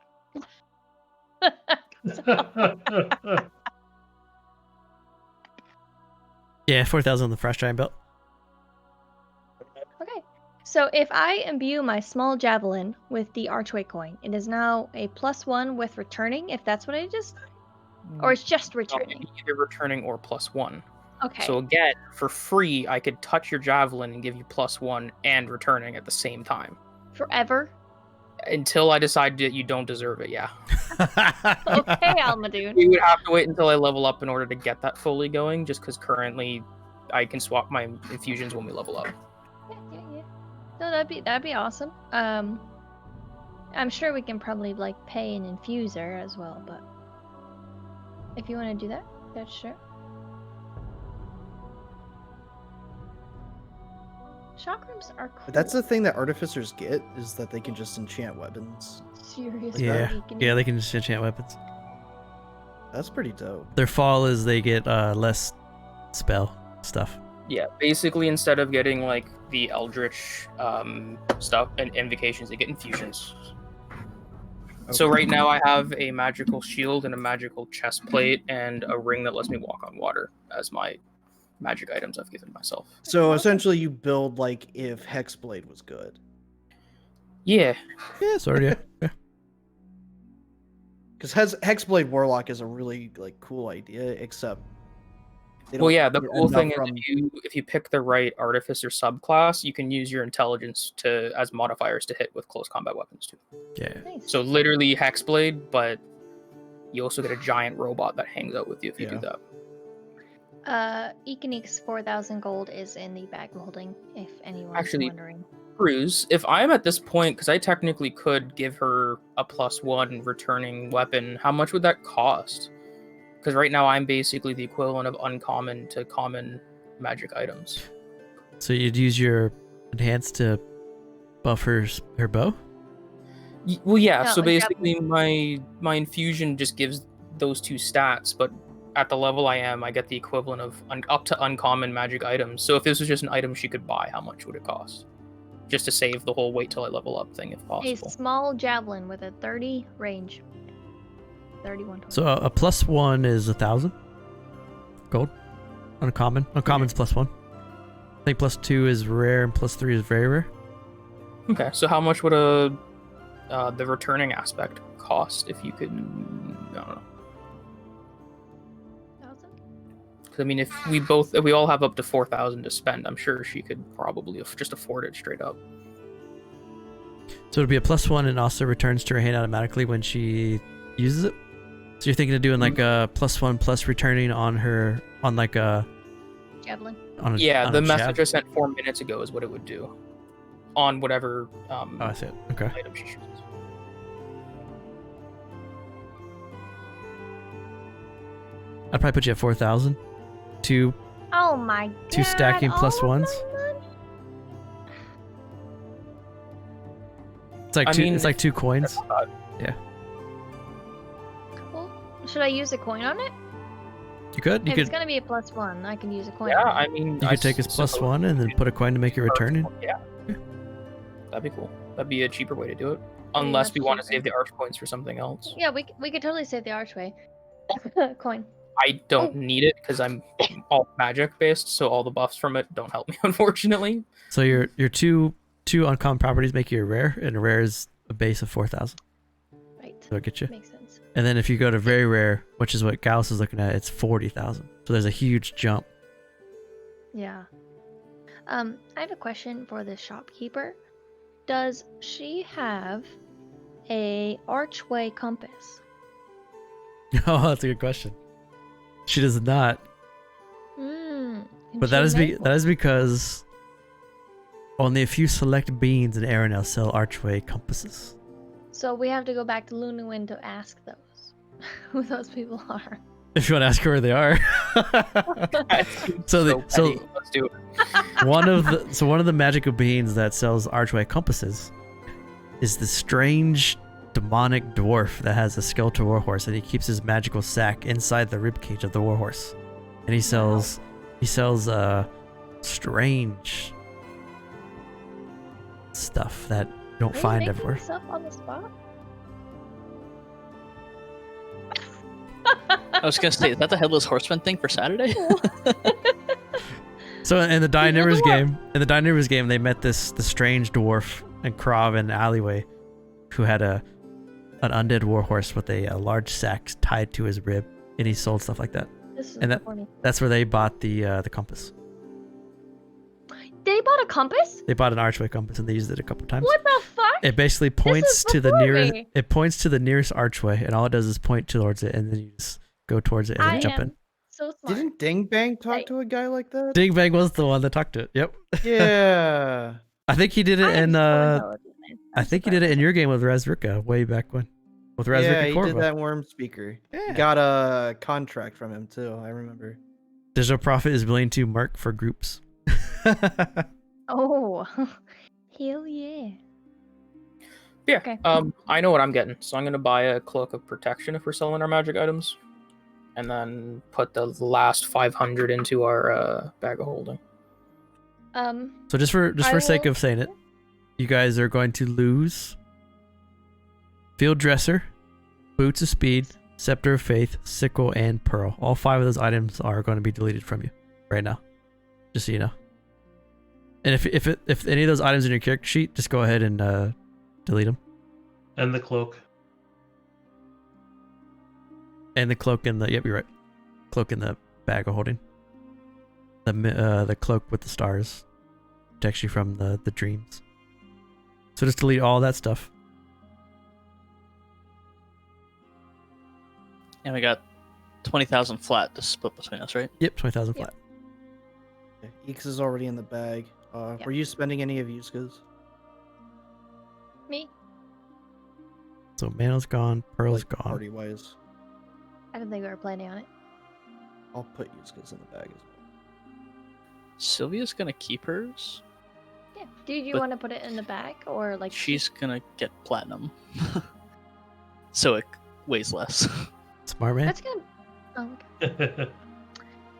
Yeah, 4,000 on the frost giant belt. Okay. So if I imbue my small javelin with the archway coin, it is now a +1 with returning, if that's what I just... Or it's just returning. Either returning or +1. Okay. So again, for free, I could touch your javelin and give you +1 and returning at the same time. Forever? Until I decide that you don't deserve it, yeah. Okay, Almadoon. We would have to wait until I level up in order to get that fully going, just because currently I can swap my infusions when we level up. Yeah. No, that'd be awesome. I'm sure we can probably like pay an infuser as well, but if you want to do that, that's sure. Chakrams are cool. But that's the thing that artificers get, is that they can just enchant weapons. Seriously. Yeah. Weakening. Yeah, they can just enchant weapons. That's pretty dope. Their fall is they get less spell stuff. Yeah, basically instead of getting like the eldritch stuff and invocations, they get infusions. So right now I have a magical shield and a magical chest plate and a ring that lets me walk on water as my magic items I've given myself. So essentially you build like if Hexblade was good. Yeah. Yeah, sort of, yeah. Because Hexblade Warlock is a really like cool idea, except they Well, don't yeah, the get cool thing enough is if you pick the right artificer subclass, you can use your intelligence to as modifiers to hit with close combat weapons too. Yeah. Nice. So literally Hexblade, but you also get a giant robot that hangs out with you if you do Yeah. that. Econic's 4,000 gold is in the bag of holding, if anyone's Actually- wondering. Brews, if I'm at this point, because I technically could give her a +1 returning weapon, how much would that cost? Because right now I'm basically the equivalent of uncommon to common magic items. So you'd use your enhance to buff her bow? Well, yeah. No, So like basically, my infusion just gives those two stats, but at the level I am, I get the equivalent of up to uncommon magic items. So if this was just an item she could buy, how much would it cost? Just to save the whole wait till I level up thing, if A possible. small javelin with a 30 range. 31 total. So a +1 is 1,000 gold. Uncommon. Uncommon's +1. I think +2 is rare and +3 is very rare. Okay, so how much would the returning aspect cost if you could? I don't know. 1,000? 'Cause, I mean, if we all have up to 4,000 to spend, I'm sure she could probably just afford it straight up. So it'll be a +1 and also returns to her hand automatically when she uses it. So you're thinking of doing like a +1 plus returning on her on like a Javelin. on a Yeah, on the a message jab? I sent 4 minutes ago is what it would do on whatever Oh, I see it. Okay. item she chooses. I'd probably put you at 4,000. Two Oh my god. Two stacking all plus of my ones? money? It's like I two. mean, It's like 2 coins. Cool. Should I use a coin on it? You could. You If it's could. gonna be a +1, I can use a coin. Yeah, on it. I mean, You I could take his suppose +1 and then put a coin to make your return. Yeah. That'd be cool. That'd be a cheaper way to do it. Pretty Unless much we want to cheaper. save the arch points for something else. Yeah, we could totally save the archway. Coin. I don't need it because I'm all magic based, so all the buffs from it don't help me, unfortunately. So your two uncommon properties make you a rare, and a rare is a base of 4,000. Right. So it get you. Makes sense. And then if you go to very rare, which is what Gauss is looking at, it's 40,000. So there's a huge jump. Yeah. I have a question for the shopkeeper. Does she have a archway compass? Oh, that's a good question. She does not, Hmm. but that is because only a few select beings in Erenel sell archway compasses. So we have to go back to Luniwyn to ask those who those people are. If you want to ask her where they are. so petty. Let's do it. one of the magical beings that sells archway compasses is the strange demonic dwarf that has a skeletal warhorse, and he keeps his magical sack inside the ribcage of the warhorse, and he sells strange stuff that you don't Are you find making everywhere. this up on the spot? I was gonna say, is that the headless horseman thing for Saturday? So in the You're the Dynamers game, they met the strange dwarf and Krav in an alleyway, who had an undead warhorse with a large sack tied to his rib, and he sold stuff like that. This is And that- funny. That's where they bought the compass. They bought a compass? They bought an archway compass and they used it a couple times. What the fuck? It basically points is to the before nearest. me. It points to the nearest archway, and all it does is point towards it, and then you just go towards it and I then jump am in. so smart. Didn't Ding Bang talk Right. to a guy like that? Ding Bang was the one that talked to it. Yep. Yeah. I think he did it I am in. so intelligent. I think he did it in your game with Razrika way back when. With Razrika Yeah, he Corva. did that worm speaker. Yeah. He got a contract from him too. I remember. Digital Prophet is willing to mark for groups. Oh, hell yeah. Yeah. Okay. I know what I'm getting, so I'm gonna buy a cloak of protection if we're selling our magic items, and then put the last 500 into our bag of holding. So just for I sake will- of saying it, you guys are going to lose Field Dresser, Boots of Speed, Scepter of Faith, Sickle, and Pearl. All 5 of those items are going to be deleted from you right now, just so you know. And if any of those items in your character sheet, just go ahead and delete them. And the cloak. And the cloak in the, yep, you're right. Cloak in the bag of holding. The cloak with the stars protects you from the dreams. So just delete all that stuff. And we got 20,000 flat to split between us, right? Yep, 20,000 Yep. flat. Okay, Eeks is already in the bag. Were you spending any of Yuska's? Me? So Mano's gone, Pearl's Like, gone. party wise. I don't think we were planning on it. I'll put Yuska's in the bag as well. Sylvia's gonna keep hers. Yeah. Do you But- want to put it in the bag or like? She's gonna get platinum. So it weighs less. Smart man. That's good. Oh, okay.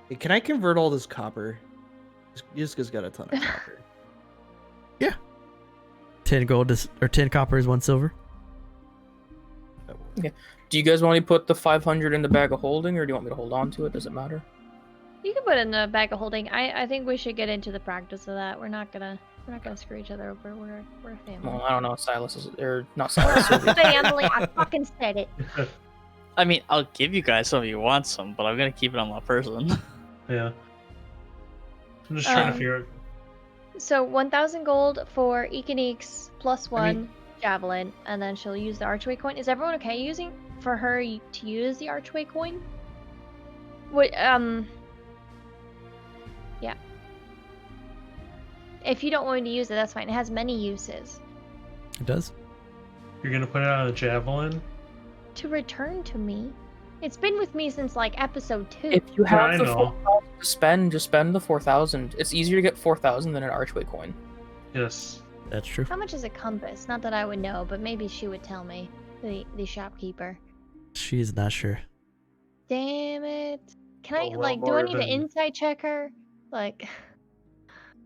Hey, can I convert all this copper? Yuska's got a ton of copper. 10 gold or 10 coppers, 1 silver. Do you guys want me to put the 500 in the bag of holding, or do you want me to hold on to it? Does it matter? You can put it in the bag of holding. I think we should get into the practice of that. We're not gonna screw each other over. We're a family. Well, I don't know. Silas is, or not Silas. Sylvia. Family. I fucking said it. I mean, I'll give you guys some if you want some, but I'm gonna keep it on my person. Yeah. I'm just trying to Um, figure out. So 1,000 gold for Econeeks plus I 1 mean- javelin, and then she'll use the archway coin. Is everyone okay using for her to use the archway coin? What yeah. If you don't want me to use it, that's fine. It has many uses. It does. You're gonna put it on a javelin? To return to me. It's been with me since like episode 2. If you I have the know. 4,000 to spend, just spend the 4,000. It's easier to get 4,000 than an archway coin. Yes. That's true. How much is a compass? Not that I would know, but maybe she would tell me. The shopkeeper. She's not sure. Damn it. Can I well, like do I more need to than- insight check her? Like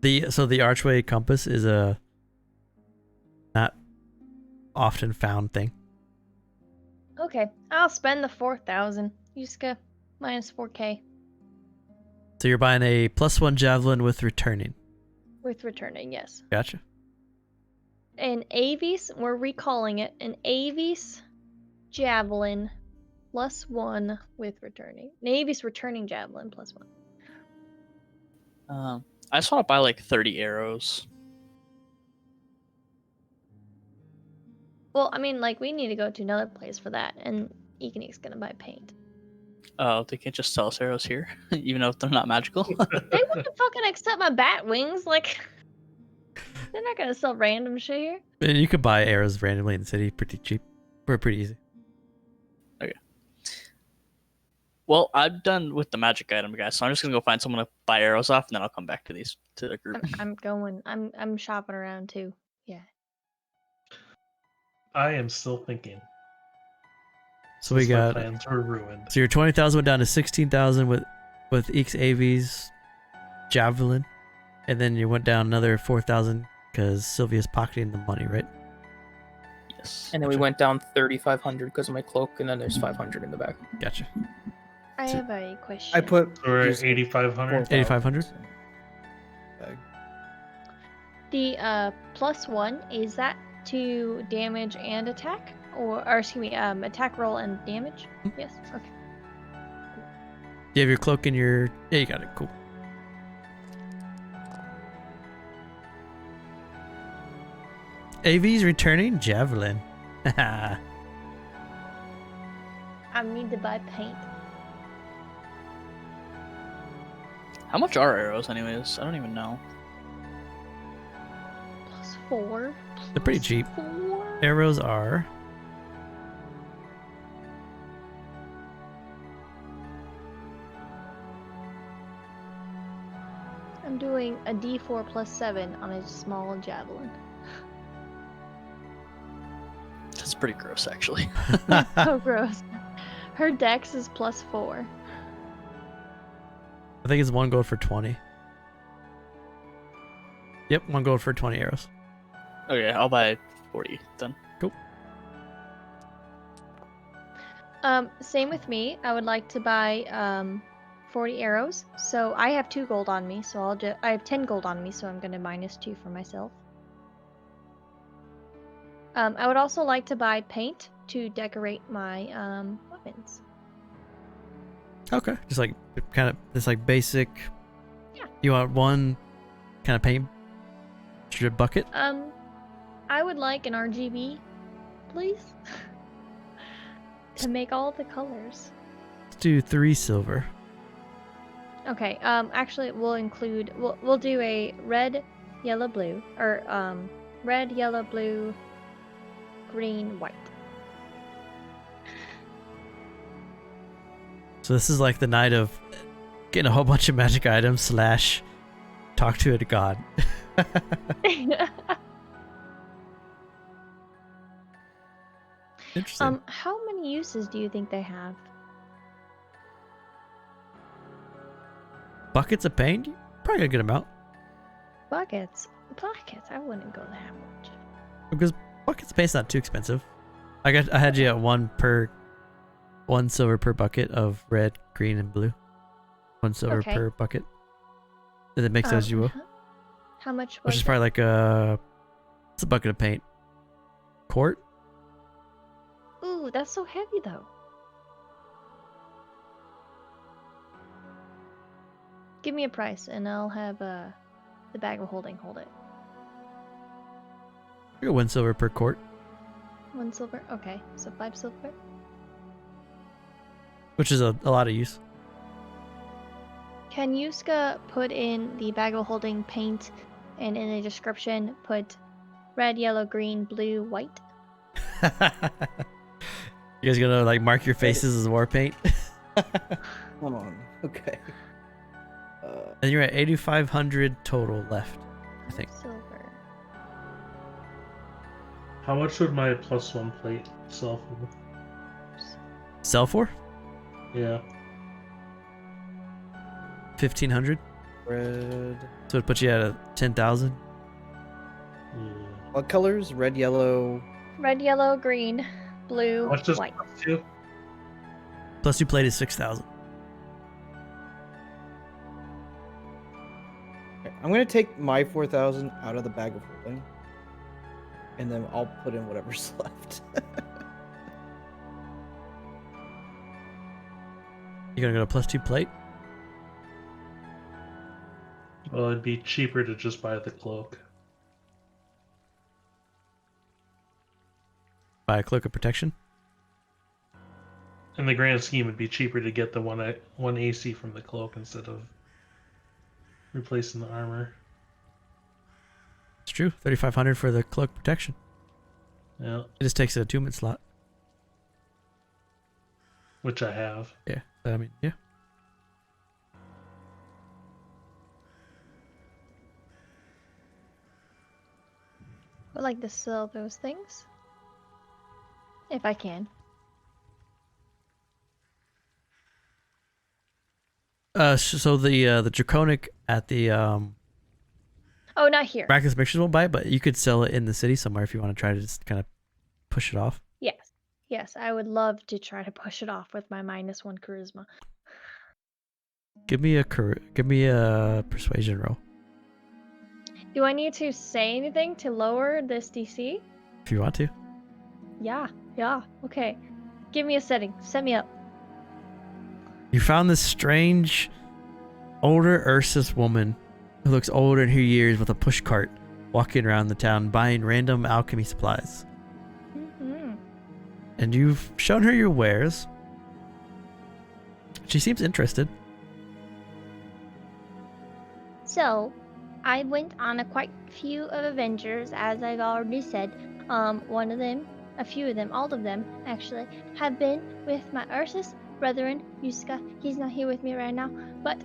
The archway compass is a not often found thing. okay, I'll spend the 4,000. Yuska minus 4k So you're buying a +1 javelin with returning. with returning, yes. Gotcha. An Avis, we're recalling it, an Avis javelin plus 1 with returning. An Avis returning javelin plus 1. I just want to buy like 30 arrows. Well, I mean, like, we need to go to another place for that, and Econic's gonna buy paint. Oh, they can't just sell us arrows here, even though they're not magical. They wouldn't fucking accept my bat wings, like, they're not gonna sell random shit here. And you could buy arrows randomly in the city pretty cheap. Or pretty easy. Well, I'm done with the magic item, guys. So I'm just gonna go find someone to buy arrows off, and then I'll come back to the group. I'm shopping around too. Yeah. I am still thinking. So we Since my got plans were ruined. so your 20,000 went down to 16,000 with Eeks AV's javelin, and then you went down another 4,000 because Sylvia's pocketing the money, right? Yes. And then we went down 3,500 because of my cloak, and then there's 500 in the back. Gotcha. I So- have a question. I put We're at just 8,500. 8,500? Bag. the +1, is that to damage and attack? Or excuse me, attack roll and damage? Yes. Okay. You have your cloak in your... Yeah, you got it. Cool. AV's returning javelin. I need to buy paint. How much are arrows, anyways? I don't even know. +4. They're pretty cheap. 4. Arrows are... I'm doing a D4 plus 7 on a small javelin. That's pretty gross, actually. So gross. Her dex is plus 4. I think it's 1 gold for 20. Yep, 1 gold for 20 arrows. Okay, I'll buy 40 then. Same with me. I would like to buy 40 arrows. So I have 2 gold on me, so I have 10 gold on me, so I'm gonna minus 2 for myself. I would also like to buy paint to decorate my weapons. Okay. Just like kind of this like basic. Yeah. You want one kind of paint strip bucket? I would like an RGB, please, to make all the colors. Let's do 3 silver. Okay. Actually, we'll do a red, yellow, blue, or red, yellow, blue, green, white. So this is like the night of getting a whole bunch of magic items / talk to a god. Interesting. How many uses do you think they have? Buckets of paint? Probably a good amount. Buckets. I wouldn't go that much. Because buckets of paint's not too expensive. I had you at 1 silver per bucket of red, green, and blue. 1 silver Okay. per bucket. And it makes those you will. How much was Which is probably like it's a bucket of paint. Quart? Ooh, that's so heavy though. Give me a price and I'll have the bag of holding hold it. I got 1 silver per quart. 1 silver? Okay, so 5 silver. Which is a lot of use. Can Yuska put in the bag of holding paint and in the description put red, yellow, green, blue, white? You guys gonna like mark your faces as war paint? Hold on. Okay. And you're at 8,500 total left, I think. Silver. How much would my +1 plate sell for? Sell for? Yeah. 1,500. Red. So it puts you at a 10,000. Yeah. What colors? Red, yellow. Red, yellow, green, blue, How much does white. +2? Plus you plate is 6,000. Okay, I'm gonna take my 4,000 out of the bag of holding, and then I'll put in whatever's left. You gonna go to +2 plate? Well, it'd be cheaper to just buy the cloak. Buy a cloak of protection? In the grand scheme, it'd be cheaper to get the one AC from the cloak instead of replacing the armor. It's true. 3,500 for the cloak protection. Yeah, It just takes a attunement slot. which I have. Yeah. I mean, yeah. I would like to sell those things. If I can. So the draconic at the Oh, not here. miraculous mixtures won't buy it, but you could sell it in the city somewhere if you want to try to just kind of push it off. Yes. Yes, I would love to try to push it off with my -1 charisma. Give me a persuasion roll Do I need to say anything to lower this DC? if you want to. Yeah, okay. Give me a setting. Set me up. You found this strange, older Ursus woman who looks older in her years with a pushcart, walking around the town buying random alchemy supplies. Mm-hmm. And you've shown her your wares. She seems interested. So, I went on quite few of adventures, as I've already said. One of them, a few of them, all of them actually, have been with my Ursus brethren, Yuska. He's not here with me right now, but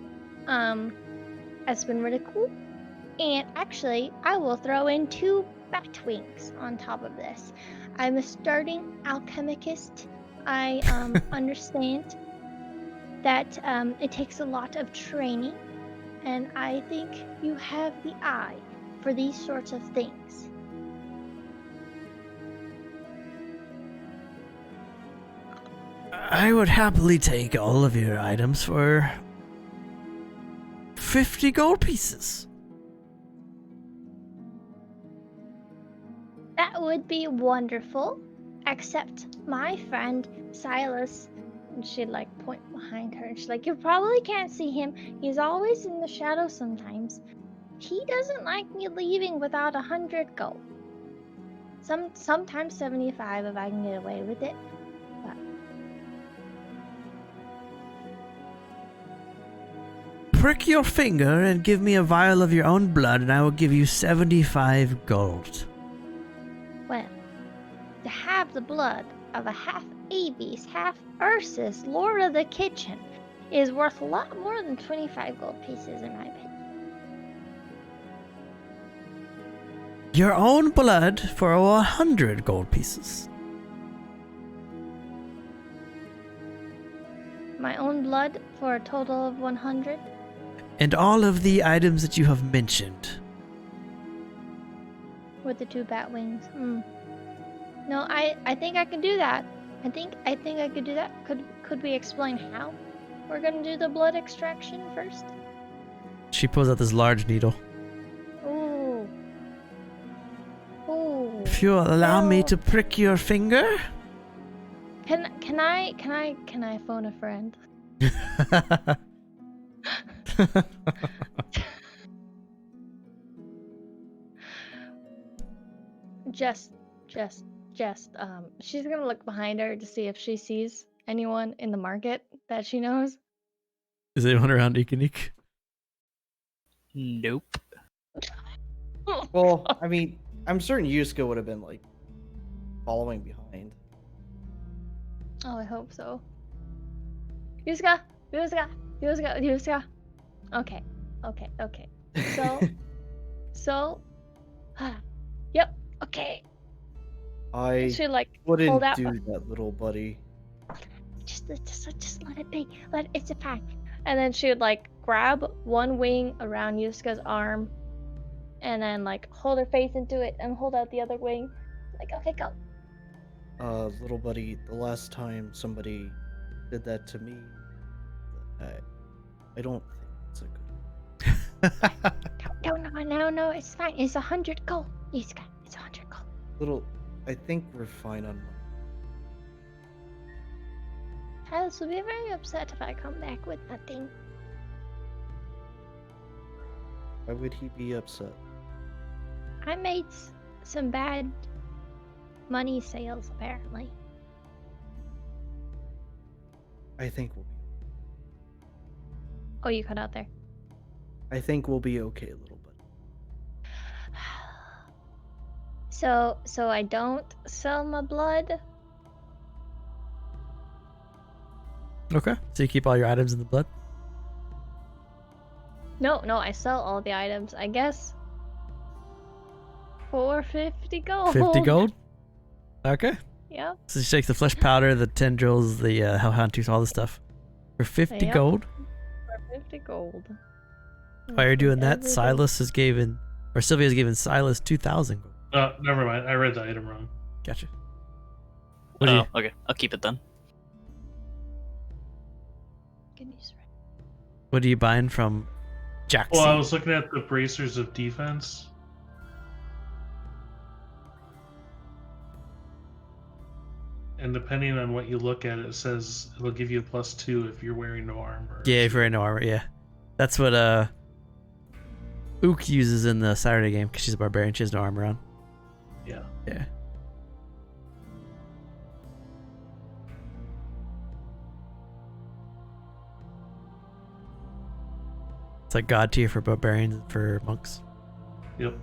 That's been really cool. And actually, I will throw in 2 bat wings on top of this. I'm a starting alchemist. I understand that it takes a lot of training, and I think you have the eye for these sorts of things. I would happily take all of your items for 50 gold pieces. That would be wonderful, except my friend Silas, and she'd like point behind her, and she's like, you probably can't see him. He's always in the shadows sometimes. He doesn't like me leaving without 100 gold. Sometimes 75 if I can get away with it. But Prick your finger and give me a vial of your own blood, and I will give you 75 gold. well, to have the blood of a half Aves, half Ursus, Lord of the Kitchen, is worth a lot more than 25 gold pieces in my opinion. Your own blood for 100 gold pieces. My own blood for a total of 100. And all of the items that you have mentioned. With the 2 bat wings. No, I think I can do that. I think I could do that. Could we explain how we're gonna do the blood extraction first? She pulls out this large needle. Ooh. Ooh. If you will allow me No. to prick your finger. Can I phone a friend? Just she's gonna look behind her to see if she sees anyone in the market that she knows. Is anyone around Ikanik? Nope. Well, I mean, I'm certain Yuska would have been like following behind. Oh, I hope so. Yuska. Okay. So, yep. Okay. I She like wouldn't hold out. do that, little buddy. Just let it be. It's fine. And then she would like grab one wing around Yuska's arm, and then like hold her face into it and hold out the other wing. Like, okay, go. Little buddy, the last time somebody did that to me, I don't think it's a good. No, it's fine. It's 100 gold. Yuska, it's 100 gold. Little, I think we're fine on money. Silas will be very upset if I come back with nothing. Why would he be upset? I made some bad money sales, apparently. I think we'll be. Oh, you cut out there. I think we'll be okay, little buddy. So I don't sell my blood? Okay. So you keep all your items in the blood? No, I sell all the items, I guess. For 50 gold. 50 gold? Okay. Yep. So she takes the flesh powder, the tendrils, the hellhound tooth, all the stuff. For 50 Yep. gold? For 50 gold. While you're doing that, Everything. Silas has given, or Sylvia's given Silas 2,000 gold. Never mind. I read the item wrong. Gotcha. What do you, Okay. I'll keep it then. Goodness, right. what are you buying from Jackson? Well, I was looking at the bracers of defense. And depending on what you look at, it says it'll give you a +2 if you're wearing no armor. Yeah, if you're in no armor, yeah. That's what Ook uses in the Saturday game, because she's a barbarian, she has no armor on. Yeah. Yeah. It's like god tier for barbarians and for monks. Yep.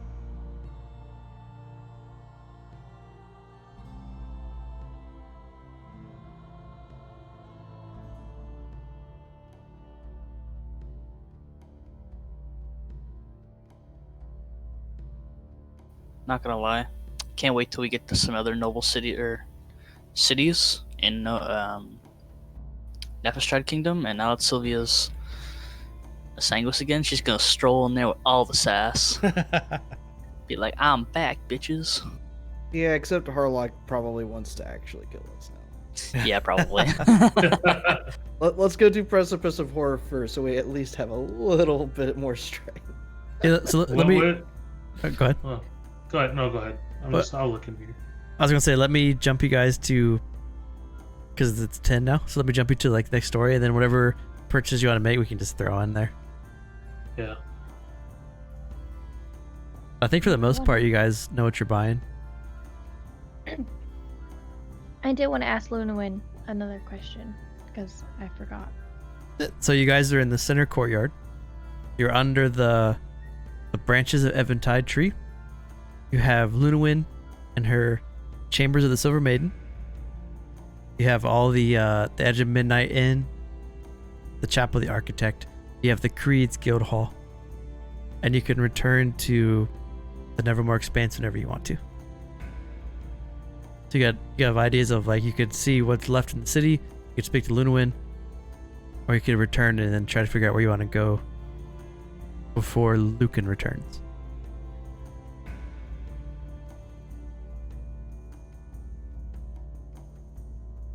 Not gonna lie, can't wait till we get to some other noble cities in Neferstrad Kingdom, and now that Sylvia's a Sanguis again, she's gonna stroll in there with all the sass. Be like, I'm back, bitches. Yeah, except Harlock probably wants to actually kill us now. Yeah, probably. Let's go do Precipice of Horror first, so we at least have a little bit more strength. Yeah, so let me. Go ahead. Oh, go ahead. No, go ahead. I'll look in here. I was gonna say, let me jump you guys to, because it's 10 now. So let me jump you to like the next story, and then whatever purchase you want to make, we can just throw in there. Yeah. I think for the most part, you guys know what you're buying. I did want to ask Luniwyn another question because I forgot. So you guys are in the center courtyard. You're under the branches of Eventide tree. You have Luniwyn and her chambers of the Silver Maiden. You have all the Edge of Midnight Inn, the Chapel of the Architect. You have the Creed's Guild Hall, and you can return to the Nevermore Expanse whenever you want to. So you have ideas of like you could see what's left in the city. You could speak to Luniwyn, or you could return and then try to figure out where you want to go before Lucan returns.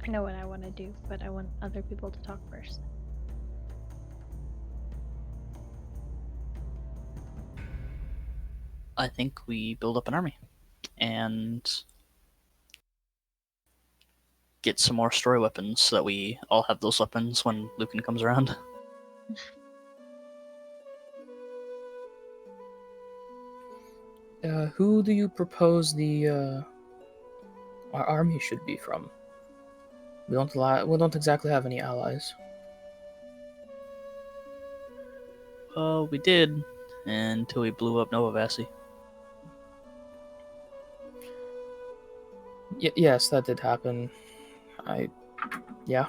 I know what I want to do, but I want other people to talk first. I think we build up an army and get some more story weapons so that we all have those weapons when Lucan comes around. Who do you propose our army should be from? We don't exactly have any allies. Well, we did until we blew up Nova Vassi. Yes, that did happen. Yeah.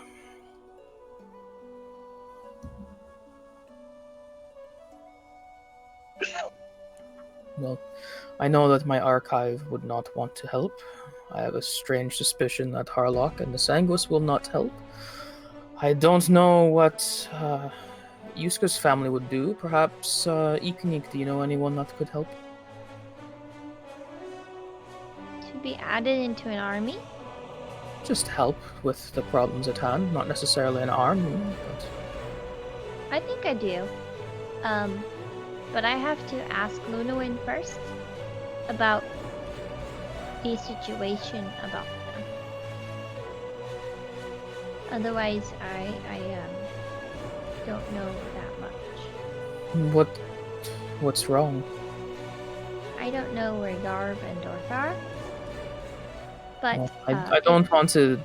Well, I know that my archive would not want to help. I have a strange suspicion that Harlock and the Sanguis will not help. I don't know what Yuska's family would do. Perhaps Ikanik, do you know anyone that could help? To be added into an army? Just help with the problems at hand, not necessarily an army, but... I think I do. But I have to ask Luniwyn first about the situation about them. Otherwise, I don't know that much. What's wrong? I don't know where Yarb and Dorth are. But Well, I don't want to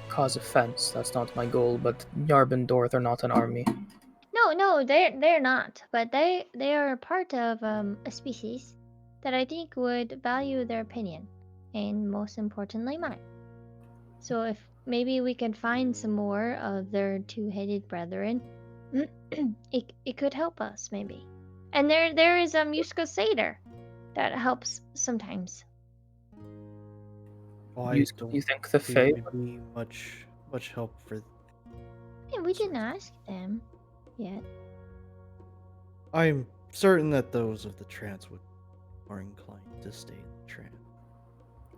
cause offense. That's not my goal. But Yarb and Dorth are not an army. No, they're not. But they are a part of a species that I think would value their opinion, and most importantly, mine. So if maybe we can find some more of their two-headed brethren, it could help us maybe. And there is Yuska Seder that helps sometimes. You think the Fae would be much help for? Yeah, we didn't ask them yet. I'm certain that those of the trance are inclined to stay in the trance.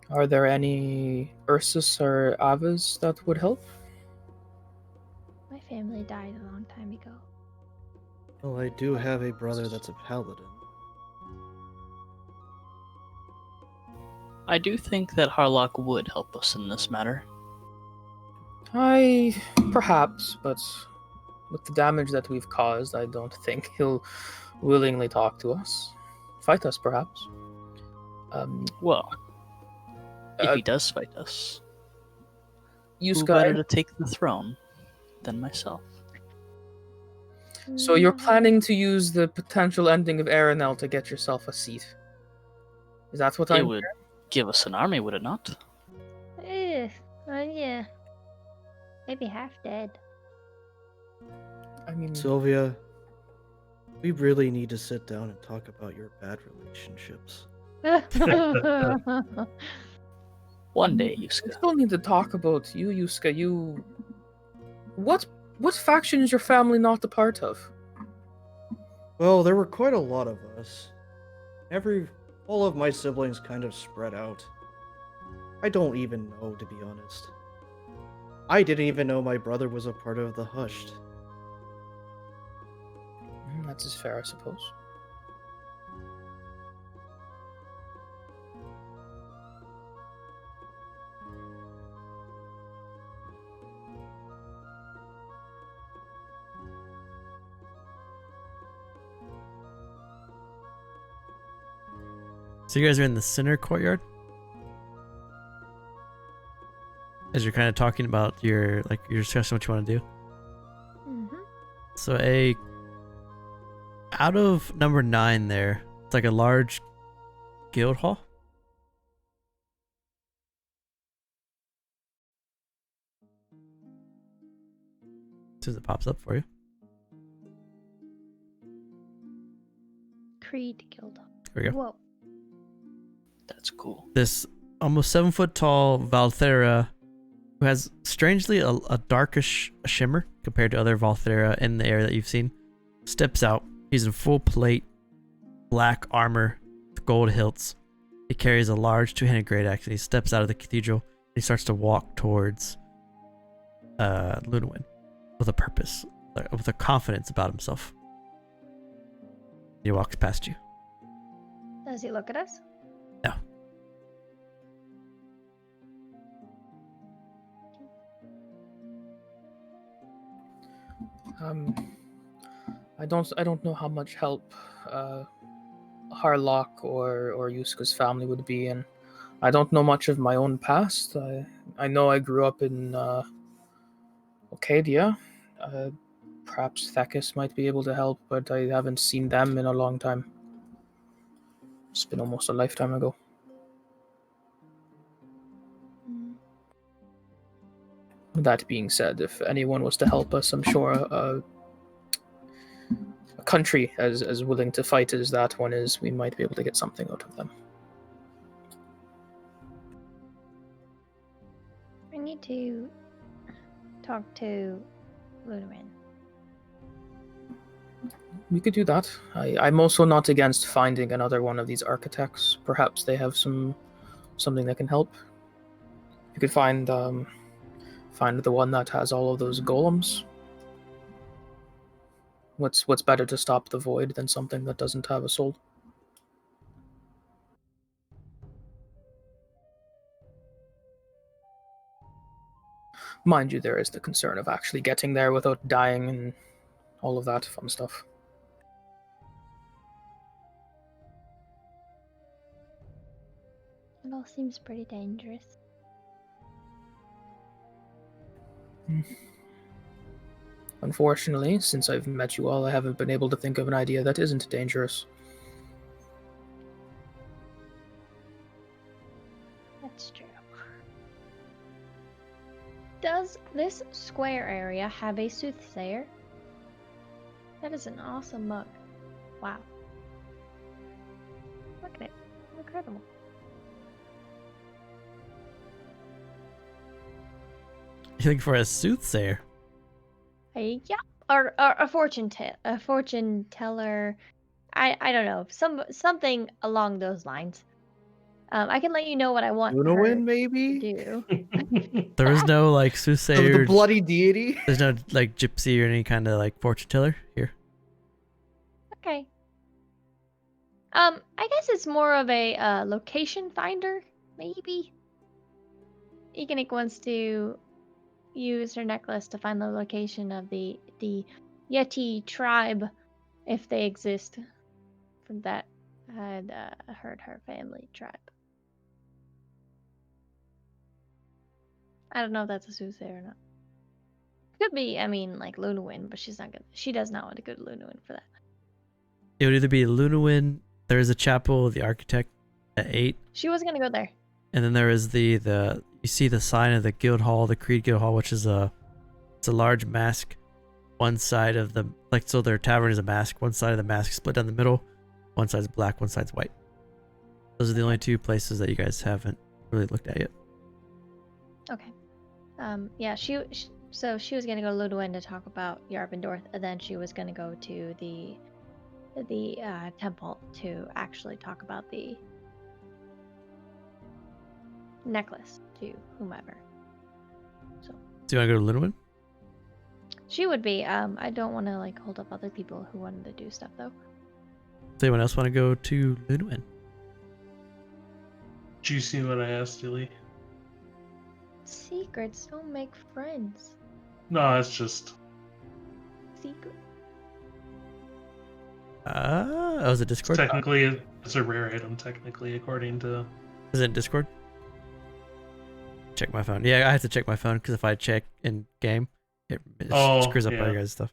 Are there any Ursus or Avas that would help? My family died a long time ago. Well, I do have a brother that's a paladin. I do think that Harlock would help us in this matter. Perhaps, but with the damage that we've caused, I don't think he'll willingly talk to us. Fight us, perhaps. Well, if he does fight us, who Yuska, better to take the throne than myself? So you're planning to use the potential ending of Erenel to get yourself a seat? Is that what It I'm would give us an army, would it not? Yeah. Maybe half dead. I mean, Sylvia, we really need to sit down and talk about your bad relationships. One day, We Yuska. still need to talk about you, Yuska. What faction is your family not a part of? Well, there were quite a lot of us. All of my siblings kind of spread out. I don't even know, to be honest. I didn't even know my brother was a part of the Hushed. That's as fair, I suppose. So you guys are in the center courtyard? As you're kind of talking about you're discussing what you want to do. Mm-hmm. So out of number 9 there, it's like a large guild hall. As soon as it pops up for you. Creed Guild. There we go. Whoa. That's cool. This almost 7 foot tall Valthera, who has strangely a darkish shimmer compared to other Valthera in the area that you've seen, steps out. He's in full plate, black armor with gold hilts. He carries a large 2-handed great axe, and he steps out of the cathedral and he starts to walk towards Luniwyn with a purpose, with a confidence about himself. He walks past you. Does he look at us? No. I don't know how much help Harlock or Yuska's family would be in. I don't know much of my own past. I know I grew up in Ocadia. Perhaps Thekis might be able to help, but I haven't seen them in a long time. It's been almost a lifetime ago. That being said, if anyone was to help us, I'm sure a country as willing to fight as that one is, we might be able to get something out of them. I need to talk to Luniwyn. We could do that. I'm also not against finding another one of these architects. Perhaps they have something that can help. You could find the one that has all of those golems. What's better to stop the void than something that doesn't have a soul? Mind you, there is the concern of actually getting there without dying and all of that fun stuff. It all seems pretty dangerous. Unfortunately, since I've met you all, I haven't been able to think of an idea that isn't dangerous. That's true. Does this square area have a soothsayer? That is an awesome mug. Wow. Look at it. Incredible. You're looking for a soothsayer? Yeah, or a fortune teller. I don't know, something along those lines. I can let you know what I want her Luniwyn, to maybe? do. There is no like The soothsayer. bloody deity? There's no like gypsy or any kind of like fortune teller here. Okay. I guess it's more of a location finder, maybe. Ekanik wants to use her necklace to find the location of the Yeti tribe, if they exist. From that, I had heard her family tribe. I don't know if that's a soothsayer or not. Could be, I mean, like Luniwyn, but she's not good. She does not want to go to Luniwyn for that. It would either be Luniwyn. There is a chapel of the architect at 8. She was gonna go there. And then there is the you see the sign of the guild hall, the Creed Guild Hall, which is it's a large mask. One side of the so their tavern is a mask. One side of the mask split down the middle. One side's black, one side's white. Those are the only two places that you guys haven't really looked at yet. Okay. Yeah, so she was gonna go to Luniwyn to talk about Yarvendorf, and then she was gonna go to the temple to actually talk about the necklace to whomever. So Do you want to go to Luniwyn? she would be. I don't want to like hold up other people who wanted to do stuff though. Does anyone else want to go to Luniwyn? Did you see what I asked, Dilly? Secrets don't make friends. No, it's just Secret. Oh, is it Discord? technically it's a rare item. Technically, according to Is it Discord? Check my phone. Yeah, I have to check my phone because if I check in game, it screws up all yeah. your guys' stuff.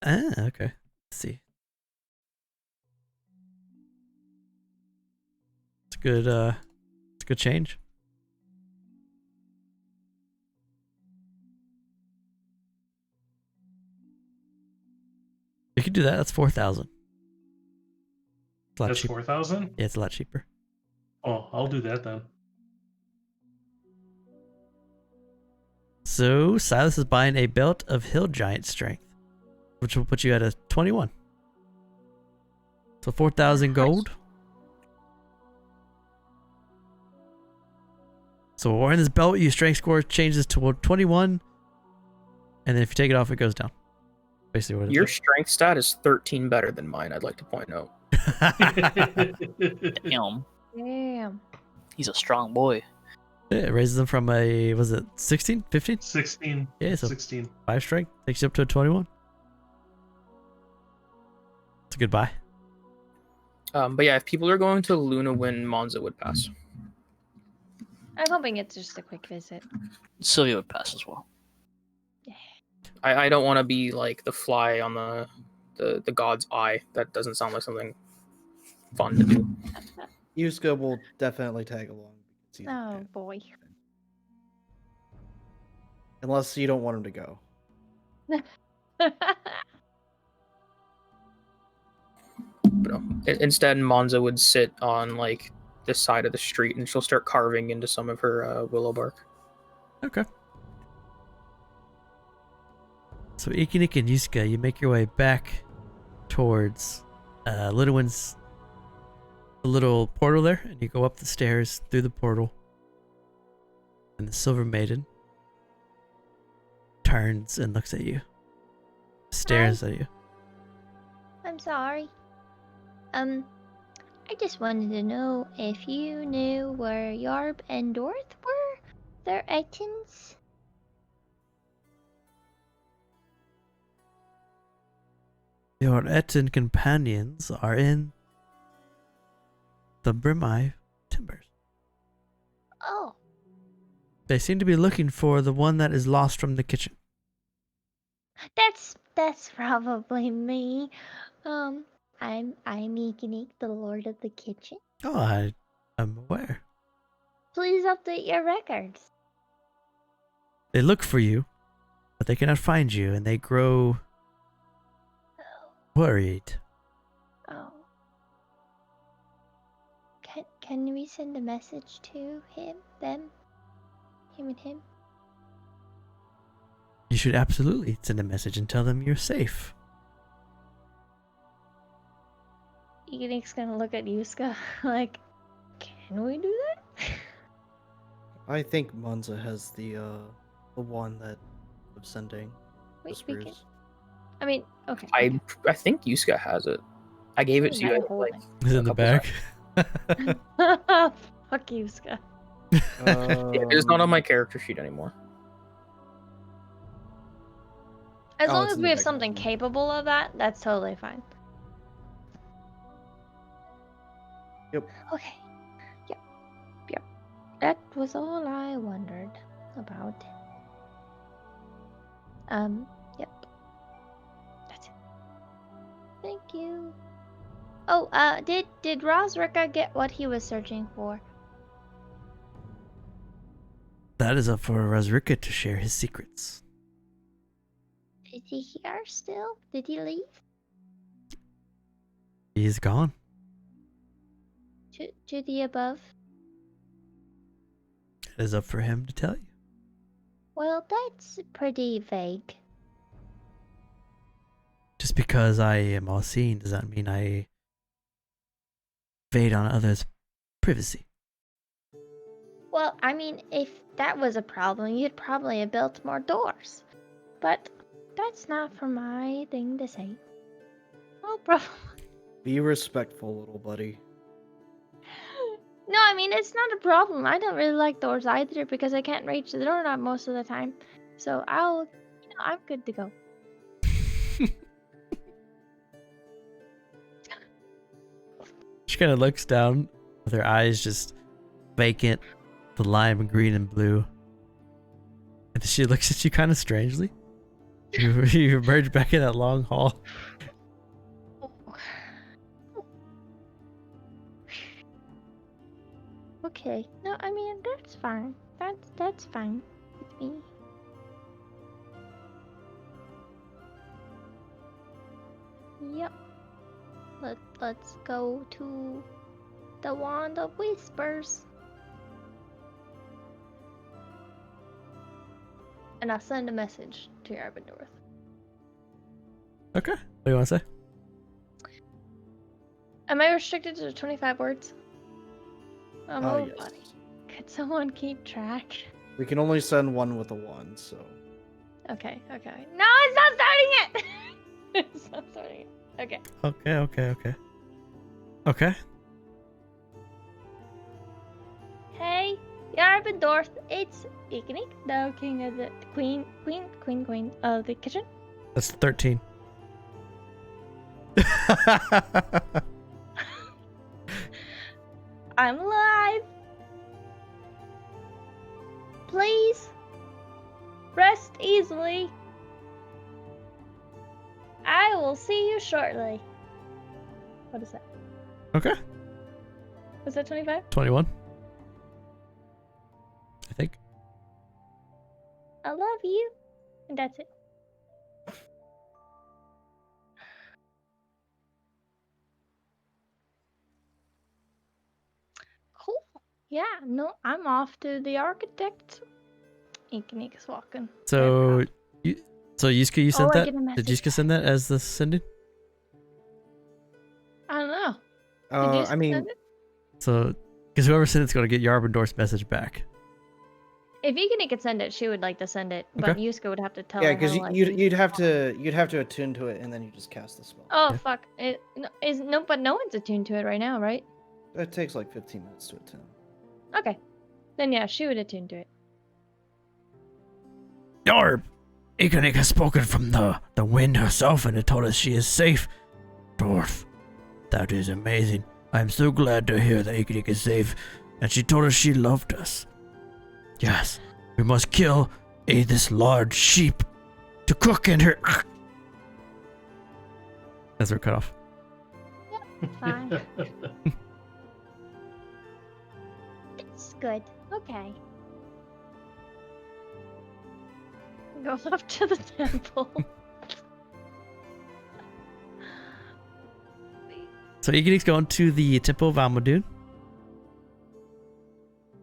Ah, okay. Let's see. It's a good change. You could do that. That's 4,000. It's a lot that's cheaper. 4,000. Yeah, it's a lot cheaper. Oh, I'll do that then. So Silas is buying a belt of hill giant strength, which will put you at a 21. So 4,000 gold. So wearing this belt, your strength score changes to 21, and then if you take it off, it goes down. Basically, what it Your is. strength stat is 13 better than mine, I'd like to point out. Damn. Damn. He's a strong boy. Yeah, it raises them from a, was it 16, 15? 16. Yeah, so 16. 5 strength takes you up to a 21. It's a good buy. But yeah, if people are going to Luniwyn, Monza would pass. I'm hoping it's just a quick visit. Sylvia would pass as well. I don't want to be like the fly on the god's eye. That doesn't sound like something fun to do. Yuska will definitely tag along. Because he's a Oh cat. boy. Unless you don't want him to go. But no. Instead, Monza would sit on like this side of the street, and she'll start carving into some of her willow bark. Okay. So Ikinik and Yusuka, you make your way back towards Luniwyn's little portal there, and you go up the stairs through the portal. And the Silver Maiden turns and looks at you. Stares at you. I'm sorry. I just wanted to know if you knew where Yarb and Dorth were. Their Ettins. Your Etten companions are in the Brimeye Timbers. Oh, They seem to be looking for the one that is lost from the kitchen. that's probably me. I'm Ekenik, the Lord of the Kitchen. Oh, I'm aware. Please update your records. They look for you, but they cannot find you, and they grow worried. Oh. Can we send a message to him, them, him and him? You should absolutely send a message and tell them you're safe. Ekenik's gonna look at Yuska like, can we do that? I think Monza has the one that of sending We whispers. can. I mean, okay. I think Yusuka has it. I gave it to you. Never I think, hold like, Is it in the couple back? Fuck Yuska. yeah, it's not on my character sheet anymore. As Oh, long it's as in we the have back something button. capable of that, that's totally fine. Yep. Okay. Yep. That was all I wondered about. Yep. That's it. Thank you. Oh, did Rosrika get what he was searching for? That is up for Razrika to share his secrets. Is he here still? Did he leave? He's gone. To the above? It is up for him to tell you. Well, that's pretty vague. Just because I am all-seeing does not mean I invade on others' privacy. Well, I mean, if that was a problem, you'd probably have built more doors. But that's not for my thing to say. No problem. Be respectful, little buddy. No, I mean, it's not a problem. I don't really like doors either because I can't reach the doorknob most of the time. So I'm good to go. She kind of looks down with her eyes just vacant, the lime green and blue. And she looks at you kind of strangely. You emerge back in that long hall. Okay. No, I mean, that's fine. That's fine with me. Yep. Let's go to the Wand of Whispers. And I'll send a message to Arbendorf. Okay. What do you want to say? Am I restricted to 25 words? Oh, Yes. buddy. Could someone keep track? We can only send one with a one, so. Okay. No, it's not starting it! It's not starting it. Okay. Okay. Hey, Arbendorf, it's Ignik, the king of the queen of the kitchen. That's 13. I'm alive. Please rest easily. I will see you shortly. What is that? Okay. Was that 25? 21. I think. I love you. And that's it. Cool. Yeah, no, I'm off to the architect. Ignik is walking. So Yusuke, you sent I that? get a Did message. Yusuke send that as the sending? I don't know. Did you I mean, send it? So, because whoever sent it's going to get Yarbendorf's message back. If Ignik could send it, she would like to send it, but Okay. Yusuke would have to tell yeah, her. because like, you'd have to attune to it, and then you just cast the spell. Oh Yeah. fuck! But no one's attuned to it right now, right? It takes like 15 minutes to attune. Okay, then yeah, she would attune to it. Yarb! Ikanik has spoken from the wind herself and it told us she is safe. Dwarf, that is amazing. I am so glad to hear that Ikanik is safe, and she told us she loved us. Yes, we must kill this large sheep to cook in her. As we're cut off. Fine. It's good. Okay. Go up to the temple. So Ikanik's going to the Temple of Amadun.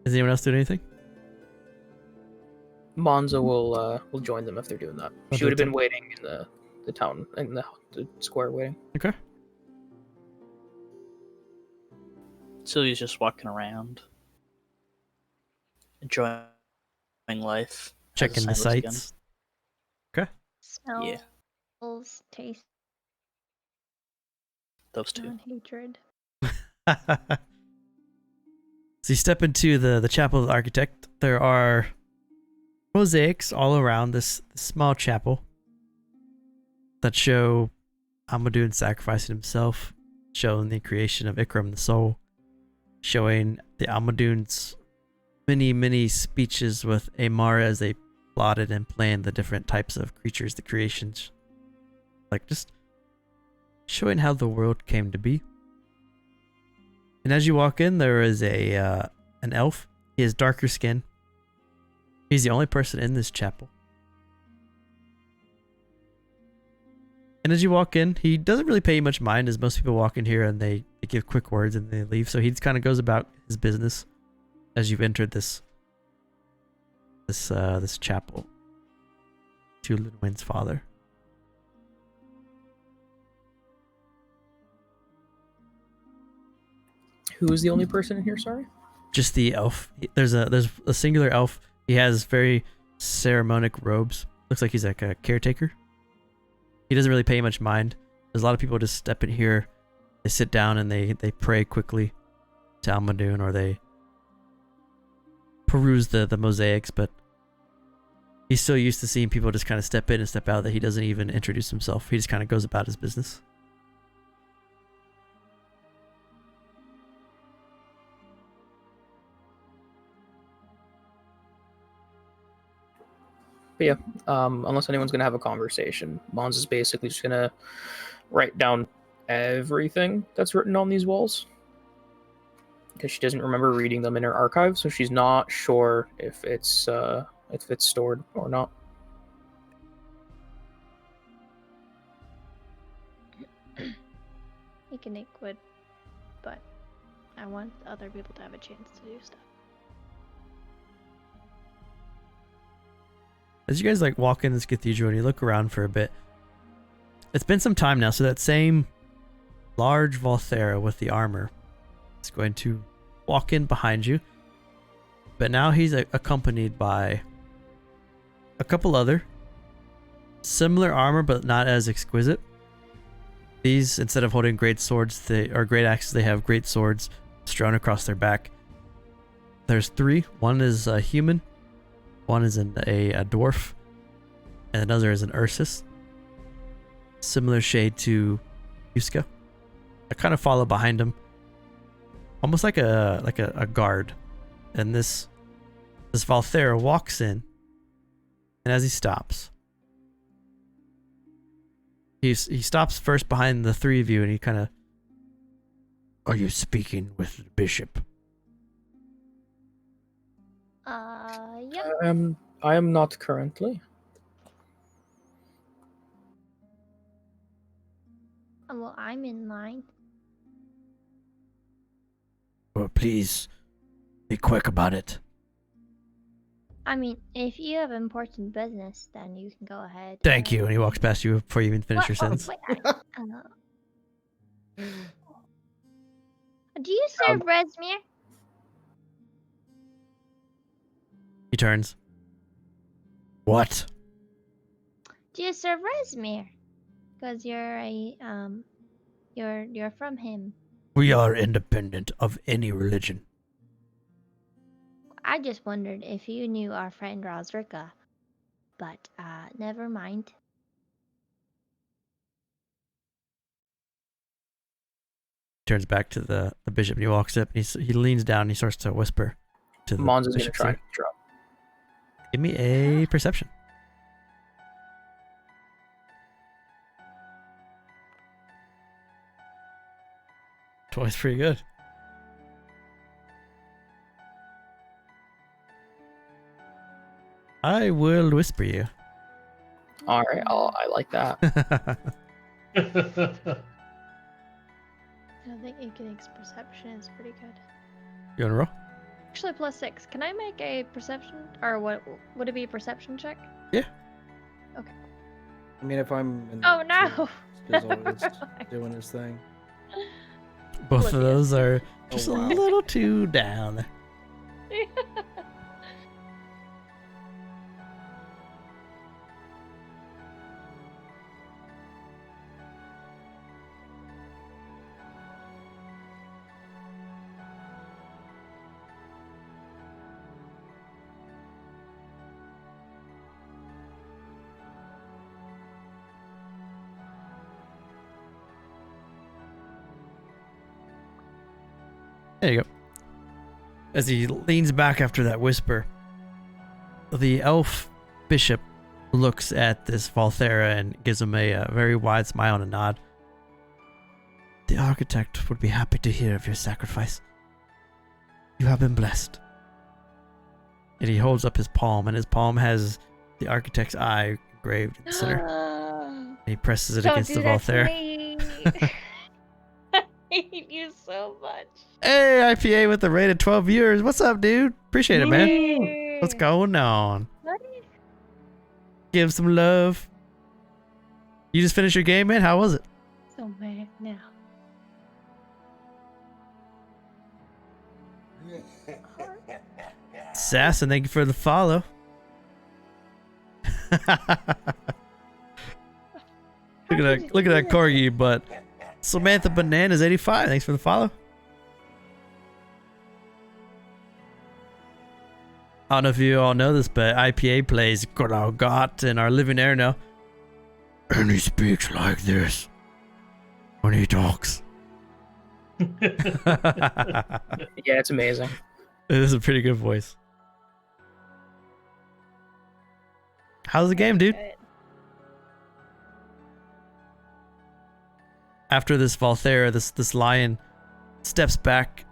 Is anyone else doing anything? Monza will join them if they're doing that. Oh, She would have the been waiting in the town, in the square waiting. Okay. Sylvia's just walking around, enjoying life. Checking the as a sightless again. sights. Smells, Yeah. taste, Those two. and hatred. So you step into the chapel of the architect. There are mosaics all around this small chapel that show Amadun sacrificing himself, showing the creation of Ikram the soul, showing the Amadun's many speeches with Amara as they plotted and planned the different types of creatures, the creations, like just showing how the world came to be. And as you walk in, there is an elf. He has darker skin. He's the only person in this chapel. And as you walk in, he doesn't really pay you much mind, as most people walk in here and they give quick words and they leave. So he just kind of goes about his business as you've entered this chapel to Luniwyn's father. Who is the only person in here? Sorry. Just the elf. There's a singular elf. He has very ceremonic robes. Looks like he's like a caretaker. He doesn't really pay much mind. There's a lot of people just step in here. They sit down and they pray quickly to Almadoon, or they peruse the mosaics, but he's so used to seeing people just kind of step in and step out that he doesn't even introduce himself. He just kind of goes about his business. But yeah, unless anyone's gonna have a conversation, Mons is basically just gonna write down everything that's written on these walls, because she doesn't remember reading them in her archive, so she's not sure if it's stored or not. You can make wood, but I want other people to have a chance to do stuff. As you guys like walk in this cathedral and you look around for a bit, it's been some time now, so that same large Volthera with the armor is going to walk in behind you, but now he's accompanied by a couple other similar armor but not as exquisite. These, instead of holding great swords or great axes, they have great swords strewn across their back. There's three. One is a human, one is a dwarf, and another is an Ursus. Similar shade to Yuska. I kind of follow behind him, almost like a guard. And this Volthera walks in, and as he stops, he stops first behind the three of you, and he kind of, "Are you speaking with the bishop?" Yep. I am not currently. Well, I'm in line. Well, please be quick about it. I mean, if you have important business, then you can go ahead. Thank you. And he walks past you before you even finish your sentence. Do you serve Resmere? He turns. What? Do you serve Resmere? Because you're from him. We are independent of any religion. I just wondered if you knew our friend Rosrika, but never mind. Turns back to the bishop and he walks up and he leans down and he starts to whisper to the Mons is gonna bishop's try ear. to drop. Give me a perception. Twice pretty good. I will whisper you. All right, I like that. I think Ekenig's perception is pretty good. You wanna roll? Actually, +6. Can I make a perception, or what would it be, a perception check? Yeah. Okay. I mean, if I'm in the Oh no! Skizzle is doing his thing. Both of those are just wow. a little too down. There you go. As he leans back after that whisper, the elf bishop looks at this Volthera and gives him a very wide smile and a nod. The architect would be happy to hear of your sacrifice. You have been blessed. And he holds up his palm, and his palm has the architect's eye engraved in the center. And he presses it Don't against do the that to Volthera. me. hate you so much. Hey, IPA with the rated 12 viewers. What's up, dude? Appreciate it, man. Hey. What's going on? Buddy. Give some love. You just finished your game, man? How was it? So mad now. Sass, and thank you for the follow. Look at that corgi, but Samantha Bananas 85. Thanks for the follow. I don't know if you all know this, but IPA plays Got in our living Erenel. And he speaks like this when he talks. Yeah, it's amazing. It is a pretty good voice. How's the game, dude? Good. After this Valthera, this lion steps back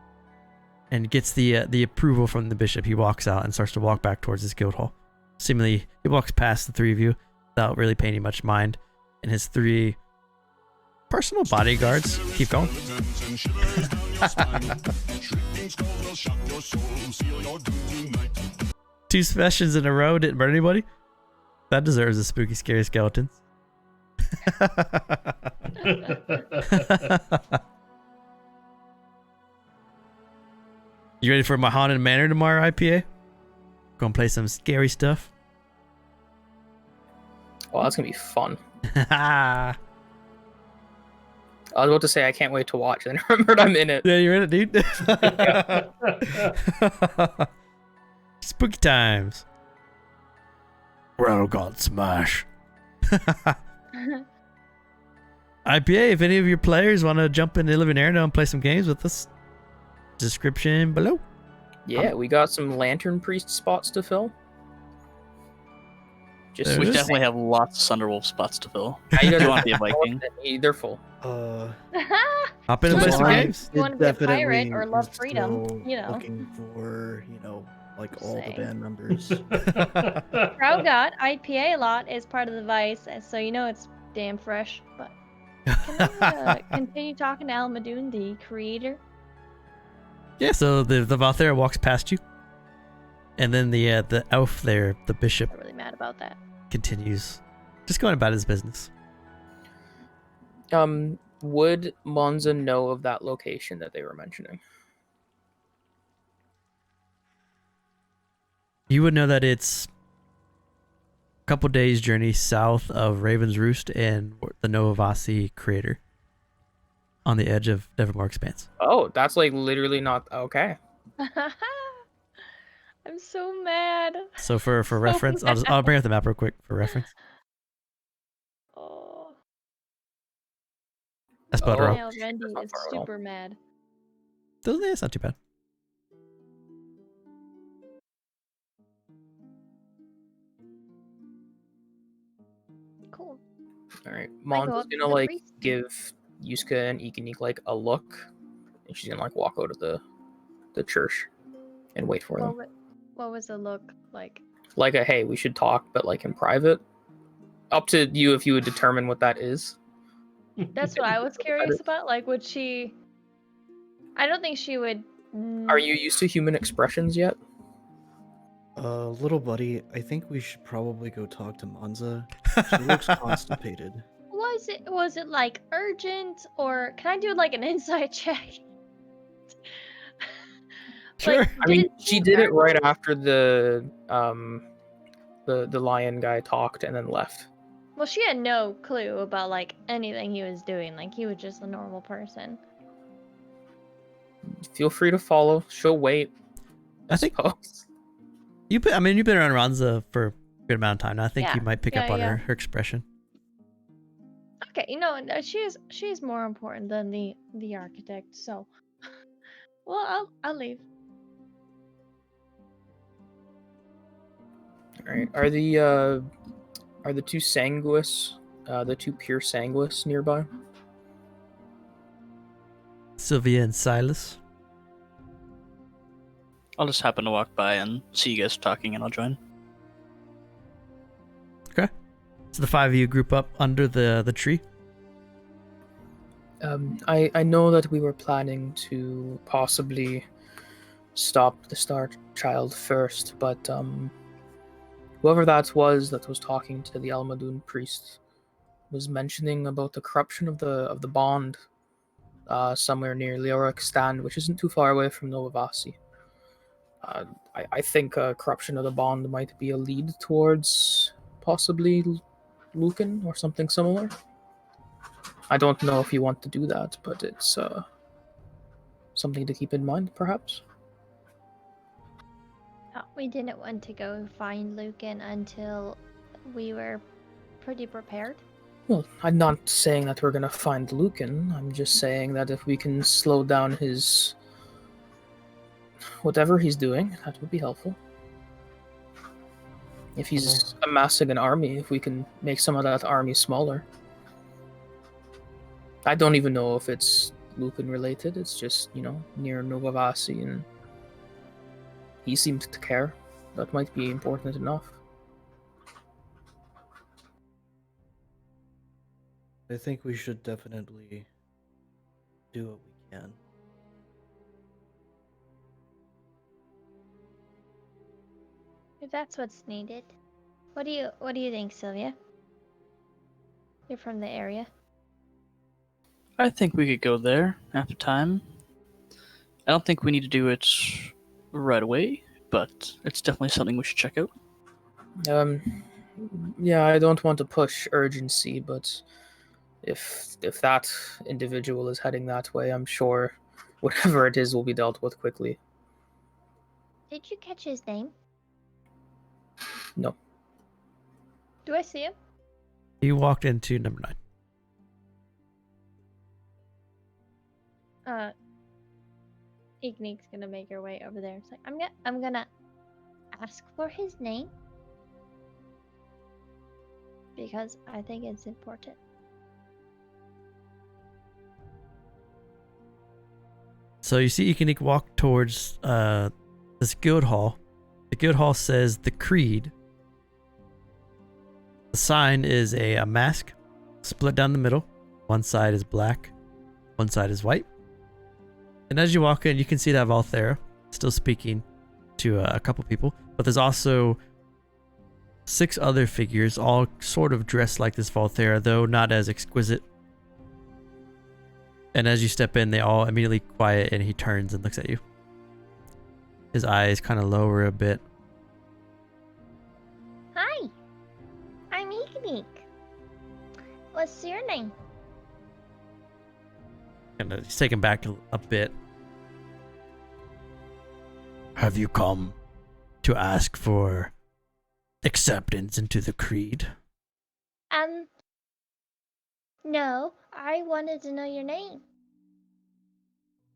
and gets the approval from the bishop. He walks out and starts to walk back towards his guild hall. Seemingly, he walks past the three of you without really paying any much mind. And his three personal bodyguards keep going. Two sessions in a row didn't burn anybody? That deserves a spooky, scary skeletons. You ready for my haunted manor tomorrow, IPA? Gonna play some scary stuff. Oh, that's gonna be fun. Yeah, I was about to say I can't wait to watch, and I remembered I'm in it. you're in it, dude. Spooky times. Well, God smash. IPA, if any of your players want to jump into Living Erenel and play some games with us, description below. Yeah, we got some Lantern Priest spots to fill. Just There We it is. definitely have lots of Thunderwolf spots to fill. How you guys You want to be a Viking? They're full. Hop in and play some Well, games. You wanna be a pirate Definitely or love is freedom, still you know. Looking for, like all the Say. band members. Proud God, IPA a lot is part of the Vice, and so you know it's damn fresh. But can I continue talking to Almadoon, the creator? Yeah, so the Valthera walks past you. And then the elf there, the bishop, I'm really mad about that. continues. Just going about his business. Would Monza know of that location that they were mentioning? You would know that it's a couple days journey south of Raven's Roost and the Novasi crater on the edge of Nevermore Expanse. Oh, that's like literally not okay. I'm so mad. So for reference, I'll bring up the map real quick for reference. Oh, That's about Oh. right. now Randy That's not is far at all. super mad. It's not too bad. Cool. All right, go Monza's up to gonna the like priest. give Yuska and Ikanik like a look, and she's gonna like walk out of the church and wait for them. What was the look like? Like a hey, we should talk, but like in private. Up to you if you would determine what that is. That's what I was curious about. Like, would she? I don't think she would. Are you used to human expressions yet? Little buddy, I think we should probably go talk to Monza. She looks constipated. Was it like urgent, or can I do like an inside check? Sure. I mean, did she seem did it urgent? right after the lion guy talked and then left. Well, she had no clue about like anything he was doing. Like he was just a normal person. Feel free to follow. She'll wait. I think suppose. you've been around Ranza for a good amount of time now. I think Yeah. you might pick Yeah, up on yeah. her expression. Okay, she's more important than the architect. So, well, I'll leave. All right. Are the two sanguis, the two pure sanguis nearby? Sylvia and Silas. I'll just happen to walk by and see you guys talking, and I'll join. So the five of you group up under the tree. I know that we were planning to possibly stop the Star Child first, but whoever that was talking to the Almadoon priest was mentioning about the corruption of the bond somewhere near Leoric Stand, which isn't too far away from Novavasi. I think corruption of the bond might be a lead towards possibly Lucan or something similar. I don't know if you want to do that, but it's something to keep in mind, perhaps. We didn't want to go find Lucan until we were pretty prepared. Well, I'm not saying that we're gonna find Lucan. I'm just saying that if we can slow down his whatever he's doing, that would be helpful. If he's amassing an army, if we can make some of that army smaller. I don't even know if it's Lucan related. It's just, near Novavasi, and he seemed to care. That might be important enough. I think we should definitely do what we can. If that's what's needed. What do you think, Sylvia? You're from the area. I think we could go there after time. I don't think we need to do it right away, but it's definitely something we should check out. Yeah, I don't want to push urgency, but if that individual is heading that way, I'm sure whatever it is will be dealt with quickly. Did you catch his name? No. Do I see him? You walked into number 9. Ignik's gonna make her way over there. It's like I'm gonna ask for his name because I think it's important. So you see Ikanik walk towards this guild hall. The guild hall says the creed. The sign is a mask split down the middle. One side is black, one side is white. And as you walk in, you can see that Valthera still speaking to a couple people. But there's also 6 other figures, all sort of dressed like this Valthera, though not as exquisite. And as you step in, they all immediately quiet, and he turns and looks at you. His eyes kind of lower a bit. Hi, I'm Ignik. What's your name? And he's taken back a bit. Have you come to ask for acceptance into the creed? No, I wanted to know your name.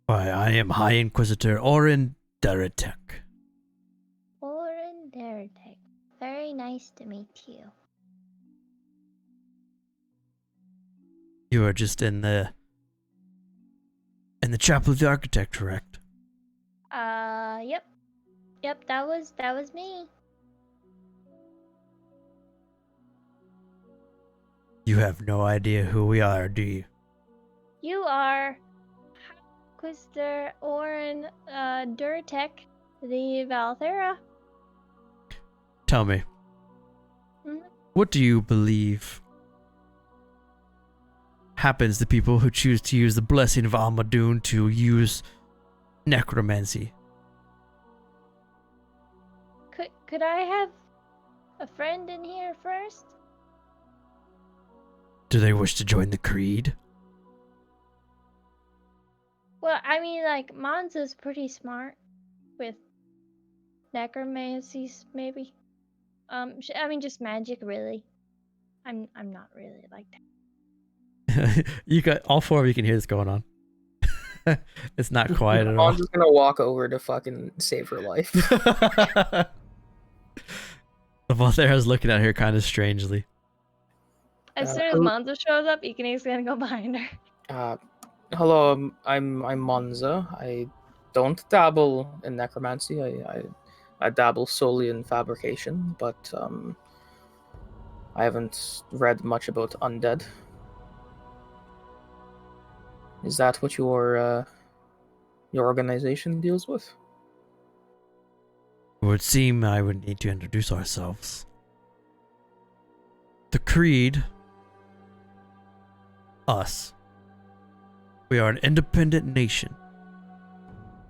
Why, I am High Inquisitor Orin Deretek. Oren Deretek. Very nice to meet you. You are just in the chapel of the architect, correct? Yep. Yep, that was me. You have no idea who we are, do you? You are Inquisitor Oren Durtek, the Valthera. Tell me, Mhm. what do you believe happens to people who choose to use the blessing of Almadoon to use necromancy? Could I have a friend in here first? Do they wish to join the creed? Well, I mean, like, Monza's pretty smart with necromancies, maybe. I mean, just magic, really. I'm not really like that. You got all 4 of you can hear this going on. It's not quiet at all. I'm just gonna walk over to fucking save her life. The Valthera's looking at her kind of strangely. As soon as Monza shows up, Ikanik's gonna go behind her. Hello, I'm Monza. I don't dabble in necromancy. I dabble solely in fabrication, but I haven't read much about undead. Is that what your organization deals with? It would seem I would need to introduce ourselves. The Creed, us. We are an independent nation,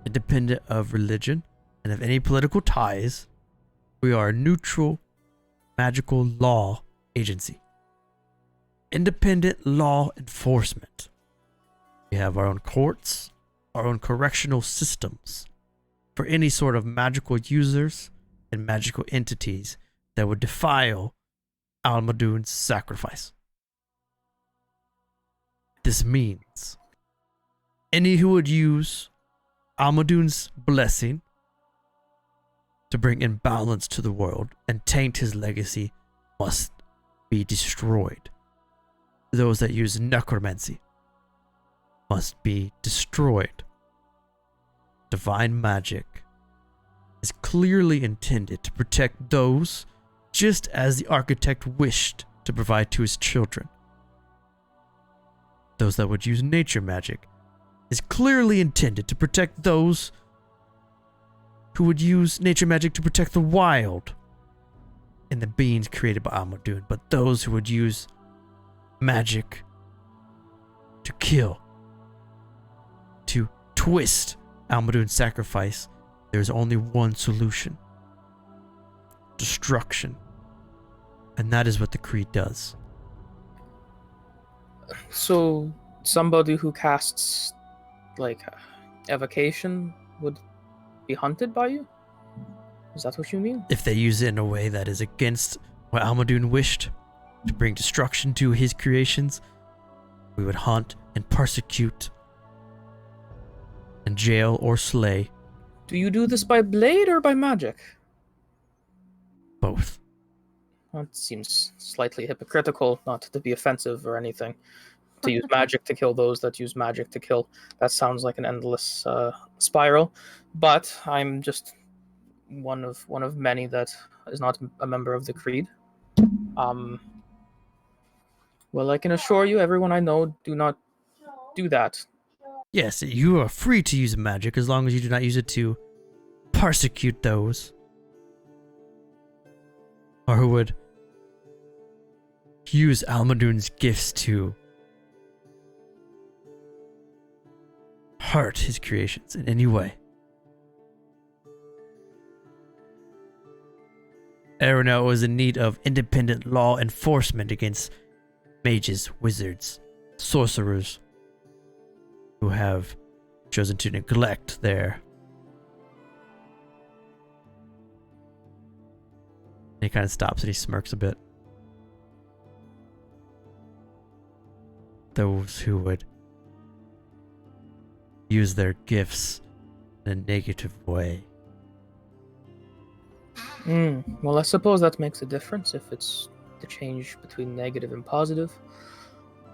independent of religion and of any political ties. We are a neutral, magical law agency. Independent law enforcement. We have our own courts, our own correctional systems for any sort of magical users and magical entities that would defile Almadoon's sacrifice. This means any who would use Almadoon's blessing to bring imbalance to the world and taint his legacy must be destroyed. Those that use necromancy must be destroyed. Divine magic is clearly intended to protect those just as the architect wished to provide to his children. Those that would use nature magic is clearly intended to protect those who would use nature magic to protect the wild and the beings created by Almadoon, but those who would use magic to kill, to twist Almadoon's sacrifice, there's only one solution: destruction. And that is what the Creed does. So, somebody who casts, like, evocation would be hunted by you? Is that what you mean? If they use it in a way that is against what Almadoon wished, to bring destruction to his creations, we would hunt and persecute and jail or slay. Do you do this by blade or by magic? Both. That seems slightly hypocritical, not to be offensive or anything. To use magic to kill those that use magic to kill. That sounds like an endless spiral. But I'm just one of many that is not a member of the Creed. Well, I can assure you, everyone I know, do not do that. Yes, you are free to use magic as long as you do not use it to persecute those or who would use Almadoon's gifts to hurt his creations in any way. Erenel is in need of independent law enforcement against mages, wizards, sorcerers who have chosen to neglect their... He kind of stops and he smirks a bit. Those who would use their gifts in a negative way. Well, I suppose that makes a difference if it's the change between negative and positive.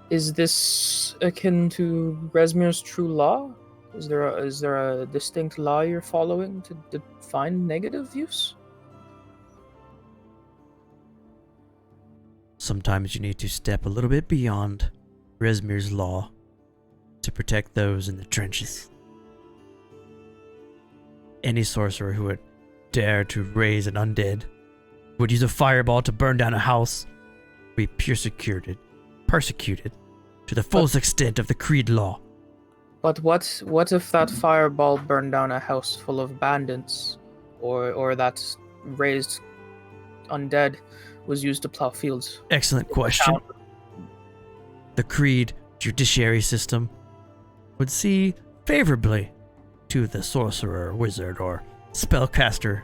Is this akin to Resmir's true law? Is there a distinct law you're following to define negative use? Sometimes you need to step a little bit beyond Resmir's law to protect those in the trenches. Any sorcerer who would dare to raise an undead, would use a fireball to burn down a house, would be persecuted to the fullest extent of the Creed law. But what if that fireball burned down a house full of bandits, or that raised undead was used to plow fields? Excellent question. The Creed judiciary system would see favorably to the sorcerer, wizard, or spellcaster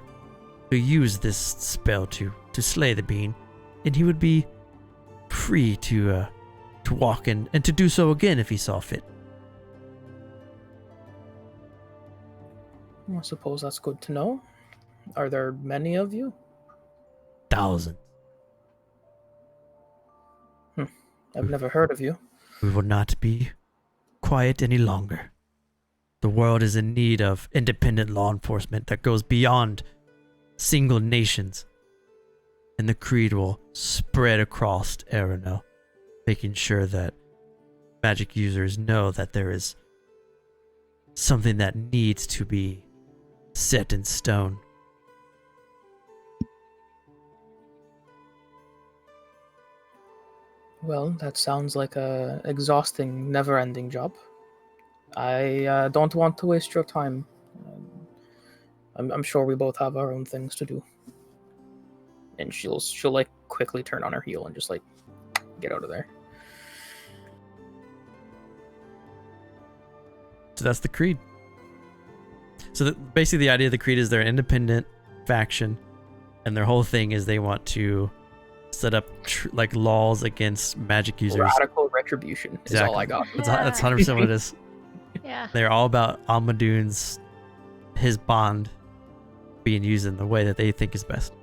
who used this spell to slay the being, and he would be free to walk in and to do so again if he saw fit. I suppose that's good to know. Are there many of you? Thousands. I've never heard of you. We will not be quiet any longer. The world is in need of independent law enforcement that goes beyond single nations. And the Creed will spread across Erenel, making sure that magic users know that there is something that needs to be set in stone. Well, that sounds like a exhausting, never-ending job. I don't want to waste your time. I'm sure we both have our own things to do. And she'll like quickly turn on her heel and just like get out of there. So that's the Creed. So basically the idea of the Creed is they're an independent faction, and their whole thing is they want to set up like laws against magic users. Radical retribution is all I got. That's 100% what it is. Yeah. They're all about Almadune's, his bond being used in the way that they think is best.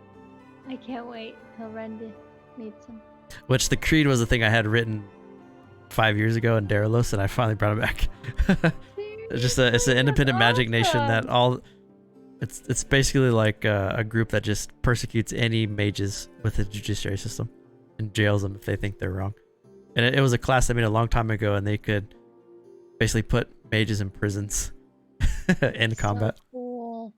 I can't wait till Randy meets him. Which the Creed was the thing I had written 5 years ago in Daralos, and I finally brought it back. It's an independent magic nation that it's basically like a group that just persecutes any mages with the judiciary system and jails them if they think they're wrong. And it was a class I made a long time ago, and they could basically put mages in prisons in combat. So cool.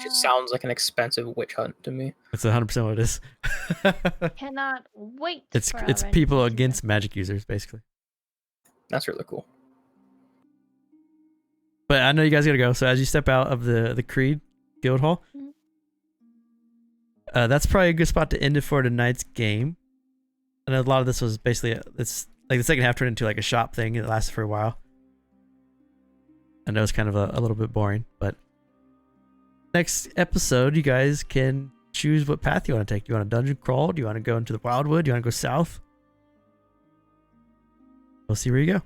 It sounds like an expensive witch hunt to me. It's 100% what it is. Cannot wait. It's for it's our people Randy to against magic users, basically. That's really cool. But I know you guys gotta go. So as you step out of the Creed Guild Hall, that's probably a good spot to end it for tonight's game. I know a lot of this was basically it's like the second half turned into like a shop thing. It lasted for a while. I know it's kind of a little bit boring, but next episode you guys can choose what path you want to take. Do you want to dungeon crawl? Do you want to go into the Wildwood? Do you want to go south? We'll see where you go.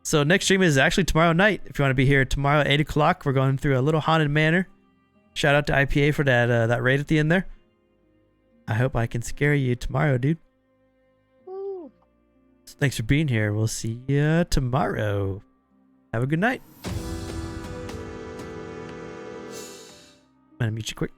So next stream is actually tomorrow night. If you want to be here tomorrow at 8 o'clock, we're going through a little haunted manor. Shout out to IPA for that raid at the end there. I hope I can scare you tomorrow, dude. Woo. So thanks for being here. We'll see you tomorrow. Have a good night. I'm gonna mute you quick.